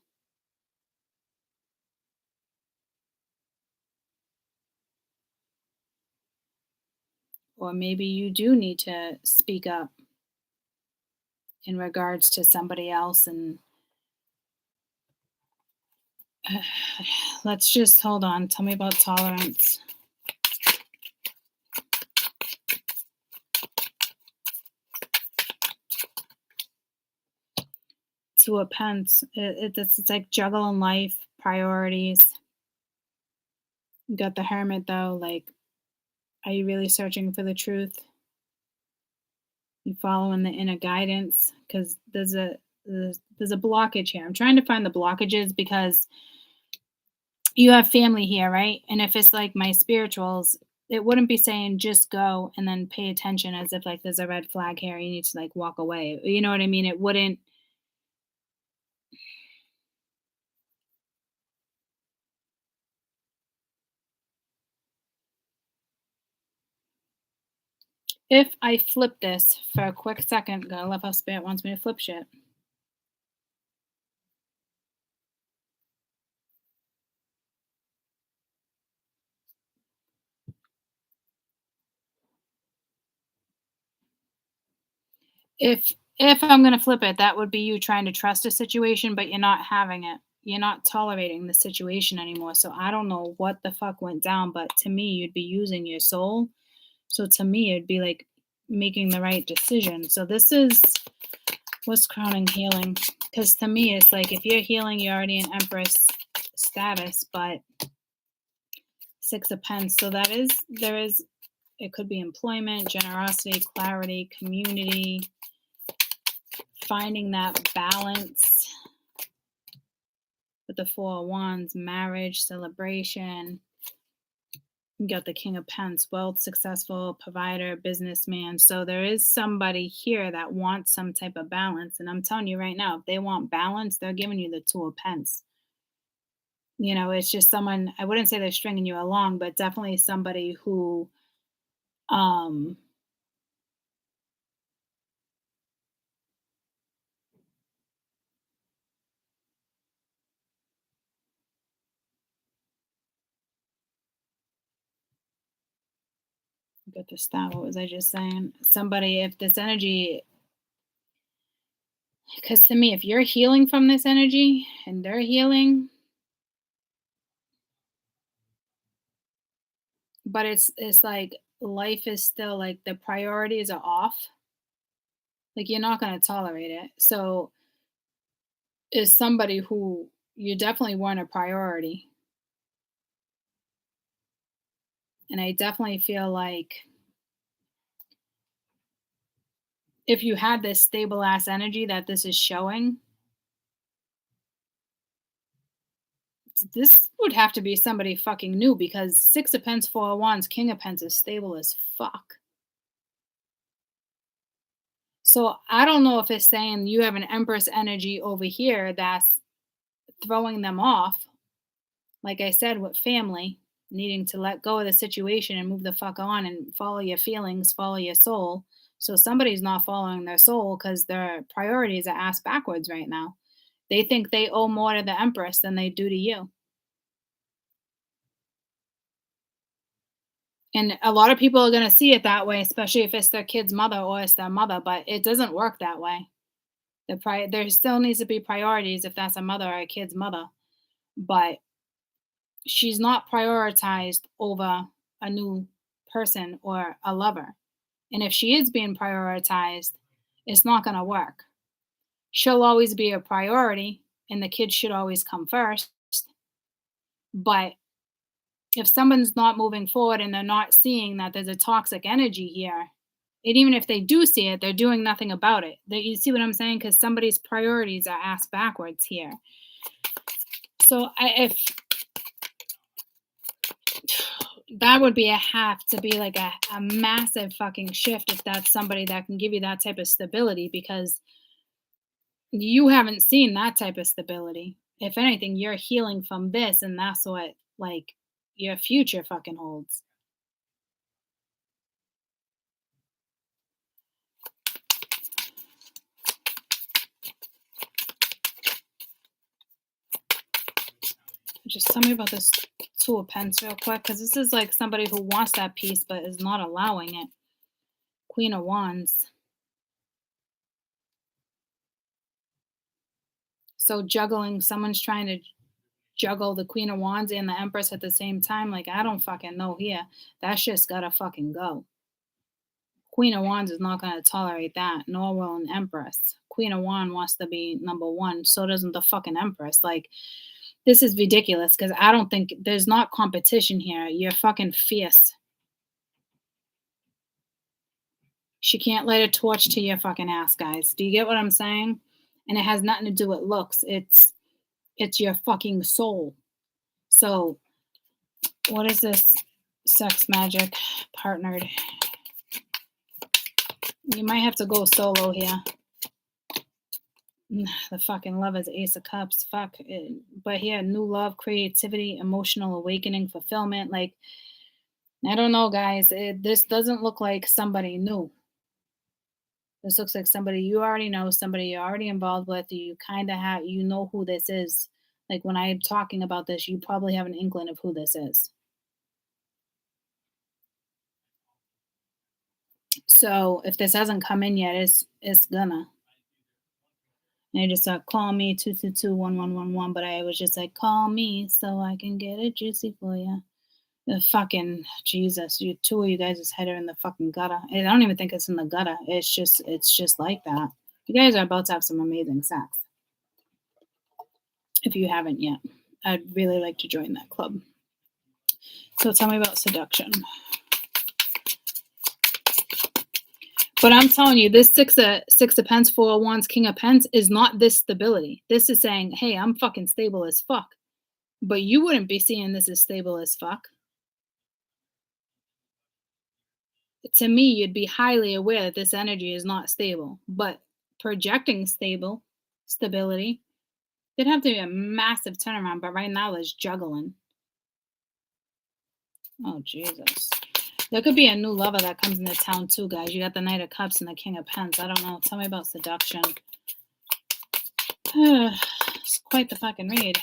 Or maybe you do need to speak up in regards to somebody else. And let's just hold on. Tell me about tolerance. Two of Pence. It's like juggling life, priorities. You got the Hermit, though. Like, are you really searching for the truth? You following the inner guidance? Because there's a blockage here. I'm trying to find the blockages because you have family here, right? And if it's like my spirituals, it wouldn't be saying just go and then pay attention as if like there's a red flag here. You need to like walk away. You know what I mean? It wouldn't. If I flip this for a quick second, gotta love how Spirit wants me to flip shit. If I'm gonna flip it, that would be you trying to trust a situation, but you're not having it. You're not tolerating the situation anymore. So I don't know what the fuck went down, but to me, you'd be using your soul. So to me, it'd be like making the right decision. So this is what's crowning healing. Because to me, it's like if you're healing, you're already in Empress status, but Six of Pence. So there is, it could be employment, generosity, clarity, community, finding that balance with the Four of Wands, marriage, celebration. You got the King of Pence, wealth, successful, provider, businessman. So there is somebody here that wants some type of balance. And I'm telling you right now, if they want balance, they're giving you the Two of Pence. You know, it's just someone, I wouldn't say they're stringing you along, but definitely somebody who um got the Star. What was I just saying? Somebody, if this energy, because to me, if you're healing from this energy and they're healing, but it's like life is still like the priorities are off. Like you're not going to tolerate it. So is somebody who you definitely weren't a priority. And I definitely feel like if you had this stable ass energy that this is showing, this would have to be somebody fucking new because Six of Pence, Four of Wands, King of Pence is stable as fuck. So I don't know if it's saying you have an Empress energy over here that's throwing them off. Like I said, with family, needing to let go of the situation and move the fuck on and follow your feelings, follow your soul. So somebody's not following their soul because their priorities are ass backwards right now. They think they owe more to the Empress than they do to you. And a lot of people are going to see it that way, especially if it's their kid's mother or it's their mother, but it doesn't work that way. There still needs to be priorities if that's a mother or a kid's mother, but she's not prioritized over a new person or a lover. And if she is being prioritized, it's not going to work. She'll always be a priority and the kid should always come first. But if someone's not moving forward and they're not seeing that there's a toxic energy here, and even if they do see it, they're doing nothing about it. You see what I'm saying? Because somebody's priorities are ass backwards here. So if that would have to be like a massive fucking shift if that's somebody that can give you that type of stability, because you haven't seen that type of stability. If anything, you're healing from this, and that's what like your future fucking holds. Just tell me about this Two of Pence real quick, because this is like somebody who wants that peace but is not allowing it. Queen of Wands. So juggling, someone's trying to juggle the Queen of Wands and the Empress at the same time. Like, I don't fucking know here. That shit's gotta fucking go. Queen of Wands is not gonna tolerate that, nor will an Empress. Queen of Wands wants to be number one, so doesn't the fucking Empress. Like, this is ridiculous because I don't think there's not competition here. You're fucking fierce. She can't light a torch to your fucking ass, guys. Do you get what I'm saying? And it has nothing to do with looks. It's your fucking soul. So, what is this sex magic partnered? You might have to go solo here. The fucking Lovers, Ace of Cups. Fuck. But here, new love, creativity, emotional awakening, fulfillment. Like, I don't know, guys. This doesn't look like somebody new. This looks like somebody you already know, somebody you're already involved with. You kind of have, you know who this is. Like, when I'm talking about this, you probably have an inkling of who this is. So if this hasn't come in yet, it's gonna. And I just thought, call me 222-1111, but I was just like, call me so I can get it juicy for you. The fucking Jesus, you two of you guys' head are in the fucking gutter. I don't even think it's in the gutter. It's just like that. You guys are about to have some amazing sex. If you haven't yet, I'd really like to join that club. So tell me about seduction. But I'm telling you, this six of Pence, Four of Wands, King of Pence is not this stability. This is saying, hey, I'm fucking stable as fuck. But you wouldn't be seeing this as stable as fuck. To me, you'd be highly aware that this energy is not stable. But projecting stability, there'd have to be a massive turnaround. But right now, there's juggling. Oh, Jesus. There could be a new lover that comes into town too, guys. You got the Knight of Cups and the King of Pence. I don't know. Tell me about seduction. It's quite the fucking read.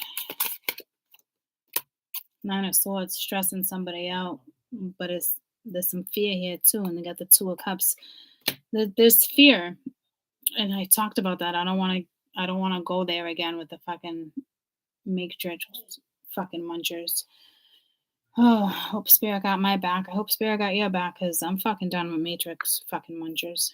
Nine of Swords, stressing somebody out. But there's some fear here too. And they got the Two of Cups. There's fear. And I talked about that. I don't want to go there again with the fucking matrix fucking munchers. Oh, I hope Spirit got my back. I hope Spirit got your back, because I'm fucking done with Matrix fucking munchers.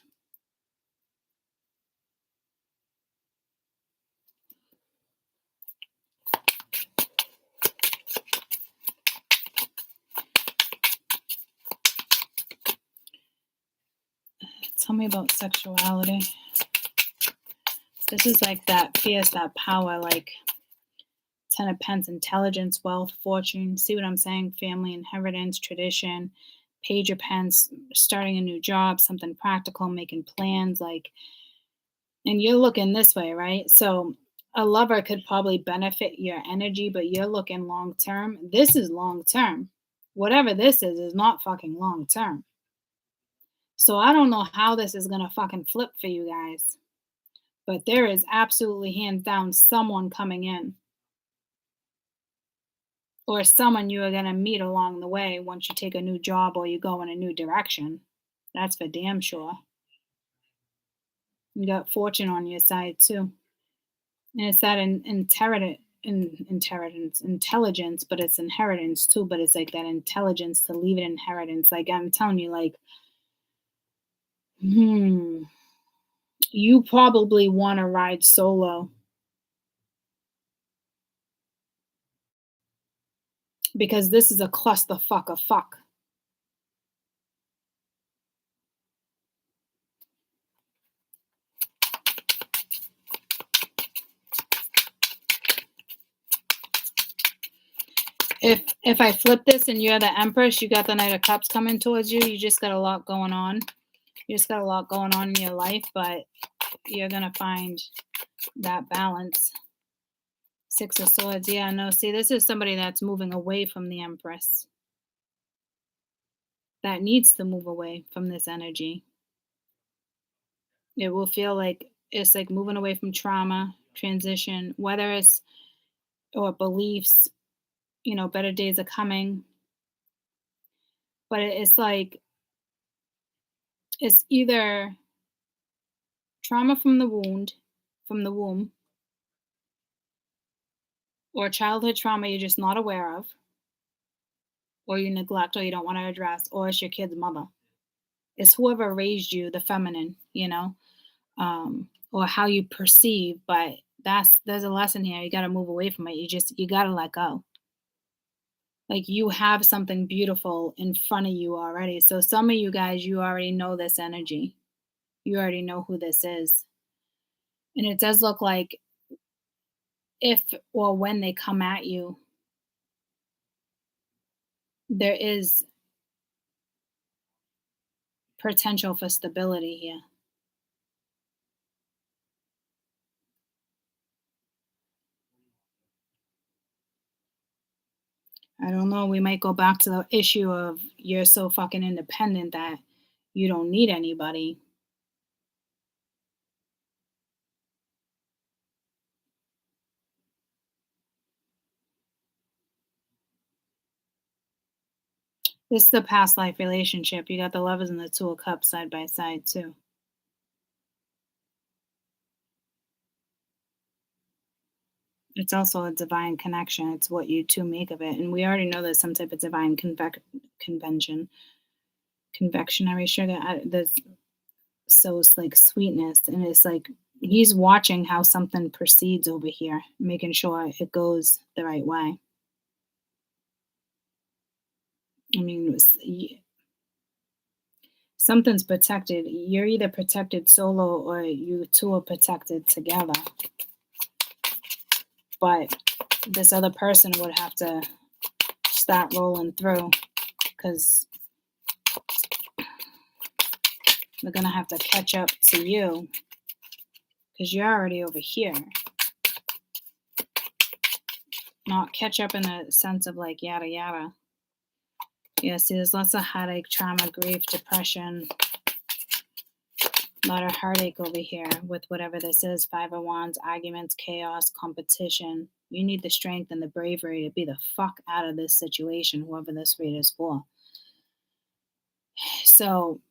Tell me about sexuality. This is like that fierce, that power, like Ten of Pence, intelligence, wealth, fortune. See what I'm saying? Family, inheritance, tradition. Page of Pence, starting a new job, something practical, making plans, like, and you're looking this way, right? So a lover could probably benefit your energy, but you're looking long term. This is long term. Whatever this is not fucking long term. So I don't know how this is gonna fucking flip for you guys, but there is absolutely hands down someone coming in or someone you are gonna meet along the way once you take a new job or you go in a new direction. That's for damn sure. You got fortune on your side too. And it's that intelligence, but it's inheritance too. But it's like that intelligence to leave it inheritance. Like I'm telling you, like, hmm, you probably want to ride solo because this is a clusterfuck of fuck. If I flip this and you're the Empress, you got the Knight of Cups coming towards you. You just got a lot going on. You just got a lot going on in your life, but you're gonna find that balance. Six of Swords. Yeah, no, see, this is somebody that's moving away from the Empress. That needs to move away from this energy. It will feel like it's like moving away from trauma, transition, whether it's or beliefs, better days are coming. But it's like it's either trauma from the wound, from the womb, or childhood trauma you're just not aware of, or you neglect, or you don't want to address, or it's your kid's mother. It's whoever raised you, the feminine, or how you perceive. But there's a lesson here. You got to move away from it. You got to let go. Like you have something beautiful in front of you already. So some of you guys, you already know this energy. You already know who this is. And it does look like if or when they come at you, there is potential for stability here. I don't know. We might go back to the issue of you're so fucking independent that you don't need anybody. This is a past life relationship. You got the lovers and the two of cups side by side too. It's also a divine connection. It's what you two make of it. And we already know there's some type of divine convention, convectionary sugar. There's so it's like sweetness. And it's like he's watching how something proceeds over here, making sure it goes the right way. I mean, something's protected. You're either protected solo or you two are protected together. But this other person would have to start rolling through because they're going to have to catch up to you because you're already over here. Not catch up in the sense of like yada yada. Yeah, see, there's lots of heartache, trauma, grief, depression. A lot of heartache over here with whatever this is. Five of Wands, arguments, chaos, competition. You need the strength and the bravery to be the fuck out of this situation, whoever this read is for. So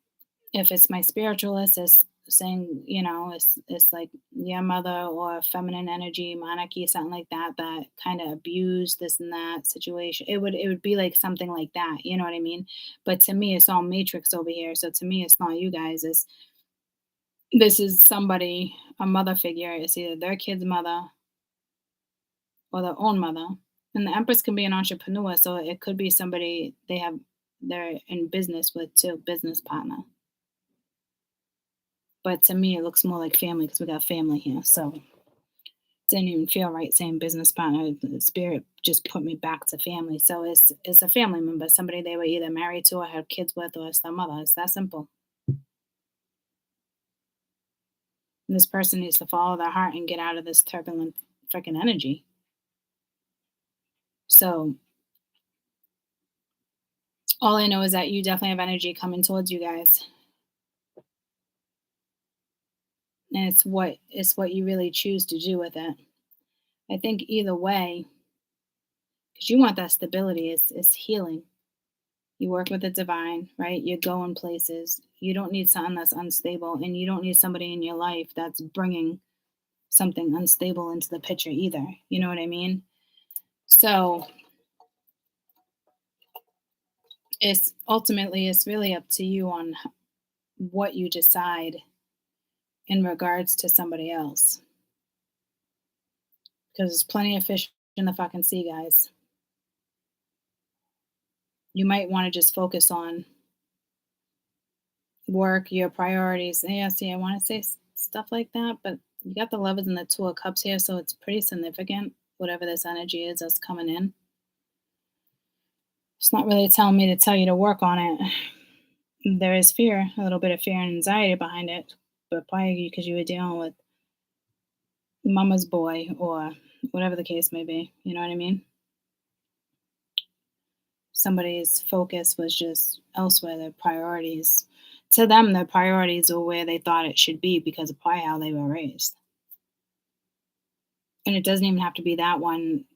if it's my spiritualist is saying, it's like your mother or feminine energy, monarchy, something like that, that kind of abused this and that situation. It would be like something like that, you know what I mean? But to me, it's all matrix over here. So to me, it's not you guys. This is somebody, a mother figure. It's either their kid's mother or their own mother. And the Empress can be an entrepreneur, so it could be somebody they're in business with too, business partner. But to me, it looks more like family because we got family here. So it didn't even feel right saying business partner. The spirit just put me back to family. So it's a family member, somebody they were either married to or had kids with, or it's their mother. It's that simple. And this person needs to follow their heart and get out of this turbulent freaking energy. So all I know is that you definitely have energy coming towards you guys. And it's what you really choose to do with it. I think either way, because you want that stability, it's healing. You work with the divine, right? You're going places. You don't need something that's unstable, and you don't need somebody in your life that's bringing something unstable into the picture either. You know what I mean? So it's really up to you on what you decide in regards to somebody else. Because there's plenty of fish in the fucking sea, guys. You might want to just focus on work, your priorities. Yeah, see, I want to say stuff like that, but you got the lovers and the two of cups here, so it's pretty significant, whatever this energy is that's coming in. It's not really telling me to tell you to work on it. There is fear, a little bit of fear and anxiety behind it, but probably because you were dealing with mama's boy or whatever the case may be. You know what I mean? Somebody's focus was just elsewhere. Their priorities, to them, their priorities were where they thought it should be because of probably how they were raised. And it doesn't even have to be that one,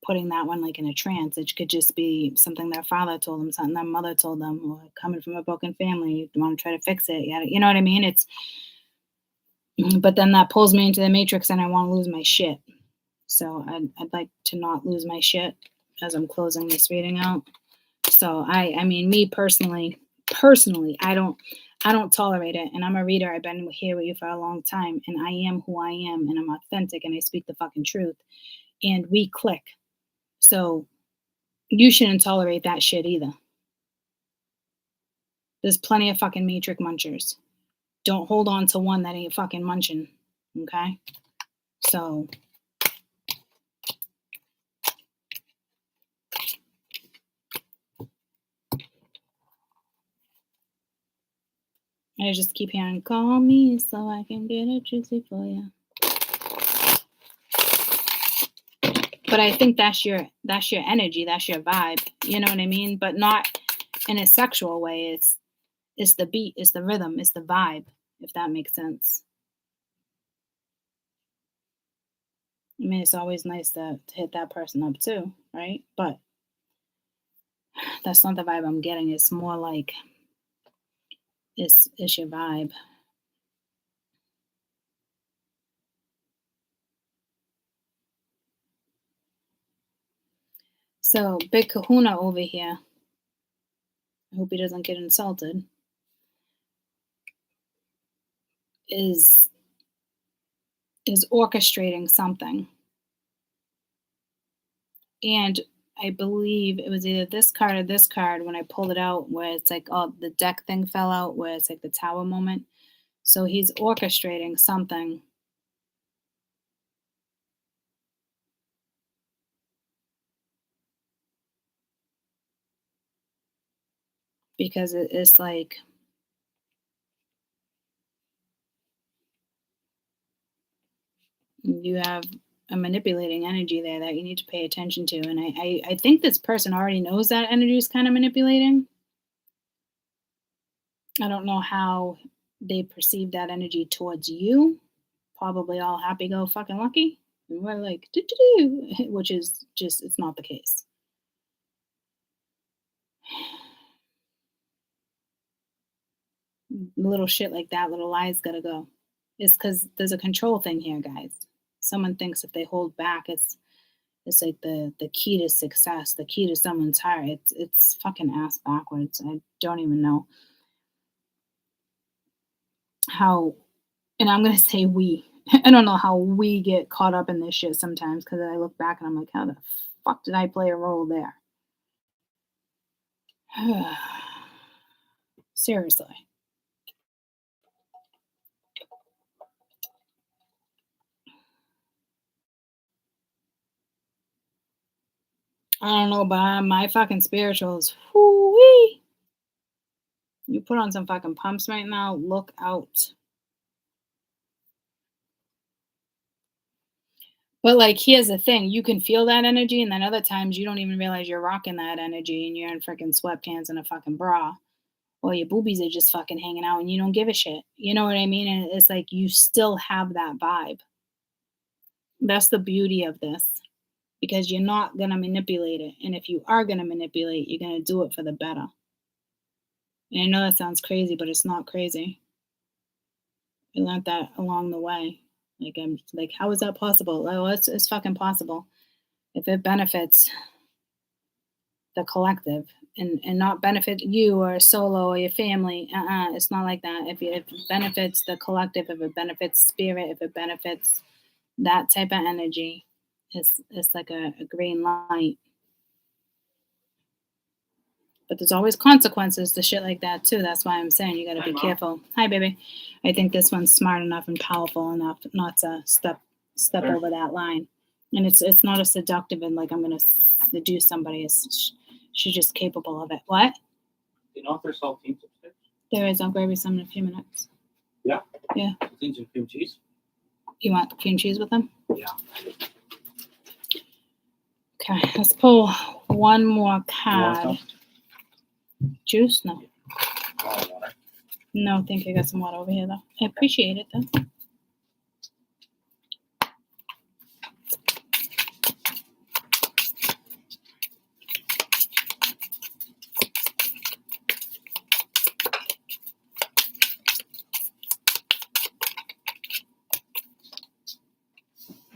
putting that one like in a trance. It could just be something their father told them, something their mother told them, or coming from a broken family, you want to try to fix it. Yeah, you know what I mean? But then that pulls me into the matrix and I want to lose my shit. So I'd like to not lose my shit as I'm closing this reading out. So I mean, me personally, I don't tolerate it. And I'm a reader. I've been here with you for a long time, and I am who I am, and I'm authentic, and I speak the fucking truth. And we click. So you shouldn't tolerate that shit either. There's plenty of fucking matrix munchers. Don't hold on to one that ain't fucking munching. Okay? So I just keep hearing, call me so I can get it juicy for you. But I think that's your energy, that's your vibe. You know what I mean? But not in a sexual way. It's the beat, it's the rhythm, it's the vibe, if that makes sense. I mean, it's always nice to hit that person up too, right? But that's not the vibe I'm getting. It's more like it's your vibe. So Big Kahuna over here. I hope he doesn't get insulted. Is orchestrating something. And I believe it was either this card or this card when I pulled it out, where it's like, oh, the deck thing fell out, where it's like the tower moment. So he's orchestrating something. Because it's like, you have a manipulating energy there that you need to pay attention to. And I think this person already knows that energy is kind of manipulating. I don't know how they perceive that energy towards you. Probably all happy go fucking lucky. And we're like, do, which is just, it's not the case. Little shit like that, little lies gotta go. It's because there's a control thing here, guys. Someone thinks if they hold back, it's like the key to success, the key to someone's heart. It's fucking ass backwards. I don't even know how, and I'm gonna say we. I don't know how we get caught up in this shit sometimes, because I look back and I'm like, how the fuck did I play a role there? Seriously. I don't know, but my fucking spirituals, whoo-wee. You put on some fucking pumps right now, look out. But like, here's the thing, you can feel that energy, and then other times you don't even realize you're rocking that energy and you're in freaking sweatpants and a fucking bra. or your boobies are just fucking hanging out and you don't give a shit. You know what I mean? And it's like you still have that vibe. That's the beauty of this because you're not going to manipulate it. And if you are going to manipulate, you're going to do it for the better. And I know that sounds crazy, but it's not crazy. I learned that along the way. Like, I'm like, how is that possible? Oh, it's fucking possible. If it benefits the collective and not benefit you or solo or your family, it's not like that. If it benefits the collective, if it benefits spirit, if it benefits that type of energy, it's like a green light. But there's always consequences to shit like that too. That's why I'm saying you got to be careful. Hi, baby. I think this one's smart enough and powerful enough not to step over that line. And it's not a seductive and like I'm gonna seduce somebody. She's just capable of it. What? You know if there's saltines upstairs? There is. I'll grab you some in a few minutes. Yeah. Yeah. Saltines and cream cheese. You want cream cheese with them? Yeah. Okay. Let's pull one more card. Juice? No. Water. No, thank you. I got some water over here, though. I appreciate it, though.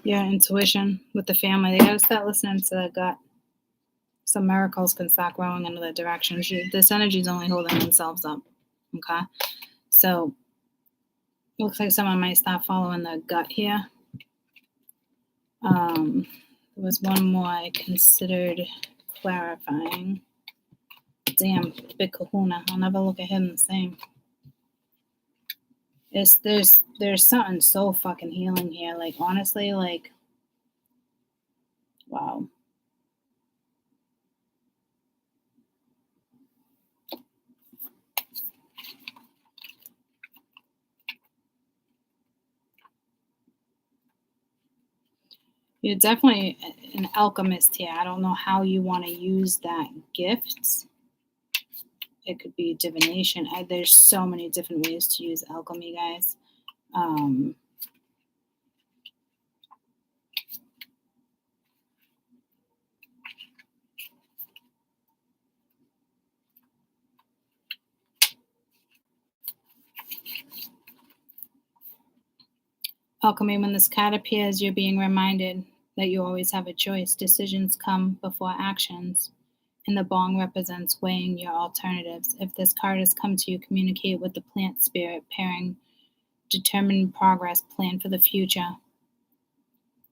Yeah, intuition with the family. They got to start listening to the gut. Some miracles can start growing in other directions. This energy is only holding themselves up. Okay? So, it looks like someone might start following the gut here. There was one more I considered clarifying. Damn, big kahuna. I'll never look at him the same. There's something so fucking healing here. Like, honestly, like, wow. You're definitely an alchemist here. I don't know how you want to use that gift. It could be divination. There's so many different ways to use alchemy, guys. Alchemy, when this card appears, you're being reminded that you always have a choice. Decisions come before actions, and the bong represents weighing your alternatives. If this card has come to you, communicate with the plant spirit, pairing determined progress, plan for the future,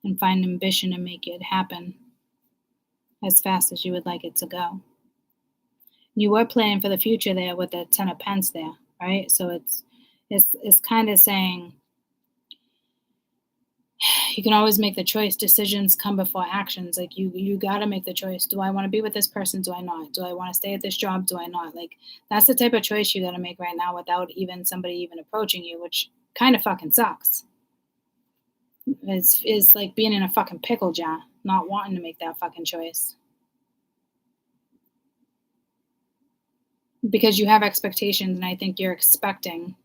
and find ambition and make it happen as fast as you would like it to go. You were planning for the future there with the 10 of Pence there, right? So it's kind of saying you can always make the choice. Decisions come before actions. Like you got to make the choice. Do I want to be with this person? Do I not? Do I want to stay at this job? Do I not? Like that's the type of choice you got to make right now without even somebody even approaching you, which kind of fucking sucks. It's like being in a fucking pickle jar, not wanting to make that fucking choice. Because you have expectations, and I think you're expecting.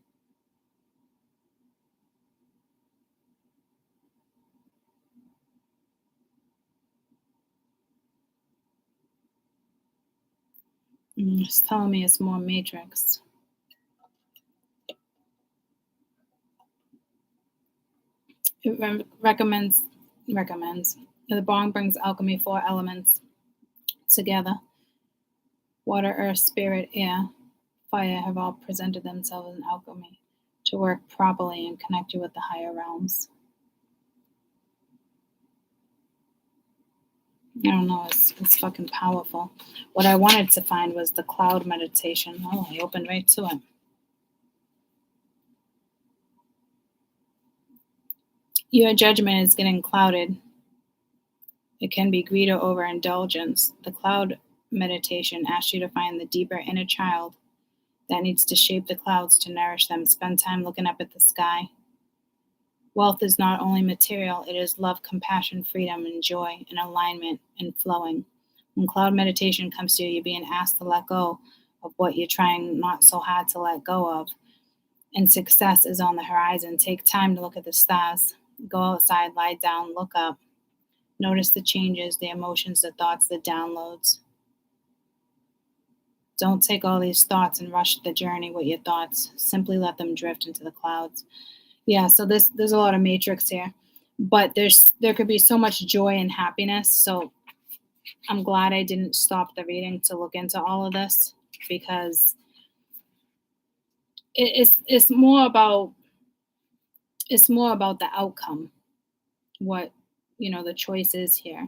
It's telling me it's more matrix. It recommends. The bong brings alchemy, 4 elements together. Water, earth, spirit, air, fire have all presented themselves in alchemy to work properly and connect you with the higher realms. I don't know, it's fucking powerful. What I wanted to find was the cloud meditation. Oh, I opened right to it. Your judgment is getting clouded. It can be greed or overindulgence. The cloud meditation asks you to find the deeper inner child that needs to shape the clouds to nourish them. Spend time looking up at the sky. Wealth is not only material, it is love, compassion, freedom, and joy, and alignment and flowing. When cloud meditation comes to you, you're being asked to let go of what you're trying not so hard to let go of. And success is on the horizon. Take time to look at the stars. Go outside, lie down, look up. Notice the changes, the emotions, the thoughts, the downloads. Don't take all these thoughts and rush the journey with your thoughts. Simply let them drift into the clouds. Yeah, so there's a lot of matrix here. But there could be so much joy and happiness. So I'm glad I didn't stop the reading to look into all of this, because it's more about the outcome, what the choice is here.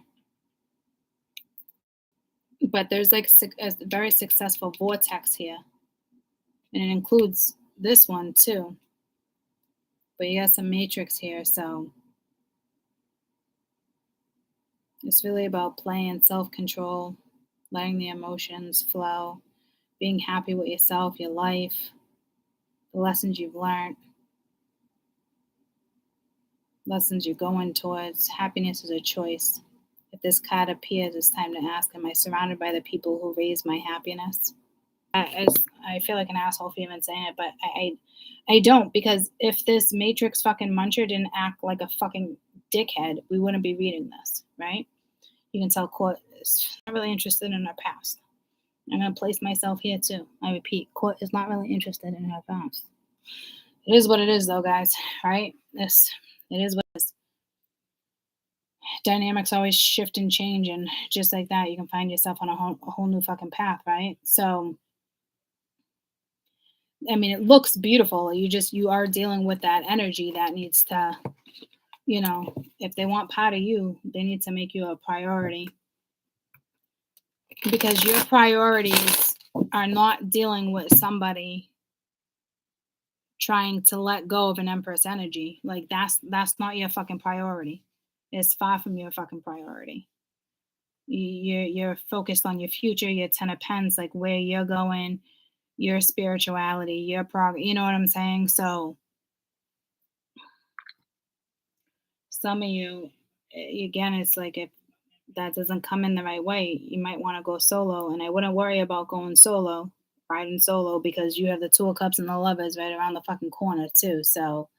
But there's like a very successful vortex here, and it includes this one too. But you got some matrix here, so it's really about playing self-control, letting the emotions flow, being happy with yourself, your life, the lessons you've learned, lessons you're going towards. Happiness is a choice. If this card appears, it's time to ask, am I surrounded by the people who raise my happiness? I feel like an asshole for even saying it, but I don't, because if this matrix fucking muncher didn't act like a fucking dickhead, we wouldn't be reading this, right? You can tell Court is not really interested in her past. I'm going to place myself here too. I repeat, Court is not really interested in her past. It is what it is, though, guys, right? It is what it is. Dynamics always shift and change, and just like that, you can find yourself on a whole new fucking path, right? So, I mean, it looks beautiful. You are dealing with that energy that needs to, if they want part of you, they need to make you a priority, because your priorities are not dealing with somebody trying to let go of an Empress energy. Like that's not your fucking priority. It's far from your fucking priority. You're focused on your future, your 10 of Pens, like where you're going, your spirituality, your progress. You know what I'm saying? So some of you, again, it's like if that doesn't come in the right way, you might want to go solo. And I wouldn't worry about going solo, riding solo, because you have the Two of Cups and the Lovers right around the fucking corner too. So,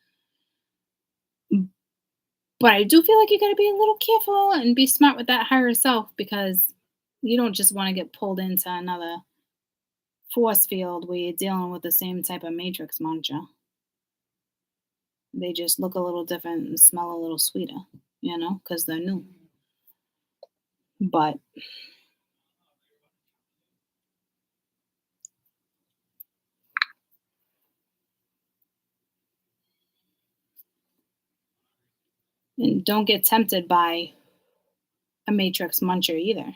but I do feel like you got to be a little careful and be smart with that higher self, because you don't just want to get pulled into another force field where you're dealing with the same type of matrix mantra. They just look a little different and smell a little sweeter, because they're new. But and don't get tempted by a matrix muncher either,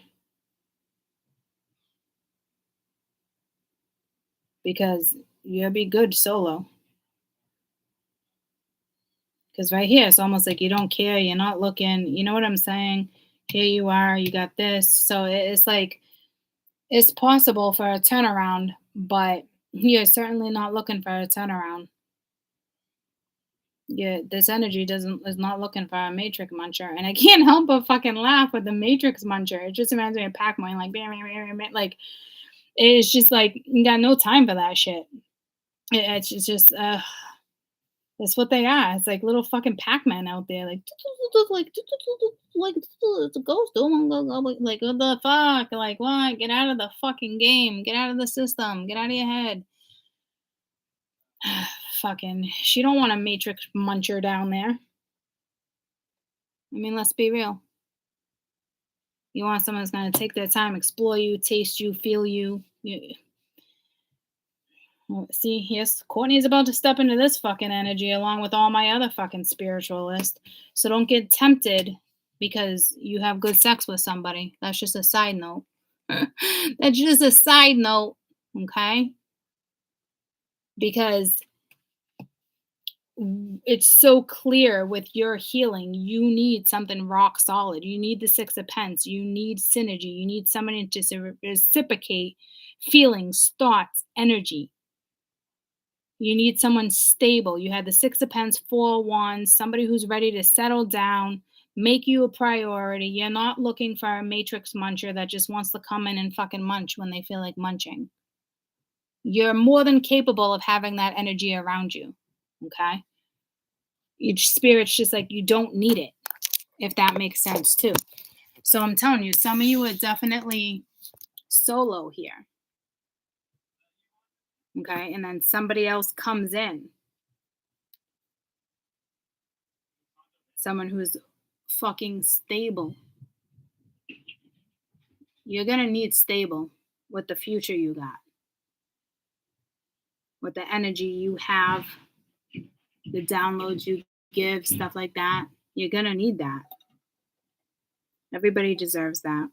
because you'll be good solo. Because right here, it's almost like you don't care. You're not looking. You know what I'm saying? Here you are. You got this. So it's like it's possible for a turnaround, but you're certainly not looking for a turnaround. Yeah, this energy is not looking for a matrix muncher, and I can't help but fucking laugh with the matrix muncher. It just reminds me of Pac-Man, like it's just like you got no time for that shit. It's just that's what they are. It's like little fucking Pac-Man out there, like it's a ghost. Like what the fuck? Like what? Get out of the fucking game. Get out of the system. Get out of your head. Fucking, she don't want a matrix muncher down there. I mean, let's be real. You want someone that's gonna take their time, explore you, taste you, feel you. See, yes, Courtney's about to step into this fucking energy along with all my other fucking spiritualists. So don't get tempted because you have good sex with somebody. That's just a side note. That's just a side note, okay? Because it's so clear with your healing, you need something rock solid. You need the Six of Pence. You need synergy. You need somebody to reciprocate feelings, thoughts, energy. You need someone stable. You had the Six of Pence, Four of Wands, somebody who's ready to settle down, make you a priority. You're not looking for a matrix muncher that just wants to come in and fucking munch when they feel like munching. You're more than capable of having that energy around you. Okay? Your spirit's just like, you don't need it, if that makes sense too. So I'm telling you, some of you are definitely solo here. Okay? And then somebody else comes in. Someone who's fucking stable. You're going to need stable with the future you got. With the energy you have, the downloads you give, stuff like that. You're going to need that. Everybody deserves that.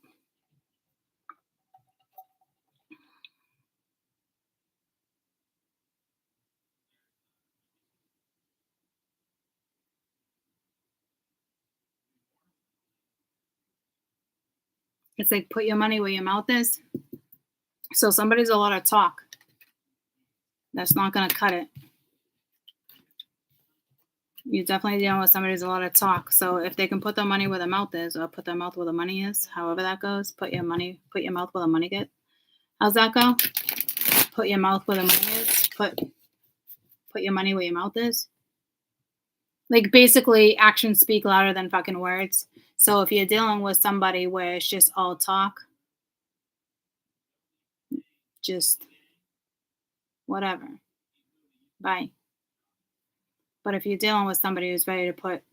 It's like, put your money where your mouth is. So somebody's a lot of talk. That's not going to cut it. You're definitely dealing with somebody who's a lot of talk. So if they can put their money where their mouth is, or put their mouth where the money is, however that goes, put your mouth where the money gets. How's that go? Put your mouth where the money is. Put your money where your mouth is. Like, basically, actions speak louder than fucking words. So if you're dealing with somebody where it's just all talk, just whatever. Bye. But if you're dealing with somebody who's ready to put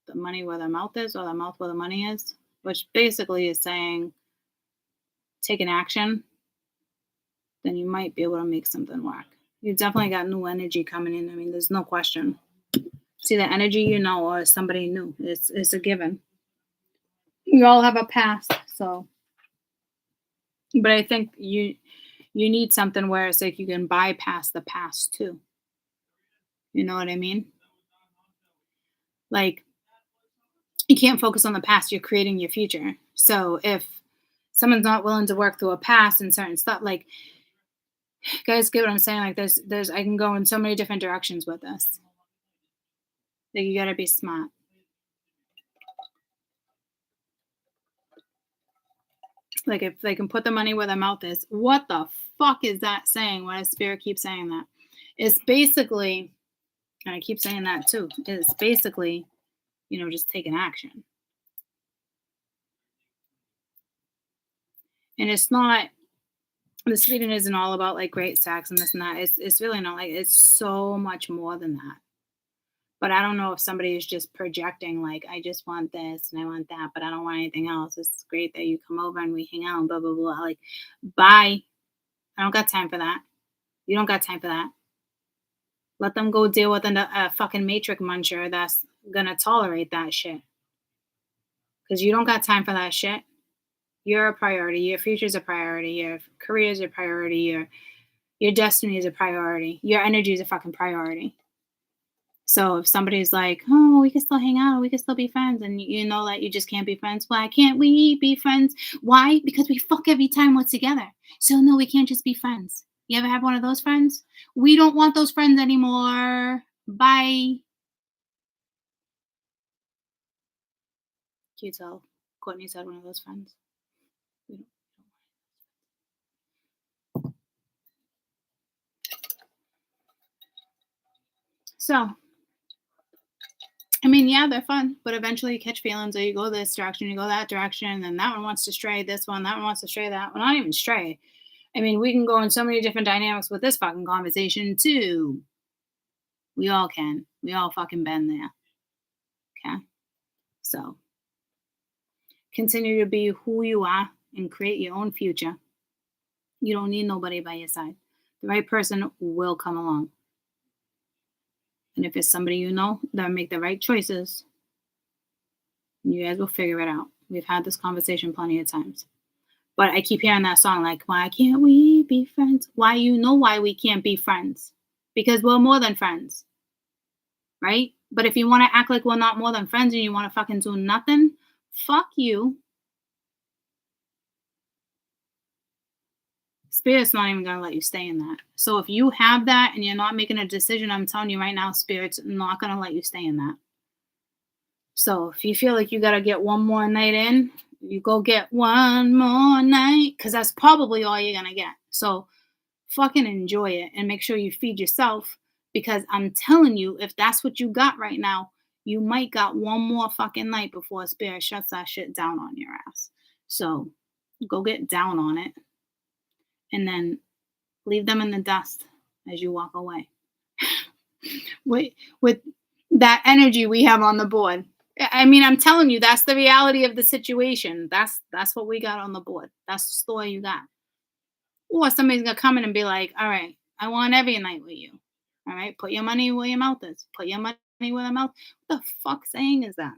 the money where their mouth is, or their mouth where the money is, which basically is saying take an action, then you might be able to make something work. You've definitely got new energy coming in. I mean, there's no question. See, the energy you know, or somebody new. It's a given. You all have a past, so. But I think you need something where it's like you can bypass the past too. You know what I mean? Like, you can't focus on the past. You're creating your future. So if someone's not willing to work through a past and certain stuff, like, guys, get what I'm saying? Like, there's I can go in so many different directions with this. Like, you gotta be smart. Like, if they can put the money where their mouth is, what the fuck is that saying? Why does spirit keep saying that? It's basically, and I keep saying that too, it's basically, just taking action. And it's not, this reading isn't all about like great sex and this and that. It's really not. Like, it's so much more than that. But I don't know if somebody is just projecting, like, I just want this and I want that, but I don't want anything else. It's great that you come over and we hang out and blah, blah, blah. Like, bye. I don't got time for that. You don't got time for that. Let them go deal with a fucking matrix muncher that's going to tolerate that shit. Because you don't got time for that shit. You're a priority. Your future's a priority. Your career is a priority. Your destiny is a priority. Your energy is a fucking priority. So if somebody's like, oh, we can still hang out, we can still be friends, and you know that you just can't be friends, why can't we be friends? Why? Because we fuck every time we're together. So no, we can't just be friends. You ever have one of those friends? We don't want those friends anymore. Bye. Can you tell Courtney's had one of those friends? So, I mean, yeah, they're fun, but eventually you catch feelings, or you go this direction, you go that direction, and then that one wants to stray this one, that one wants to stray that one. Not even stray. I mean, we can go in so many different dynamics with this fucking conversation too. We all can. We all fucking been there. Okay? So, continue to be who you are and create your own future. You don't need nobody by your side. The right person will come along. And if it's somebody you know, that'll make the right choices, you guys will figure it out. We've had this conversation plenty of times. But I keep hearing that song, like, why can't we be friends? Why? You know why we can't be friends. Because we're more than friends. Right? But if you want to act like we're not more than friends and you want to fucking do nothing, fuck you. Spirit's not even going to let you stay in that. So if you have that and you're not making a decision, I'm telling you right now, Spirit's not going to let you stay in that. So if you feel like you got to get one more night in, you go get one more night, because that's probably all you're going to get. So fucking enjoy it and make sure you feed yourself, because I'm telling you, if that's what you got right now, you might got one more fucking night before spirit shuts that shit down on your ass. So go get down on it and then leave them in the dust as you walk away. With that energy we have on the board. I mean, I'm telling you, that's the reality of the situation. That's what we got on the board. That's the story you got. Or somebody's gonna come in and be like, all right, I want every night with you. All right, put your money where your mouth is. Put your money where the mouth. What the fuck saying is that?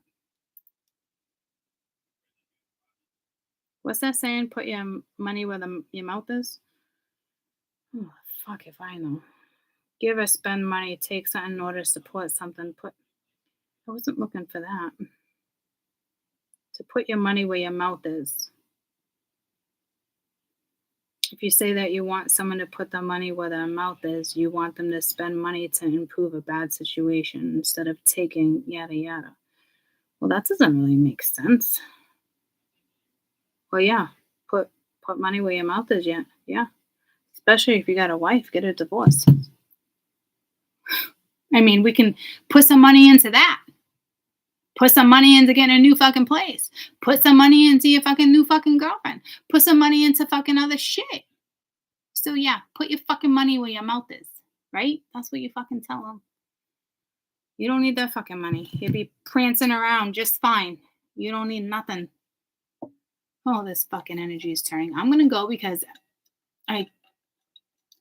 What's that saying? Put your money where your mouth is? Oh, fuck if I know. Give or spend money, take something in order to support something. I wasn't looking for that. To put your money where your mouth is. If you say that you want someone to put their money where their mouth is, you want them to spend money to improve a bad situation instead of taking yada yada. Well, that doesn't really make sense. Well, yeah, put money where your mouth is, yeah. Especially if you got a wife, get a divorce. I mean, we can put some money into that. Put some money into getting a new fucking place. Put some money into your fucking new fucking girlfriend. Put some money into fucking other shit. So yeah, put your fucking money where your mouth is, right? That's what you fucking tell them. You don't need that fucking money. You'll be prancing around just fine. You don't need nothing. Oh, this fucking energy is turning. I'm gonna go because I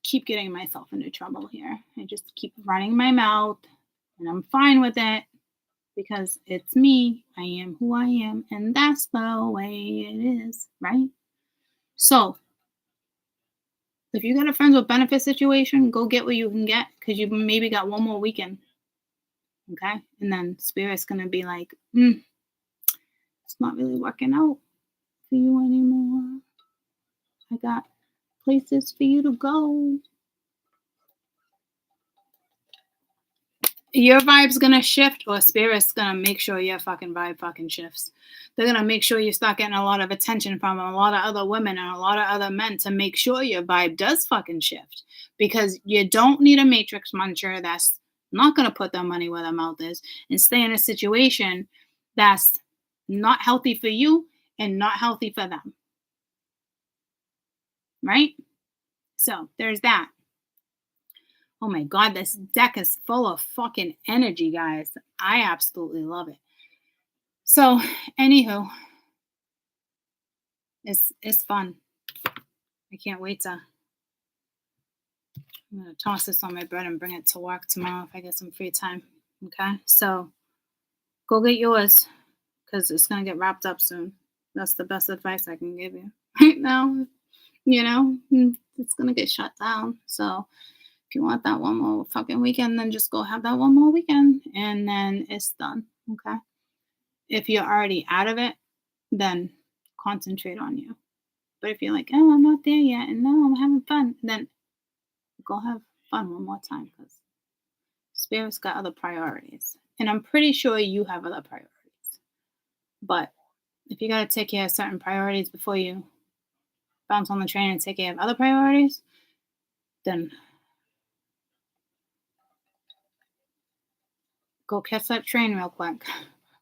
keep getting myself into trouble here. I just keep running my mouth, and I'm fine with it. Because it's me, I am who I am, and that's the way it is, right? So, if you got a friends with benefit situation, go get what you can get, because you maybe got one more weekend, okay? And then Spirit's going to be like, it's not really working out for you anymore. I got places for you to go. Your vibe's gonna shift, or Spirit's gonna make sure your fucking vibe fucking shifts. They're gonna make sure you start getting a lot of attention from a lot of other women and a lot of other men to make sure your vibe does fucking shift. Because you don't need a matrix muncher that's not gonna put their money where their mouth is and stay in a situation that's not healthy for you and not healthy for them. Right? So there's that. Oh my God, this deck is full of fucking energy, guys. I absolutely love it. So, anywho, it's fun. I can't wait to. I'm gonna toss this on my bread and bring it to work tomorrow if I get some free time. Okay, so go get yours because it's gonna get wrapped up soon. That's the best advice I can give you right now. You know, it's gonna get shut down. So if you want that one more fucking weekend, then just go have that one more weekend and then it's done. Okay. If you're already out of it, then concentrate on you. But if you're like, oh, I'm not there yet and no, I'm having fun, then go have fun one more time because Spirit's got other priorities. And I'm pretty sure you have other priorities. But if you got to take care of certain priorities before you bounce on the train and take care of other priorities, then go catch that train real quick.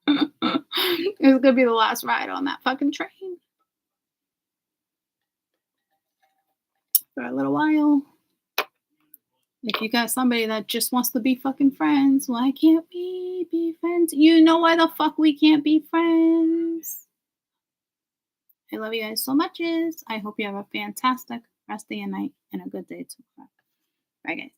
It's going to be the last ride on that fucking train. For a little while. If you got somebody that just wants to be fucking friends, why can't we be friends? You know why the fuck we can't be friends? I love you guys so much. I hope you have a fantastic rest of your night and a good day tomorrow. Bye, guys.